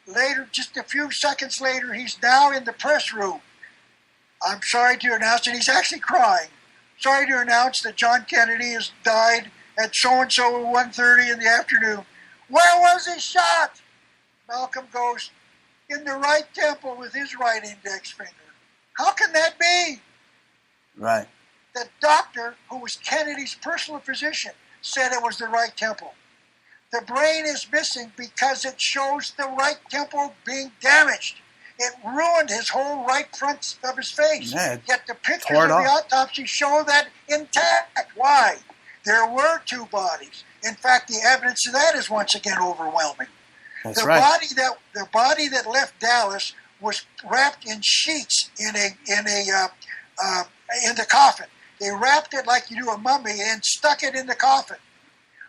Speaker 2: Later, just a few seconds later, he's now in the press room. I'm sorry to announce, and he's actually crying. Sorry to announce that John Kennedy has died at so-and-so at 1:30 in the afternoon. Where was he shot? Malcolm goes, in the right temple with his right index finger. How can that be?
Speaker 1: Right.
Speaker 2: The doctor, who was Kennedy's personal physician, said it was the right temple. The brain is missing because it shows the right temple being damaged. It ruined his whole right front of his face.
Speaker 1: Yeah,
Speaker 2: Yet the pictures of the autopsy show that intact. Why? There were 2 bodies. In fact, the evidence of that is once again overwhelming.
Speaker 1: That's right.
Speaker 2: The body that left Dallas was wrapped in sheets in the coffin. They wrapped it like you do a mummy and stuck it in the coffin.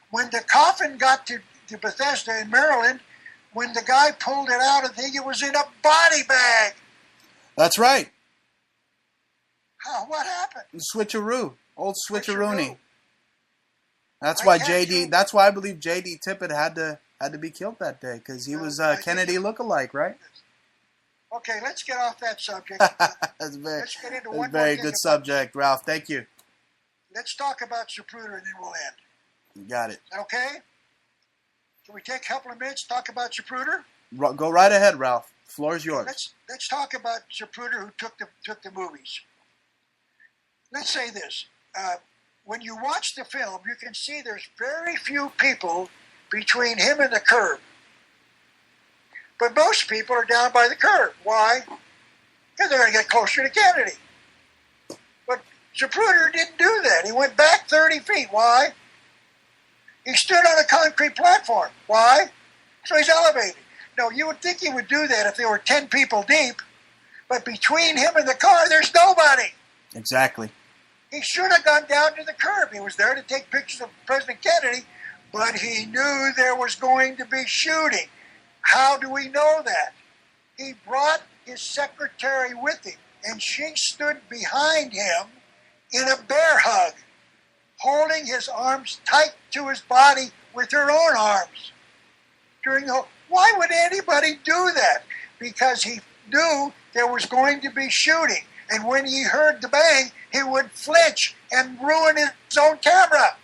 Speaker 2: When the coffin got to Bethesda in Maryland, when the guy pulled it out, I think it was in a body bag.
Speaker 1: That's right.
Speaker 2: How? What happened?
Speaker 1: Switcheroo. Old switcheroony. That's why That's why I believe J.D. Tippit had to be killed that day, because he was Kennedy lookalike, right?
Speaker 2: Okay, let's get off that subject.
Speaker 1: Let's get into one very good subject, Ralph. Thank you.
Speaker 2: Let's talk about Zapruder and then we'll end.
Speaker 1: You got it.
Speaker 2: Okay? Can we take a couple of minutes to talk about Zapruder?
Speaker 1: Go right ahead, Ralph. The floor is yours.
Speaker 2: Let's talk about Zapruder, who took the movies. Let's say this. when you watch the film, you can see there's very few people between him and the curb. But most people are down by the curb. Why? Because they're going to get closer to Kennedy. But Zapruder didn't do that. He went back 30 feet. Why? He stood on a concrete platform. Why? So he's elevated. No, you would think he would do that if there were 10 people deep, but between him and the car, there's nobody.
Speaker 1: Exactly.
Speaker 2: He should have gone down to the curb. He was there to take pictures of President Kennedy, but he knew there was going to be shooting. How do we know that? He brought his secretary with him, and she stood behind him in a bear hug, holding his arms tight to his body with her own arms. Why would anybody do that? Because he knew there was going to be shooting, and when he heard the bang, he would flinch and ruin his own camera.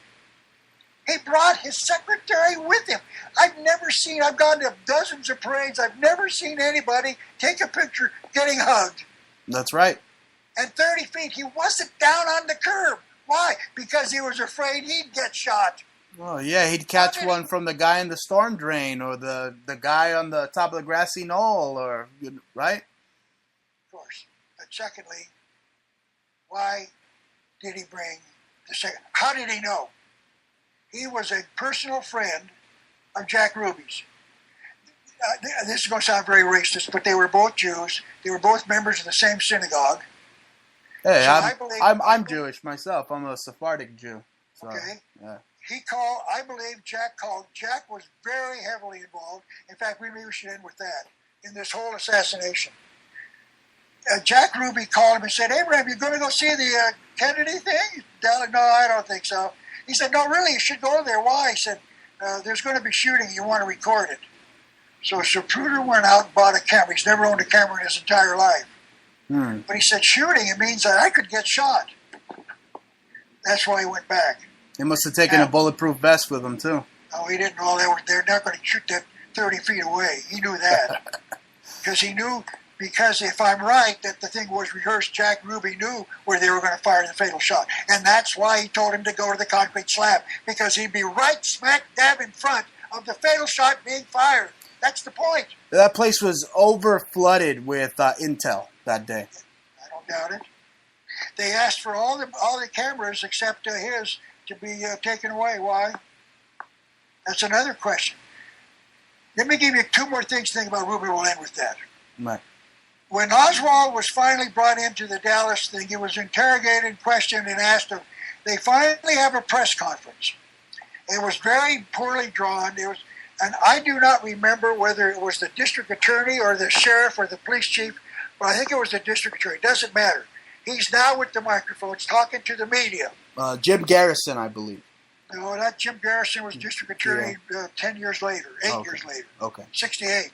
Speaker 2: He brought his secretary with him. I've gone to dozens of parades, I've never seen anybody take a picture getting hugged.
Speaker 1: That's right.
Speaker 2: And 30 feet, he wasn't down on the curb. Why? Because he was afraid he'd get shot.
Speaker 1: Oh, yeah, he'd catch one from the guy in the storm drain or the guy on the top of the grassy knoll, or right?
Speaker 2: Of course. But secondly, why did he bring the second? How did he know? He was a personal friend of Jack Ruby's. This is going to sound very racist, but they were both Jews. They were both members of the same synagogue.
Speaker 1: Hey, so I'm Jewish myself. I'm a Sephardic Jew. So,
Speaker 2: okay.
Speaker 1: Yeah.
Speaker 2: I believe Jack called. Jack was very heavily involved. In fact, maybe we should end with that, in this whole assassination. Jack Ruby called him and said, Abraham, you going to go see the Kennedy thing? No, I don't think so. He said, no, really, you should go there. Why? He said, there's going to be shooting. You want to record it. So Zapruder went out and bought a camera. He's never owned a camera in his entire life. But he said, shooting, it means that I could get shot. That's why he went back.
Speaker 1: He must have taken a bulletproof vest with him, too.
Speaker 2: No, he didn't know they're not going to shoot that 30 feet away. He knew that. Because if I'm right, that the thing was rehearsed, Jack Ruby knew where they were going to fire the fatal shot. And that's why he told him to go to the concrete slab, because he'd be right smack dab in front of the fatal shot being fired. That's the point.
Speaker 1: That place was over-flooded with intel that day.
Speaker 2: I don't doubt it. They asked for all the cameras except his to be taken away. Why? That's another question. Let me give you two more things to think about. Ruby will end with that.
Speaker 1: Right.
Speaker 2: When Oswald was finally brought into the Dallas thing, he was interrogated, questioned, and asked him. They finally have a press conference. It was very poorly drawn. And I do not remember whether it was the district attorney or the sheriff or the police chief, but I think it was the district attorney. It doesn't matter. He's now with the microphones talking to the media.
Speaker 1: Jim Garrison, I believe.
Speaker 2: No, that Jim Garrison was district attorney 10 years later, 8 years later.
Speaker 1: Okay.
Speaker 2: 68.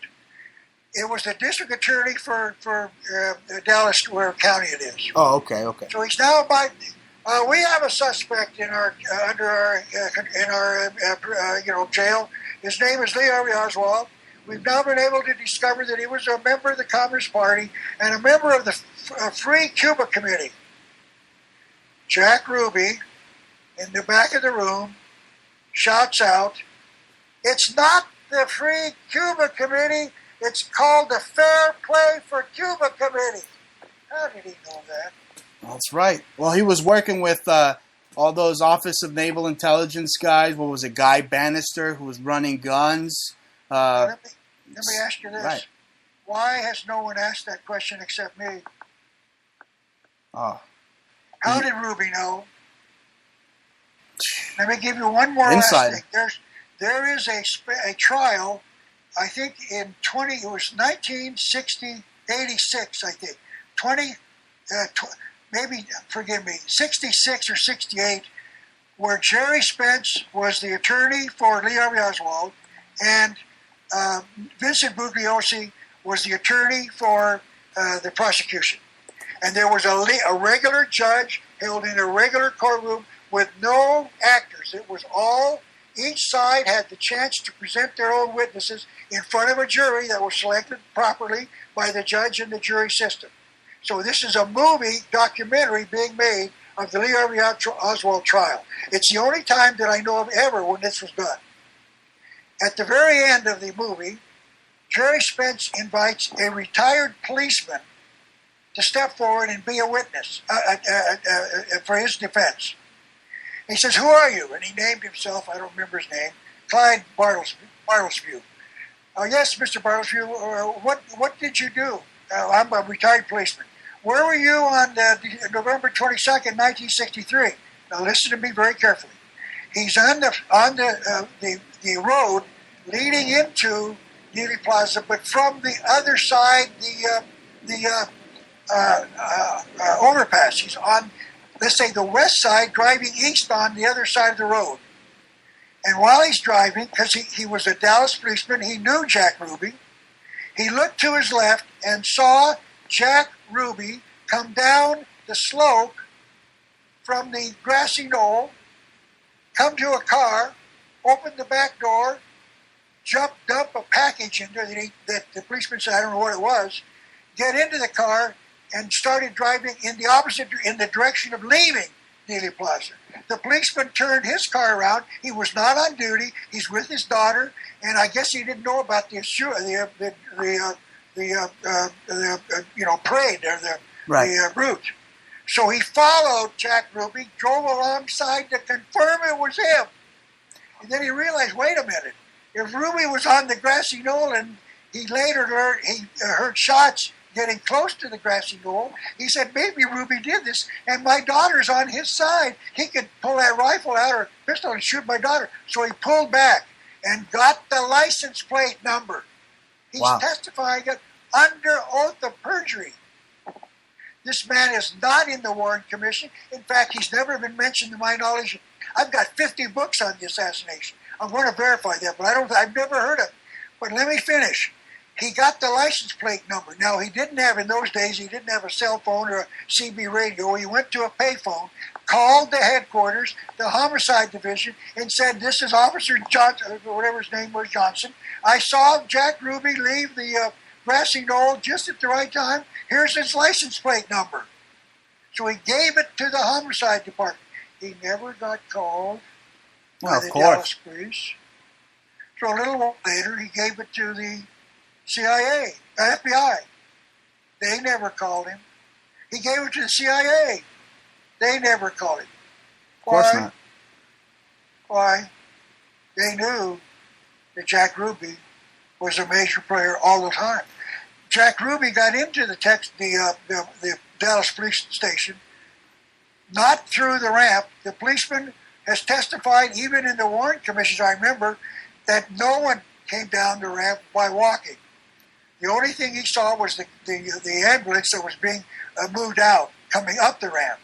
Speaker 2: It was the district attorney for Dallas, where county it is.
Speaker 1: Oh, okay.
Speaker 2: So he's now about. We have a suspect in our jail. His name is Lee Harvey Oswald. We've now been able to discover that he was a member of the Communist Party and a member of the Free Cuba Committee. Jack Ruby, in the back of the room, shouts out, "It's not the Free Cuba Committee. It's called the Fair Play for Cuba Committee." How did he know that?
Speaker 1: That's right. Well, he was working with all those Office of Naval Intelligence guys. What was it, Guy Bannister, who was running guns?
Speaker 2: Let me ask you this.
Speaker 1: Right.
Speaker 2: Why has no one asked that question except me?
Speaker 1: Oh.
Speaker 2: How did Ruby know? Let me give you one more
Speaker 1: Inside.
Speaker 2: last thing. There is a trial, I think it was 86, I think. 66 or 68, where Jerry Spence was the attorney for Lee Harvey Oswald, and Vincent Bugliosi was the attorney for the prosecution. And there was a regular judge held in a regular courtroom with no actors. It was all, each side had the chance to present their own witnesses in front of a jury that was selected properly by the judge and the jury system. So this is a movie documentary being made of the Lee Harvey Oswald trial. It's the only time that I know of ever when this was done. At the very end of the movie, Jerry Spence invites a retired policeman to step forward and be a witness for his defense. He says, "Who are you?" And he named himself, I don't remember his name, Clyde Bartlesview. "Yes, Mr. Bartlesview, what did you do?" "I'm a retired policeman." "Where were you on November 22nd, 1963? Now listen to me very carefully. He's on the road leading into Neely Plaza, but from the other side, the overpass. He's on, let's say, the west side, driving east on the other side of the road. And while he's driving, because he was a Dallas policeman, he knew Jack Ruby. He looked to his left and saw Jack Ruby come down the slope from the grassy knoll, come to a car, open the back door, dump a package in there that the policeman said, I don't know what it was, get into the car, and started driving in the direction of leaving Neely Plaza. The policeman turned his car around. He was not on duty. He's with his daughter, and I guess he didn't know about the parade or the route. So he followed Jack Ruby, drove alongside to confirm it was him, and then he realized, wait a minute, if Ruby was on the grassy knoll, and he later heard shots getting close to the grassy knoll, he said, maybe Ruby did this, and my daughter's on his side. He could pull that rifle out or pistol and shoot my daughter. So he pulled back and got the license plate number. He's testifying under oath of perjury. This man is not in the Warren Commission. In fact, he's never been mentioned to my knowledge. I've got 50 books on the assassination. I'm going to verify that, but I've never heard of it. But let me finish. He got the license plate number. Now, he didn't have, in those days, he didn't have a cell phone or a CB radio. He went to a payphone, called the headquarters, the homicide division, and said, this is Officer Johnson, whatever his name was, Johnson. I saw Jack Ruby leave the grassy knoll just at the right time. Here's his license plate number. So he gave it to the homicide department. He never got called by the Dallas police. So a little while later, he gave it to the CIA, FBI. They never called him. He gave it to the CIA. They never called him. Why?
Speaker 1: Of course not.
Speaker 2: Why? They knew that Jack Ruby was a major player all the time. Jack Ruby got into the Dallas police station not through the ramp. The policeman has testified, even in the Warren Commission, I remember, that no one came down the ramp by walking. The only thing he saw was the ambulance that was being moved out, coming up the ramp.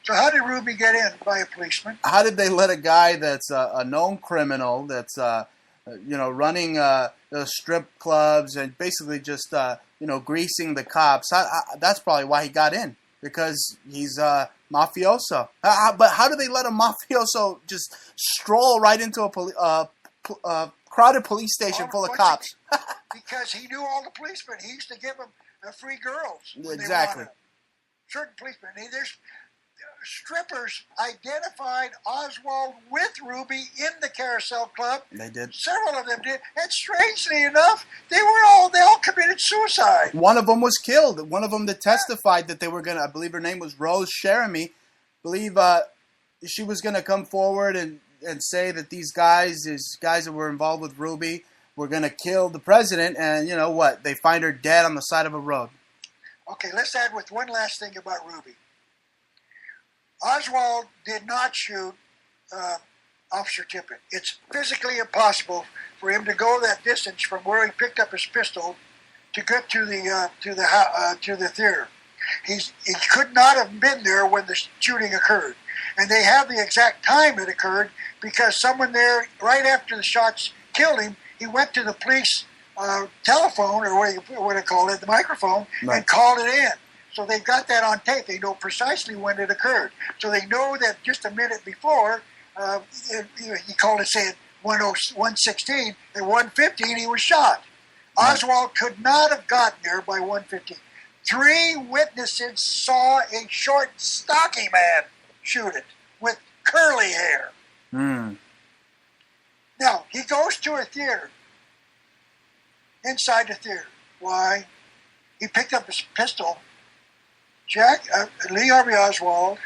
Speaker 2: So how did Ruby get in? By a policeman?
Speaker 1: How did they let a guy that's a known criminal, that's running strip clubs and basically just greasing the cops? That's probably why he got in, because he's a mafioso. But how do they let a mafioso just stroll right into a crowded police station full of cops?
Speaker 2: Because he knew all the policemen. He used to give them free girls.
Speaker 1: Exactly.
Speaker 2: Certain policemen. There's strippers identified Oswald with Ruby in the Carousel Club.
Speaker 1: They did.
Speaker 2: Several of them did. And strangely enough, they all committed suicide.
Speaker 1: One of them was killed. One of them that testified that they were going to, I believe her name was Rose Jeremy, she was going to come forward and say that these guys that were involved with Ruby were going to kill the president, and you know what? They find her dead on the side of a road.
Speaker 2: Okay, let's add with one last thing about Ruby. Oswald did not shoot Officer Tippit. It's physically impossible for him to go that distance from where he picked up his pistol to get to the theater. He could not have been there when the shooting occurred. And they have the exact time it occurred because someone there, right after the shots killed him, he went to the police telephone, or what they call it, the microphone, right, and called it in. So they've got that on tape. They know precisely when it occurred. So they know that just a minute before, he called it, say, at 1:16, at 1:15 he was shot. Oswald could not have gotten there by 1:15. 3 witnesses saw a short, stocky man shoot it with curly hair.
Speaker 1: Hmm.
Speaker 2: Now, he goes to a theater, inside the theater. Why? He picked up his pistol. Lee Harvey Oswald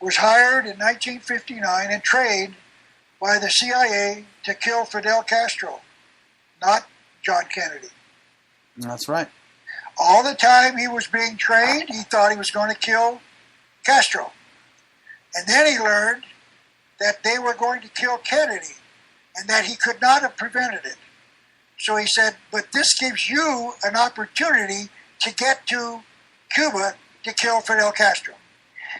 Speaker 2: was hired in 1959 and trained by the CIA to kill Fidel Castro, not John Kennedy.
Speaker 1: That's right.
Speaker 2: All the time he was being trained, he thought he was going to kill Castro. And then he learned that they were going to kill Kennedy and that he could not have prevented it. So he said, but this gives you an opportunity to get to Cuba to kill Fidel Castro.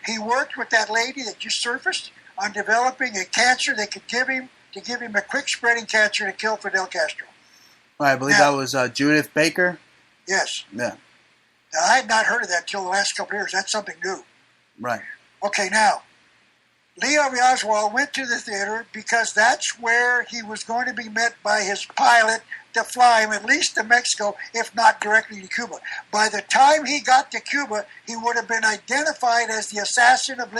Speaker 2: He worked with that lady that just surfaced on developing a cancer they could give him to give him a quick spreading cancer to kill Fidel Castro.
Speaker 1: I believe that was Judith Baker.
Speaker 2: Yes.
Speaker 1: Yeah.
Speaker 2: Now, I had not heard of that until the last couple of years. That's something new.
Speaker 1: Right.
Speaker 2: Okay, now, Lee Harvey Oswald went to the theater because that's where he was going to be met by his pilot to fly him at least to Mexico, if not directly to Cuba. By the time he got to Cuba, he would have been identified as the assassin of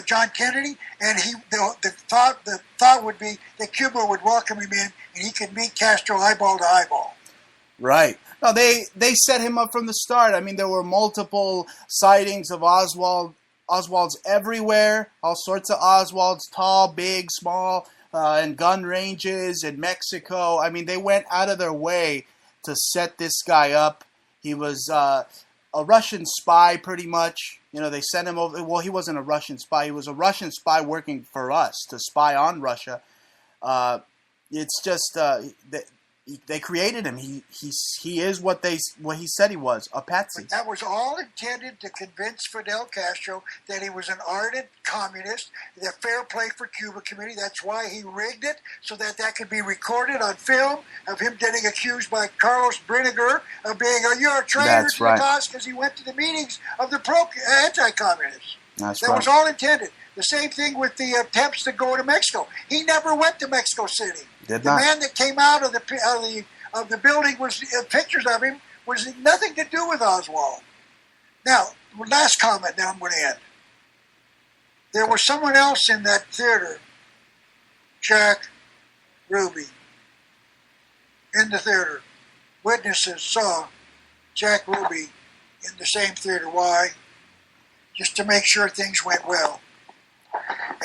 Speaker 2: John Kennedy, and the thought would be that Cuba would welcome him in, and he could meet Castro eyeball to eyeball.
Speaker 1: Right. No, they set him up from the start. I mean, there were multiple sightings of Oswald's everywhere, all sorts of Oswalds, tall, big, small, and gun ranges in Mexico. I mean, they went out of their way to set this guy up. He was a Russian spy, pretty much. You know, they sent him over. Well, he wasn't a Russian spy. He was a Russian spy working for us to spy on Russia. It's just they created him. He is what he said he was, a patsy.
Speaker 2: But that was all intended to convince Fidel Castro that he was an ardent communist. The Fair Play for Cuba Committee. That's why he rigged it so that could be recorded on film of him getting accused by Carlos Brinegar of being you're a traitor to the cause because he went to the meetings of the anti-communists.
Speaker 1: That
Speaker 2: was all intended. The same thing with the attempts to go to Mexico. He never went to Mexico City. The man that came out of the building was pictures of him was nothing to do with Oswald. Now, last comment. Now I'm going to end. There was someone else in that theater, Jack Ruby, in the theater. Witnesses saw Jack Ruby in the same theater. Why? Just to make sure things went well.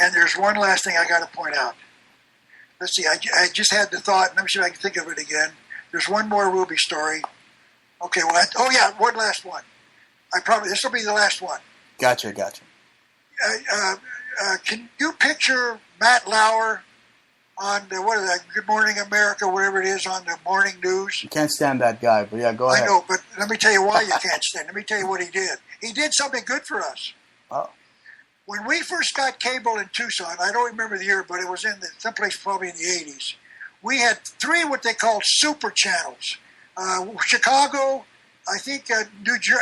Speaker 2: And there's one last thing I got to point out. Let's see, I just had the thought, let me see if I can think of it again. There's one more Ruby story. Okay, one last one. This will be the last one.
Speaker 1: Gotcha.
Speaker 2: Can you picture Matt Lauer on Good Morning America, whatever it is, on the morning news?
Speaker 1: You can't stand that guy, but yeah, go ahead.
Speaker 2: I know, but let me tell you why you can't stand. Let me tell you what he did. He did something good for us.
Speaker 1: Oh.
Speaker 2: When we first got cable in Tucson, I don't remember the year, but it was someplace probably in the 80s. We had 3 what they called super channels. Chicago, I think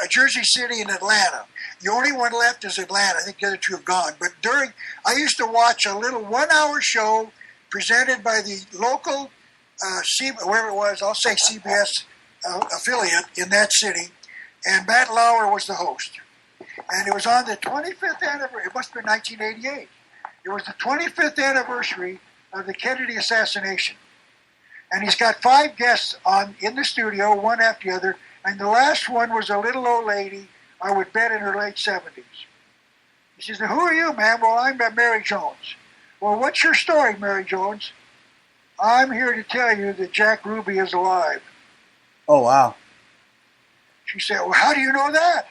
Speaker 2: Jersey City, and Atlanta. The only one left is Atlanta. I think the other 2 have gone. But I used to watch a little 1-hour show presented by the local, wherever it was, I'll say CBS affiliate in that city, and Matt Lauer was the host. And it was on the 25th anniversary. It must have been 1988. It was the 25th anniversary of the Kennedy assassination. And he's got 5 guests in the studio, one after the other. And the last one was a little old lady, I would bet in her late 70s. He says, "Who are you, ma'am?" "Well, I'm Mary Jones." "Well, what's your story, Mary Jones?" "I'm here to tell you that Jack Ruby is alive."
Speaker 1: Oh, wow.
Speaker 2: She said, "Well, how do you know that?"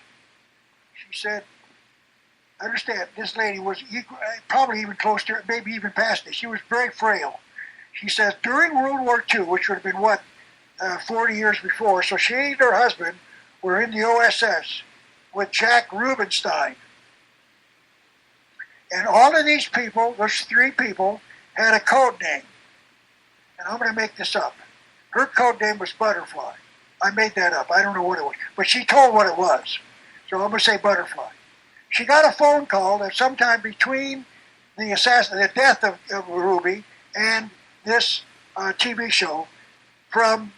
Speaker 2: She said, "I understand, this lady was probably even close to, maybe even past it. She was very frail." She says, during World War II, which would have been 40 years before, so she and her husband were in the OSS with Jack Rubenstein. And all of these people, those 3 people, had a code name. And I'm going to make this up. Her code name was Butterfly. I made that up. I don't know what it was. But she told what it was. So I'm going to say Butterfly. She got a phone call that sometime between the death of Ruby and this TV show from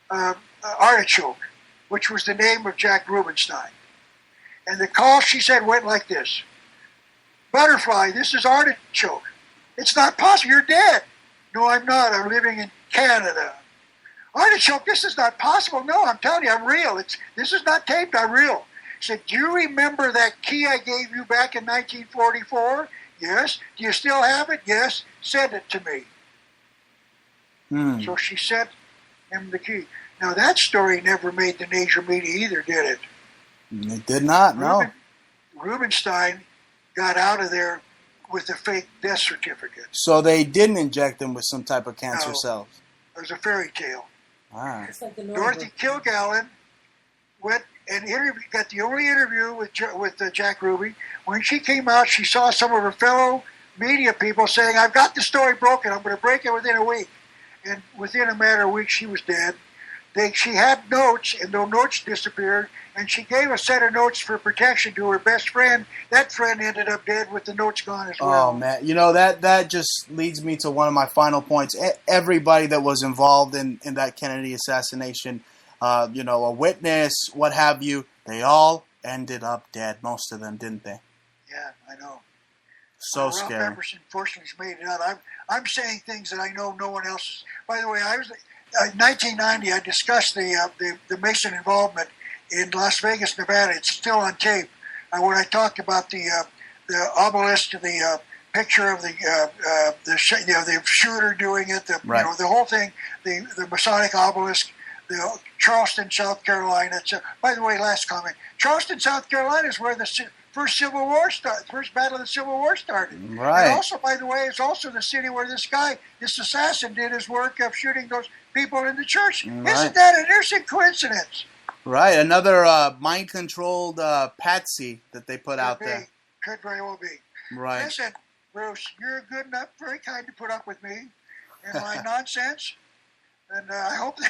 Speaker 2: Artichoke, which was the name of Jack Rubenstein. And the call, she said, went like this. Butterfly, this is artichoke. It's not possible. You're dead. No, I'm not. I'm living in Canada. Artichoke, this is not possible. No, I'm telling you, I'm real. This is not taped. I'm real. He said, do you remember that key I gave you back in 1944? Yes. Do you still have it? Yes. Send it to me. So she sent him the key. Now, that story never made the major media either, did it?
Speaker 1: It did not, no.
Speaker 2: Rubenstein got out of there with a fake death certificate.
Speaker 1: So they didn't inject him with some type of cancer cells?
Speaker 2: It was a fairy tale.
Speaker 1: Ah.
Speaker 3: Like
Speaker 2: Dorothy Kilgallen went and got the only interview with Jack Ruby. When she came out, she saw some of her fellow media people saying, I've got the story broken. I'm going to break it within a week. And within a matter of weeks, she was dead. She had notes, and those notes disappeared, and she gave a set of notes for protection to her best friend. That friend ended up dead with the notes gone as well.
Speaker 1: Oh, man. You know, that just leads me to one of my final points. Everybody that was involved in that Kennedy assassination, a witness, what have you, they all ended up dead. Most of them, didn't they?
Speaker 2: Yeah, I know.
Speaker 1: So scary.
Speaker 2: Ralph Epperson fortunately made it out. I'm saying things that I know no one else is. By the way, I was... 1990, I discussed the Mason involvement in Las Vegas, Nevada. It's still on tape. When I talked about the obelisk, the picture of the shooter doing it, the whole thing, the Masonic obelisk, the Charleston, South Carolina. By the way, last comment: Charleston, South Carolina is where the first battle of the Civil War started.
Speaker 1: Right.
Speaker 2: And also, by the way, it's also the city where this assassin did his work of shooting those people in the church.
Speaker 1: Right.
Speaker 2: Isn't that an interesting coincidence?
Speaker 1: Right. Another mind-controlled patsy that they put out there.
Speaker 2: Could very well be.
Speaker 1: Right.
Speaker 2: Listen, Bruce, you're good enough, very kind to put up with me and my nonsense. And I hope it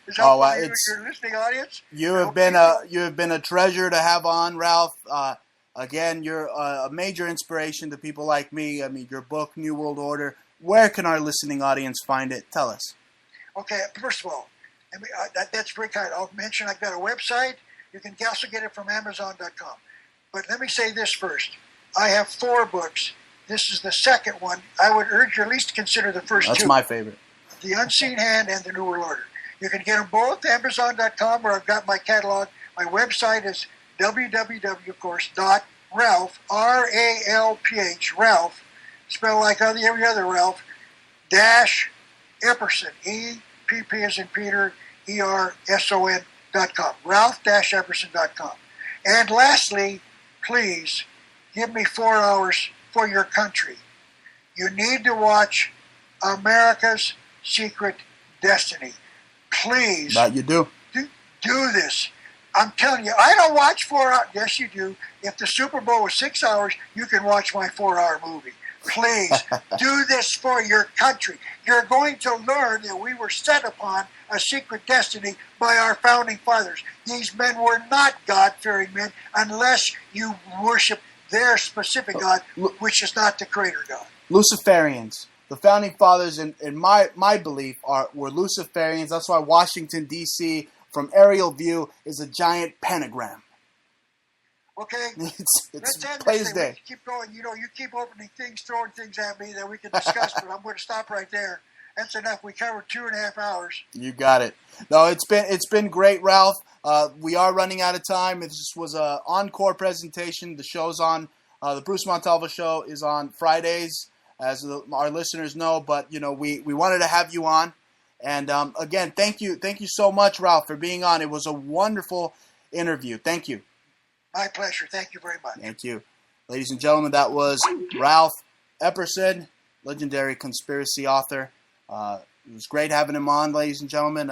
Speaker 2: is helpful to your listening audience.
Speaker 1: You have been a treasure to have on, Ralph. Again, you're a major inspiration to people like me. I mean, your book, New World Order. Where can our listening audience find it? Tell us.
Speaker 2: Okay, first of all, that's very kind. I'll mention I've got a website. You can also get it from Amazon.com. But let me say this first. I have 4 books. This is the second one. I would urge you at least to consider the first 2.
Speaker 1: That's my favorite.
Speaker 2: The Unseen Hand and the New World Order. You can get them both at Amazon.com, where I've got my catalog. My website is www, of course, .Ralph, R-A-L-P-H, Ralph, spelled like every other Ralph, dash Epperson, E-P-P as in Peter, E-R-S-O-N.com, Ralph-Epperson.com. And lastly, please give me 4 hours for your country. You need to watch America's Secret Destiny. Please.
Speaker 1: That you do.
Speaker 2: Do this. I'm telling you, I don't watch 4 hours. Yes, you do. If the Super Bowl was 6 hours, you can watch my 4-hour movie. Please do this for your country. You're going to learn that we were set upon a secret destiny by our founding fathers. These men were not God-fearing men unless you worship their specific God, which is not the Creator God.
Speaker 1: Luciferians. The founding fathers, in my belief, were Luciferians. That's why Washington, D.C., from aerial view, is a giant pentagram.
Speaker 2: Okay,
Speaker 1: it's plain as day.
Speaker 2: Keep going. You keep opening things, throwing things at me that we can discuss, but I'm going to stop right there. That's enough. We covered 2.5 hours. You
Speaker 1: got it. No, it's been great, Ralph. We are running out of time. This was an encore presentation. The show's on. The Bruce Montalvo Show is on Fridays, as our listeners know. But we wanted to have you on, and again, thank you so much, Ralph, for being on. It was a wonderful interview. Thank you.
Speaker 2: My pleasure. Thank you very much.
Speaker 1: Thank you. Ladies and gentlemen, that was Ralph Epperson, legendary conspiracy author. It was great having him on, ladies and gentlemen.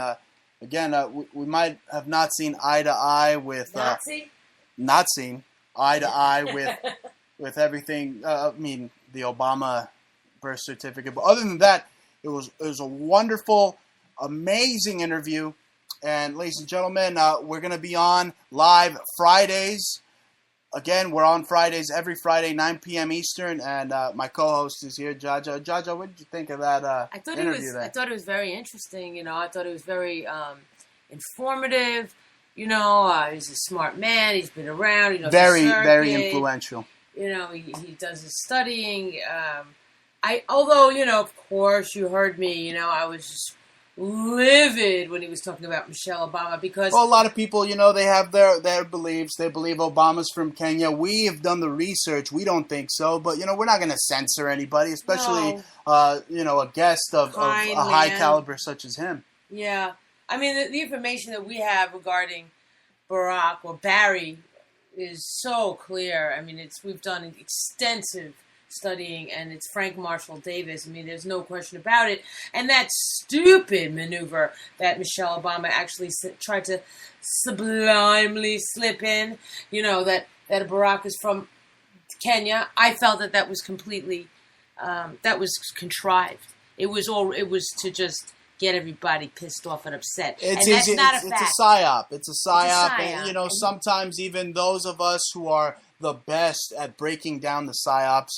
Speaker 1: Again, we might have not seen eye to eye with... Not seen eye to eye with everything. The Obama birth certificate. But other than that, it was a wonderful, amazing interview. And ladies and gentlemen, we're going to be on live Fridays. Again, we're on Fridays, every Friday, 9 p.m. Eastern. And my co-host is here, Jaja. Jaja, what did you think of that interview?
Speaker 3: I thought it was very interesting. I thought it was very informative. He's a smart man. He's been around.
Speaker 1: Very influential.
Speaker 3: He does his studying. Although, of course, you heard me, I was just livid when he was talking about Michelle Obama because...
Speaker 1: Well, a lot of people, they have their beliefs. They believe Obama's from Kenya. We have done the research. We don't think so. But, we're not going to censor anybody, especially, a guest of a high caliber such as him.
Speaker 3: Yeah. I mean, the information that we have regarding Barack or Barry is so clear. I mean, we've done extensive studying, and it's Frank Marshall Davis. I mean, there's no question about it. And that stupid maneuver that Michelle Obama actually tried to sublimely slip in, that Barack is from Kenya. I felt that was completely, that was contrived. It was to just get everybody pissed off and upset.
Speaker 1: It's
Speaker 3: and that's
Speaker 1: easy.
Speaker 3: not
Speaker 1: It's
Speaker 3: a fact.
Speaker 1: a psyop. It's a psyop.
Speaker 3: psyop.
Speaker 1: And, sometimes even those of us who are the best at breaking down the psyops,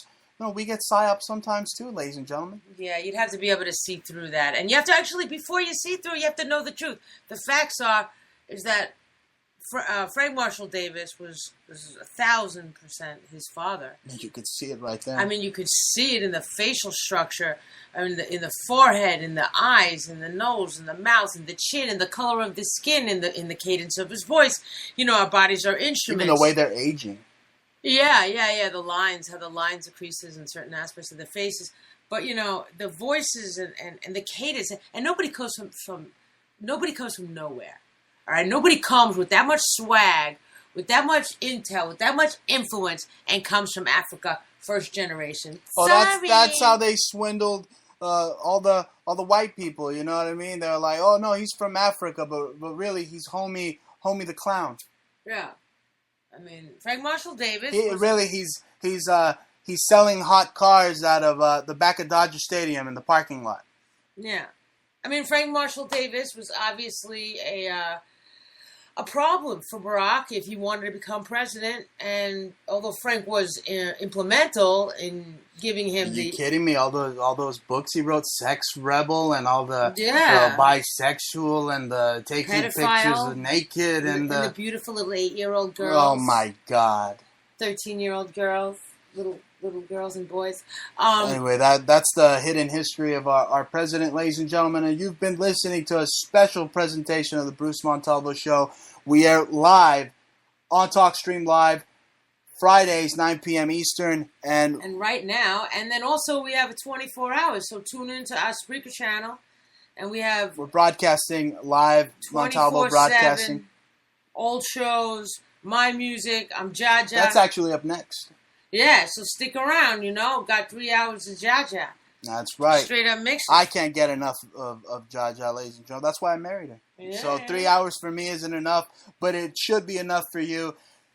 Speaker 1: we get psyops sometimes too, ladies and gentlemen.
Speaker 3: Yeah, you'd have to be able to see through that. And you have to actually, before you see through, you have to know the truth. The facts is that Frank Marshall Davis was 1,000% his father.
Speaker 1: You could see it right there.
Speaker 3: I mean, you could see it in the facial structure, in the forehead, in the eyes, in the nose, in the mouth, in the chin, in the color of the skin, in the cadence of his voice. Our bodies are instruments.
Speaker 1: Even the way they're aging.
Speaker 3: Yeah. The lines, how the lines and creases in certain aspects of the faces. But, the voices and the cadence. And nobody comes from nowhere. All right? Nobody comes with that much swag, with that much intel, with that much influence, and comes from Africa, first generation.
Speaker 1: Oh,
Speaker 3: Sorry.
Speaker 1: that's how they swindled all the white people. You know what I mean? They're like, oh, no, he's from Africa, but really he's homie the clown.
Speaker 3: Yeah. I mean, Frank Marshall Davis.
Speaker 1: He's selling hot cars out of the back of Dodger Stadium in the parking lot.
Speaker 3: Yeah, I mean, Frank Marshall Davis was obviously a problem for Barack if he wanted to become president. And although Frank was implemental in giving him
Speaker 1: Are you kidding me? All those books he wrote, Sex Rebel, and all the bisexual and the taking
Speaker 3: pedophile,
Speaker 1: pictures of naked and
Speaker 3: the beautiful little 8-year-old girls.
Speaker 1: Oh my God!
Speaker 3: 13-year-old girls, little girls and boys.
Speaker 1: Anyway, that's the hidden history of our president, ladies and gentlemen. And you've been listening to a special presentation of the Bruce Montalvo Show. We are live on TalkStream Live. Fridays, 9 p.m. Eastern. And
Speaker 3: right now. And then also we have 24 hours. So tune into our Spreaker channel. And we're
Speaker 1: broadcasting live. Montalvo Broadcasting.
Speaker 3: Old shows, my music. I'm Jaja.
Speaker 1: That's actually up next.
Speaker 3: Yeah, so stick around, Got 3 hours of Jaja.
Speaker 1: That's right.
Speaker 3: Straight up mix.
Speaker 1: I can't get enough of Jaja, ladies and gentlemen. That's why I married her.
Speaker 3: Yeah.
Speaker 1: So 3 hours for me isn't enough, but it should be enough for you.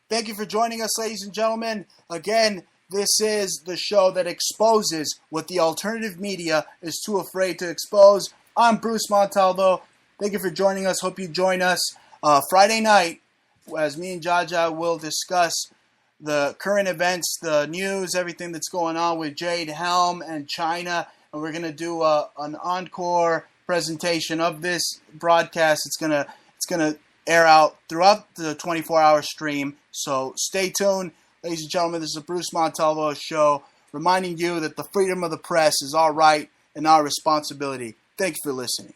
Speaker 1: Thank you for joining us, ladies and gentlemen. Again, this is the show that exposes what the alternative media is too afraid to expose. I'm Bruce Montalvo. Thank you for joining us. Hope you join us Friday night as me and Jaja will discuss the current events, the news, everything that's going on with Jade Helm and China. And we're going to do an encore presentation of this broadcast. It's gonna air out throughout the 24-hour stream. So stay tuned. Ladies and gentlemen, this is the Bruce Montalvo Show, reminding you that the freedom of the press is our right and our responsibility. Thank you for listening.